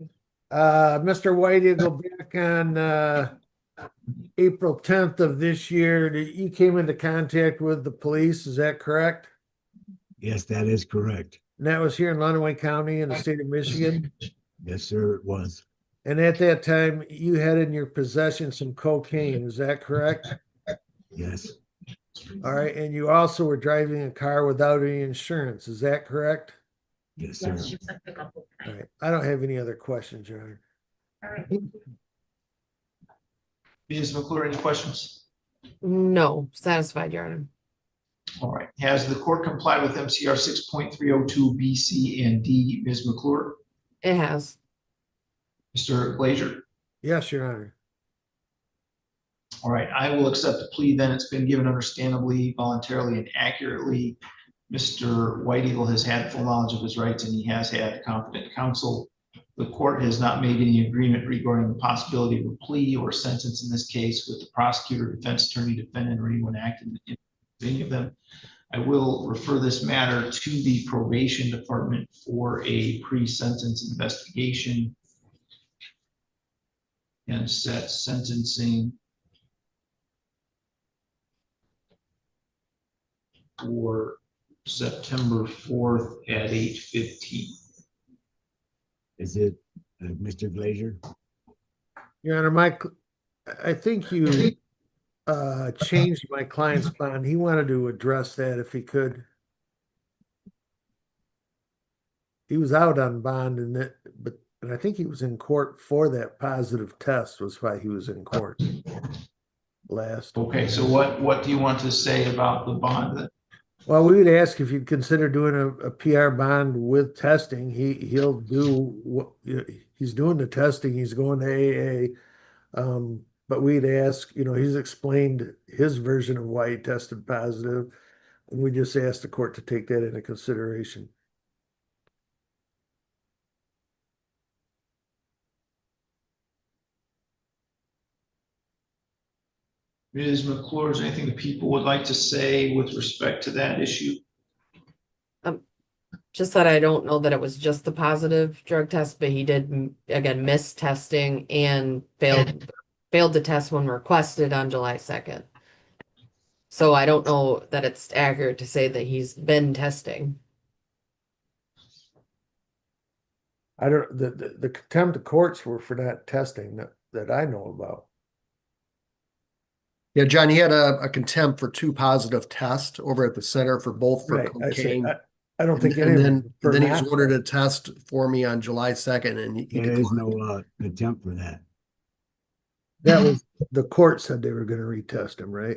Speaker 10: Mr. White Eagle, back on April 10th of this year, you came into contact with the police, is that correct?
Speaker 9: Yes, that is correct.
Speaker 10: And that was here in Lenawee County in the state of Michigan?
Speaker 9: Yes, sir, it was.
Speaker 10: And at that time, you had in your possession some cocaine, is that correct?
Speaker 9: Yes.
Speaker 10: All right, and you also were driving a car without any insurance, is that correct?
Speaker 9: Yes, sir.
Speaker 10: All right, I don't have any other questions, Your Honor.
Speaker 5: All right.
Speaker 1: Ms. McClure, any questions?
Speaker 13: No, satisfied, Your Honor.
Speaker 1: All right. Has the court complied with MCR 6.302 B, C, and D, Ms. McClure?
Speaker 13: It has.
Speaker 1: Mr. Glazier?
Speaker 10: Yes, Your Honor.
Speaker 1: All right, I will accept the plea then. It's been given understandably, voluntarily, and accurately. Mr. White Eagle has had full knowledge of his rights and he has had competent counsel. The court has not made any agreement regarding the possibility of a plea or sentence in this case with the prosecutor, defense attorney, defendant, or anyone acting in any of them. I will refer this matter to the probation department for a pre-sentence investigation and set sentencing for September 4th at 8:15.
Speaker 9: Is it Mr. Glazier?
Speaker 10: Your Honor, I think you changed my client's bond. He wanted to address that if he could. He was out on bond and I think he was in court for that positive test was why he was in court last.
Speaker 1: Okay, so what do you want to say about the bond then?
Speaker 10: Well, we would ask if you'd consider doing a PR bond with testing. He'll do what, he's doing the testing, he's going to AA. But we'd ask, he's explained his version of why he tested positive. And we just asked the court to take that into consideration.
Speaker 1: Ms. McClure, is there anything the people would like to say with respect to that issue?
Speaker 13: Just that I don't know that it was just the positive drug test, but he did again miss testing and failed to test when requested on July 2nd. So I don't know that it's accurate to say that he's been testing.
Speaker 10: I don't, the contempt of courts were for not testing that I know about.
Speaker 20: Yeah, John, he had a contempt for 2 positive tests over at the center for both for
Speaker 10: Right,
Speaker 20: cocaine.
Speaker 10: I don't think
Speaker 20: And
Speaker 10: anyone.
Speaker 20: then he was ordered a test for me on July 2nd, and he
Speaker 9: There is
Speaker 20: declined.
Speaker 9: no contempt for that.
Speaker 10: That was, the court said they were gonna retest him, right?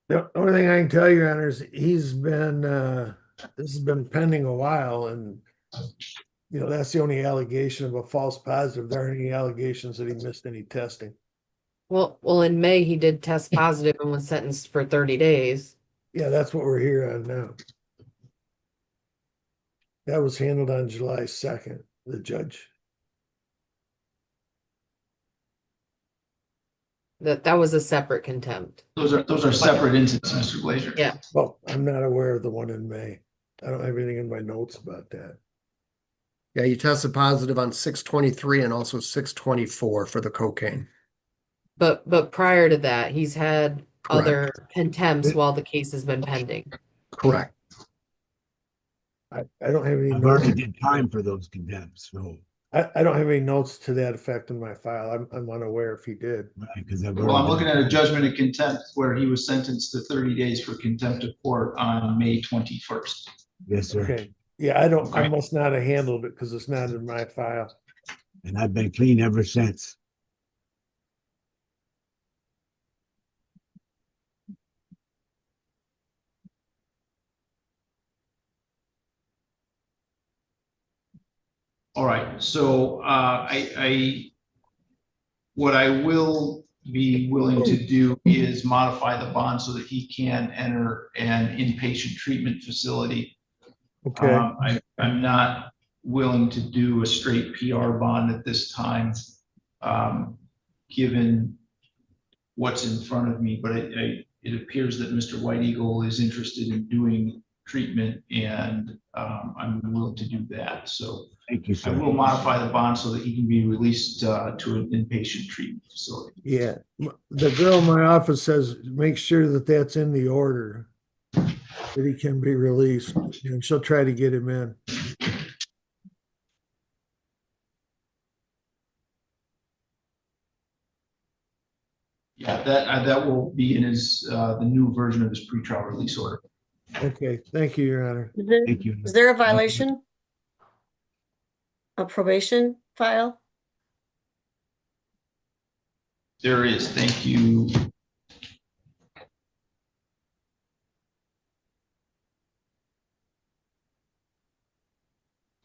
Speaker 10: The only thing I can tell you, Your Honor, is he's been, this has been pending a while, and that's the only allegation of a false positive. There aren't any allegations that he missed any testing.
Speaker 13: Well, in May he did test positive and was sentenced for 30 days.
Speaker 10: Yeah, that's what we're here on now. That was handled on July 2nd, the judge.
Speaker 13: That was a separate contempt.
Speaker 1: Those are separate incidents, Mr. Glazer.
Speaker 13: Yeah.
Speaker 10: Well, I'm not aware of the one in May. I don't have anything in my notes about that.
Speaker 20: Yeah, he tested positive on 6/23 and also 6/24 for the cocaine.
Speaker 13: But prior to that, he's had
Speaker 20: Correct.
Speaker 13: other contempts while the case has been pending.
Speaker 20: Correct.
Speaker 10: I don't have any
Speaker 9: I've
Speaker 10: notes.
Speaker 9: already did time for those contempts, so.
Speaker 10: I don't have any notes to that effect in my file. I'm unaware if he did.
Speaker 9: Because I've
Speaker 1: Well, I'm
Speaker 9: already
Speaker 1: looking
Speaker 9: done
Speaker 1: at a judgment of contempt where he was sentenced to 30 days for contempt of court on May 21st.
Speaker 9: Yes, sir.
Speaker 10: Okay. Yeah, I
Speaker 1: Okay.
Speaker 10: must not have handled it because it's not in my file.
Speaker 9: And I've been clean ever since.
Speaker 1: All right, so what I will be willing to do is modify the bond so that he can enter an inpatient treatment facility.
Speaker 10: Okay.
Speaker 1: I'm not willing to do a straight PR bond at this time, given what's in front of me, but it appears that Mr. White Eagle is interested in doing treatment, and I'm willing to do that. So
Speaker 9: Thank you,
Speaker 1: I
Speaker 9: sir.
Speaker 1: will modify the bond so that he can be released to an inpatient treatment facility.
Speaker 10: Yeah. The girl in my office says, make sure that that's in the order, that he can be released, and she'll try to get him in.
Speaker 1: Yeah, that will be in his the new version of his pretrial release order.
Speaker 10: Okay, thank you, Your Honor.
Speaker 9: Thank you.
Speaker 12: Is there a violation? A probation file?
Speaker 1: There is, thank you.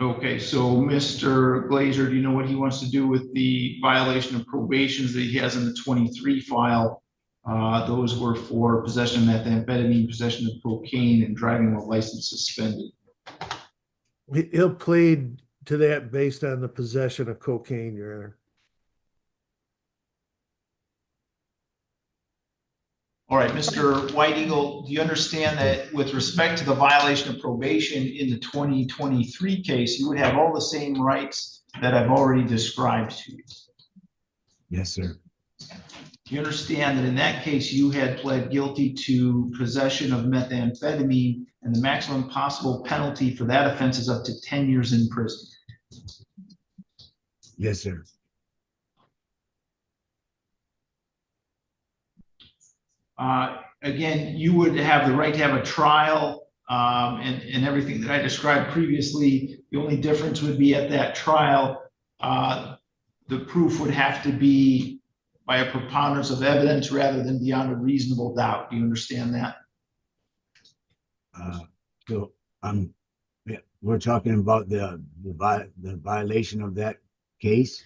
Speaker 1: Okay, so Mr. Glazer, do you know what he wants to do with the violation of probations that he has in the 23 file? Those were for possession of methamphetamine, possession of cocaine, and driving while license suspended.
Speaker 10: He'll plead to that based on the possession of cocaine, Your Honor.
Speaker 1: All right, Mr. White Eagle, do you understand that with respect to the violation of probation in the 2023 case, you would have all the same rights that I've already described to you?
Speaker 9: Yes, sir.
Speaker 1: Do you understand that in that case, you had pled guilty to possession of methamphetamine, and the maximum possible penalty for that offense is up to 10 years in prison?
Speaker 9: Yes, sir.
Speaker 1: Again, you would have the right to have a trial, and everything that I described previously. The only difference would be at that trial, the proof would have to be by a preponderance of evidence rather than beyond a reasonable doubt. Do you understand that?
Speaker 9: So yeah, we're talking about the violation of that case?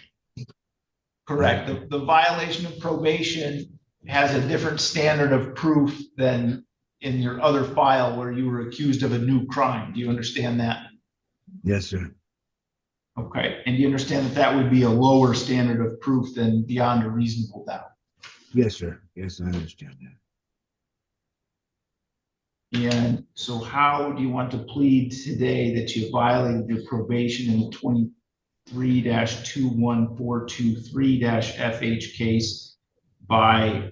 Speaker 1: Correct. The violation of probation has a different standard of proof than in your other file where you were accused of a new crime. Do you understand that?
Speaker 9: Yes, sir.
Speaker 1: Okay. And do you understand that that would be a lower standard of proof than beyond a reasonable doubt?
Speaker 9: Yes, sir. Yes, I understand that.
Speaker 1: And so how do you want to plead today that you violated your probation in the 23-21423-FH case by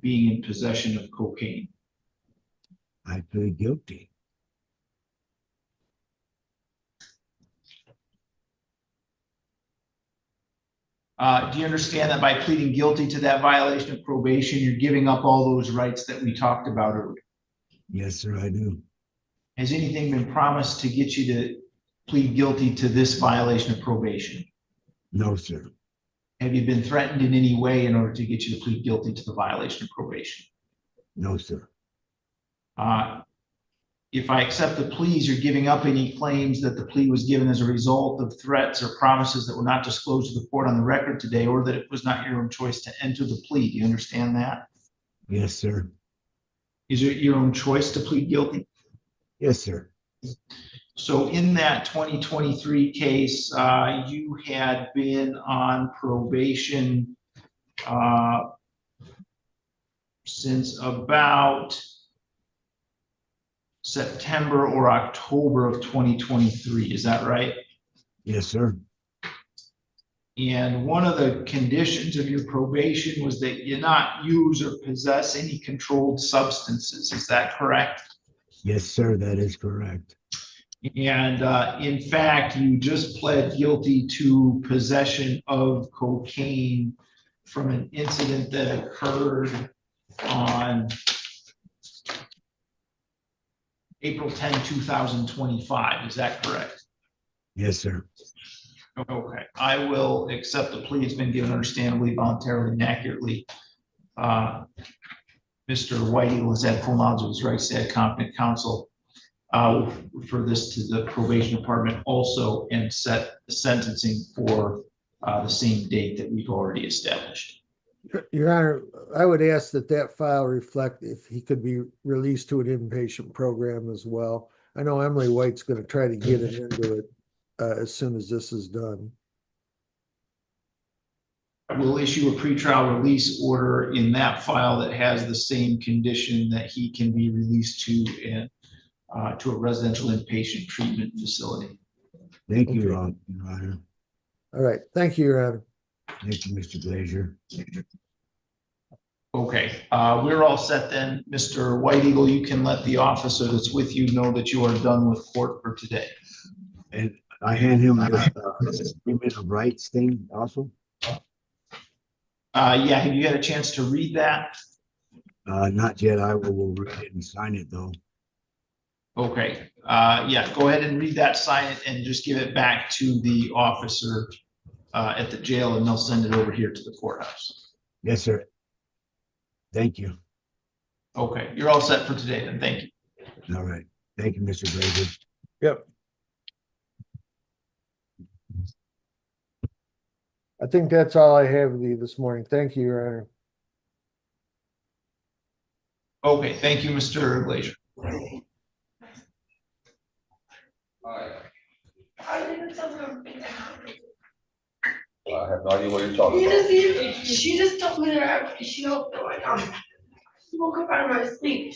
Speaker 1: being in possession of cocaine?
Speaker 9: I plead guilty.
Speaker 1: Do you understand that by pleading guilty to that violation of probation, you're giving up all those rights that we talked about earlier?
Speaker 9: Yes, sir, I do.
Speaker 1: Has anything been promised to get you to plead guilty to this violation of probation?
Speaker 9: No, sir.
Speaker 1: Have you been threatened in any way in order to get you to plead guilty to the violation of probation?
Speaker 9: No, sir.
Speaker 1: If I accept the pleas, you're giving up any claims that the plea was given as a result of threats or promises that were not disclosed to the court on the record today, or that it was not your own choice to enter the plea. Do you understand that?
Speaker 9: Yes, sir.
Speaker 1: Is it your own choice to plead guilty?
Speaker 9: Yes, sir.
Speaker 1: So in that 2023 case, you had been on probation since about September or October of 2023. Is that right?
Speaker 9: Yes, sir.
Speaker 1: And one of the conditions of your probation was that you not use or possess any controlled substances. Is that correct?
Speaker 9: Yes, sir, that is correct.
Speaker 1: And in fact, you just pled guilty to possession of cocaine from an incident that occurred on April 10, 2025. Is that correct?
Speaker 9: Yes, sir.
Speaker 1: Okay, I will accept the plea. It's been given understandably, voluntarily, and accurately. Mr. White Eagle has had full knowledge of his rights to competent counsel. I'll refer this to the probation department also and set the sentencing for the same date that we've already established.
Speaker 10: Your Honor, I would ask that that file reflect if he could be released to an inpatient program as well. I know Emily White's going to try to get him into it as soon as this is done.
Speaker 1: We'll issue a pretrial release order in that file that has the same condition that he can be released to a residential inpatient treatment facility.
Speaker 9: Thank you,
Speaker 10: Okay.
Speaker 9: Your Honor.
Speaker 10: All right. Thank you, Your Honor.
Speaker 9: Thank you, Mr. Glazier.
Speaker 1: Okay, we're all set then. Mr. White Eagle, you can let the officer that's with you know that you are done with court for today.
Speaker 9: And I hand him the statement of rights thing also?
Speaker 1: Yeah, have you had a chance to read that?
Speaker 9: Not yet. I will read it and sign it though.
Speaker 1: Okay, yeah, go ahead and read that, sign it, and just give it back to the officer at the jail, and they'll send it over here to the courthouse.
Speaker 9: Yes, sir. Thank you.
Speaker 1: Okay, you're all set for today then. Thank you.
Speaker 9: All right. Thank you, Mr. Glazier.
Speaker 10: Yep. I think that's all I have with you this morning. Thank you, Your Honor.
Speaker 1: Okay, thank you, Mr. Glazier.
Speaker 7: I have no idea what you're talking about.
Speaker 22: She just told me that she don't feel like I'm woke up out of my sleep.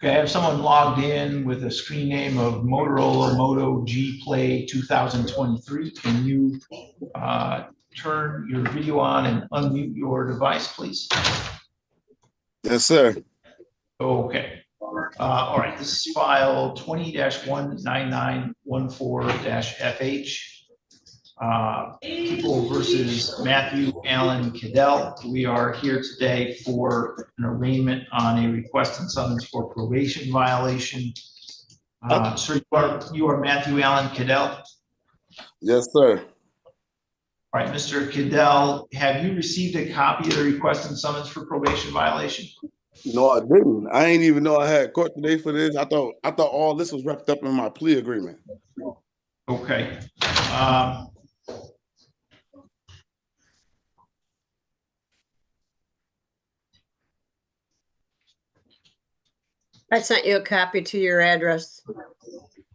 Speaker 1: Okay, I have someone logged in with a screen name of Motorola Moto G Play 2023. Can you turn your video on and unmute your device, please?
Speaker 11: Yes, sir.
Speaker 1: Okay. All right, this is file 20-19914-FH. People versus Matthew Allen Cadell. We are here today for an arraignment on a request and summons for probation violation. Sir, you are Matthew Allen Cadell?
Speaker 11: Yes, sir.
Speaker 1: All right, Mr. Cadell, have you received a copy of the request and summons for probation violation?
Speaker 11: No, I didn't. I ain't even know I had court today for this. I thought all this was wrapped up in my plea agreement.
Speaker 1: Okay.
Speaker 12: I sent you a copy to your address.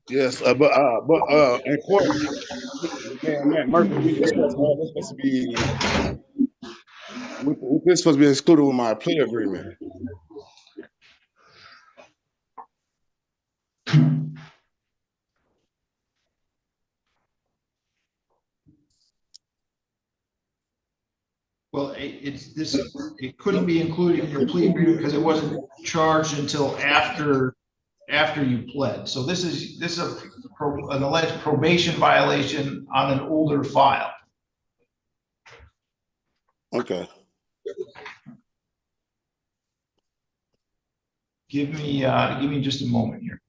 Speaker 11: Yes, but in court, man, Murphy, we discussed all this supposed to be. This supposed to be excluded with my plea agreement.
Speaker 1: Well, it couldn't be included in your plea agreement because it wasn't charged until after you pled. So this is an alleged probation violation on an older file.
Speaker 11: Okay.
Speaker 1: Give me just a moment here.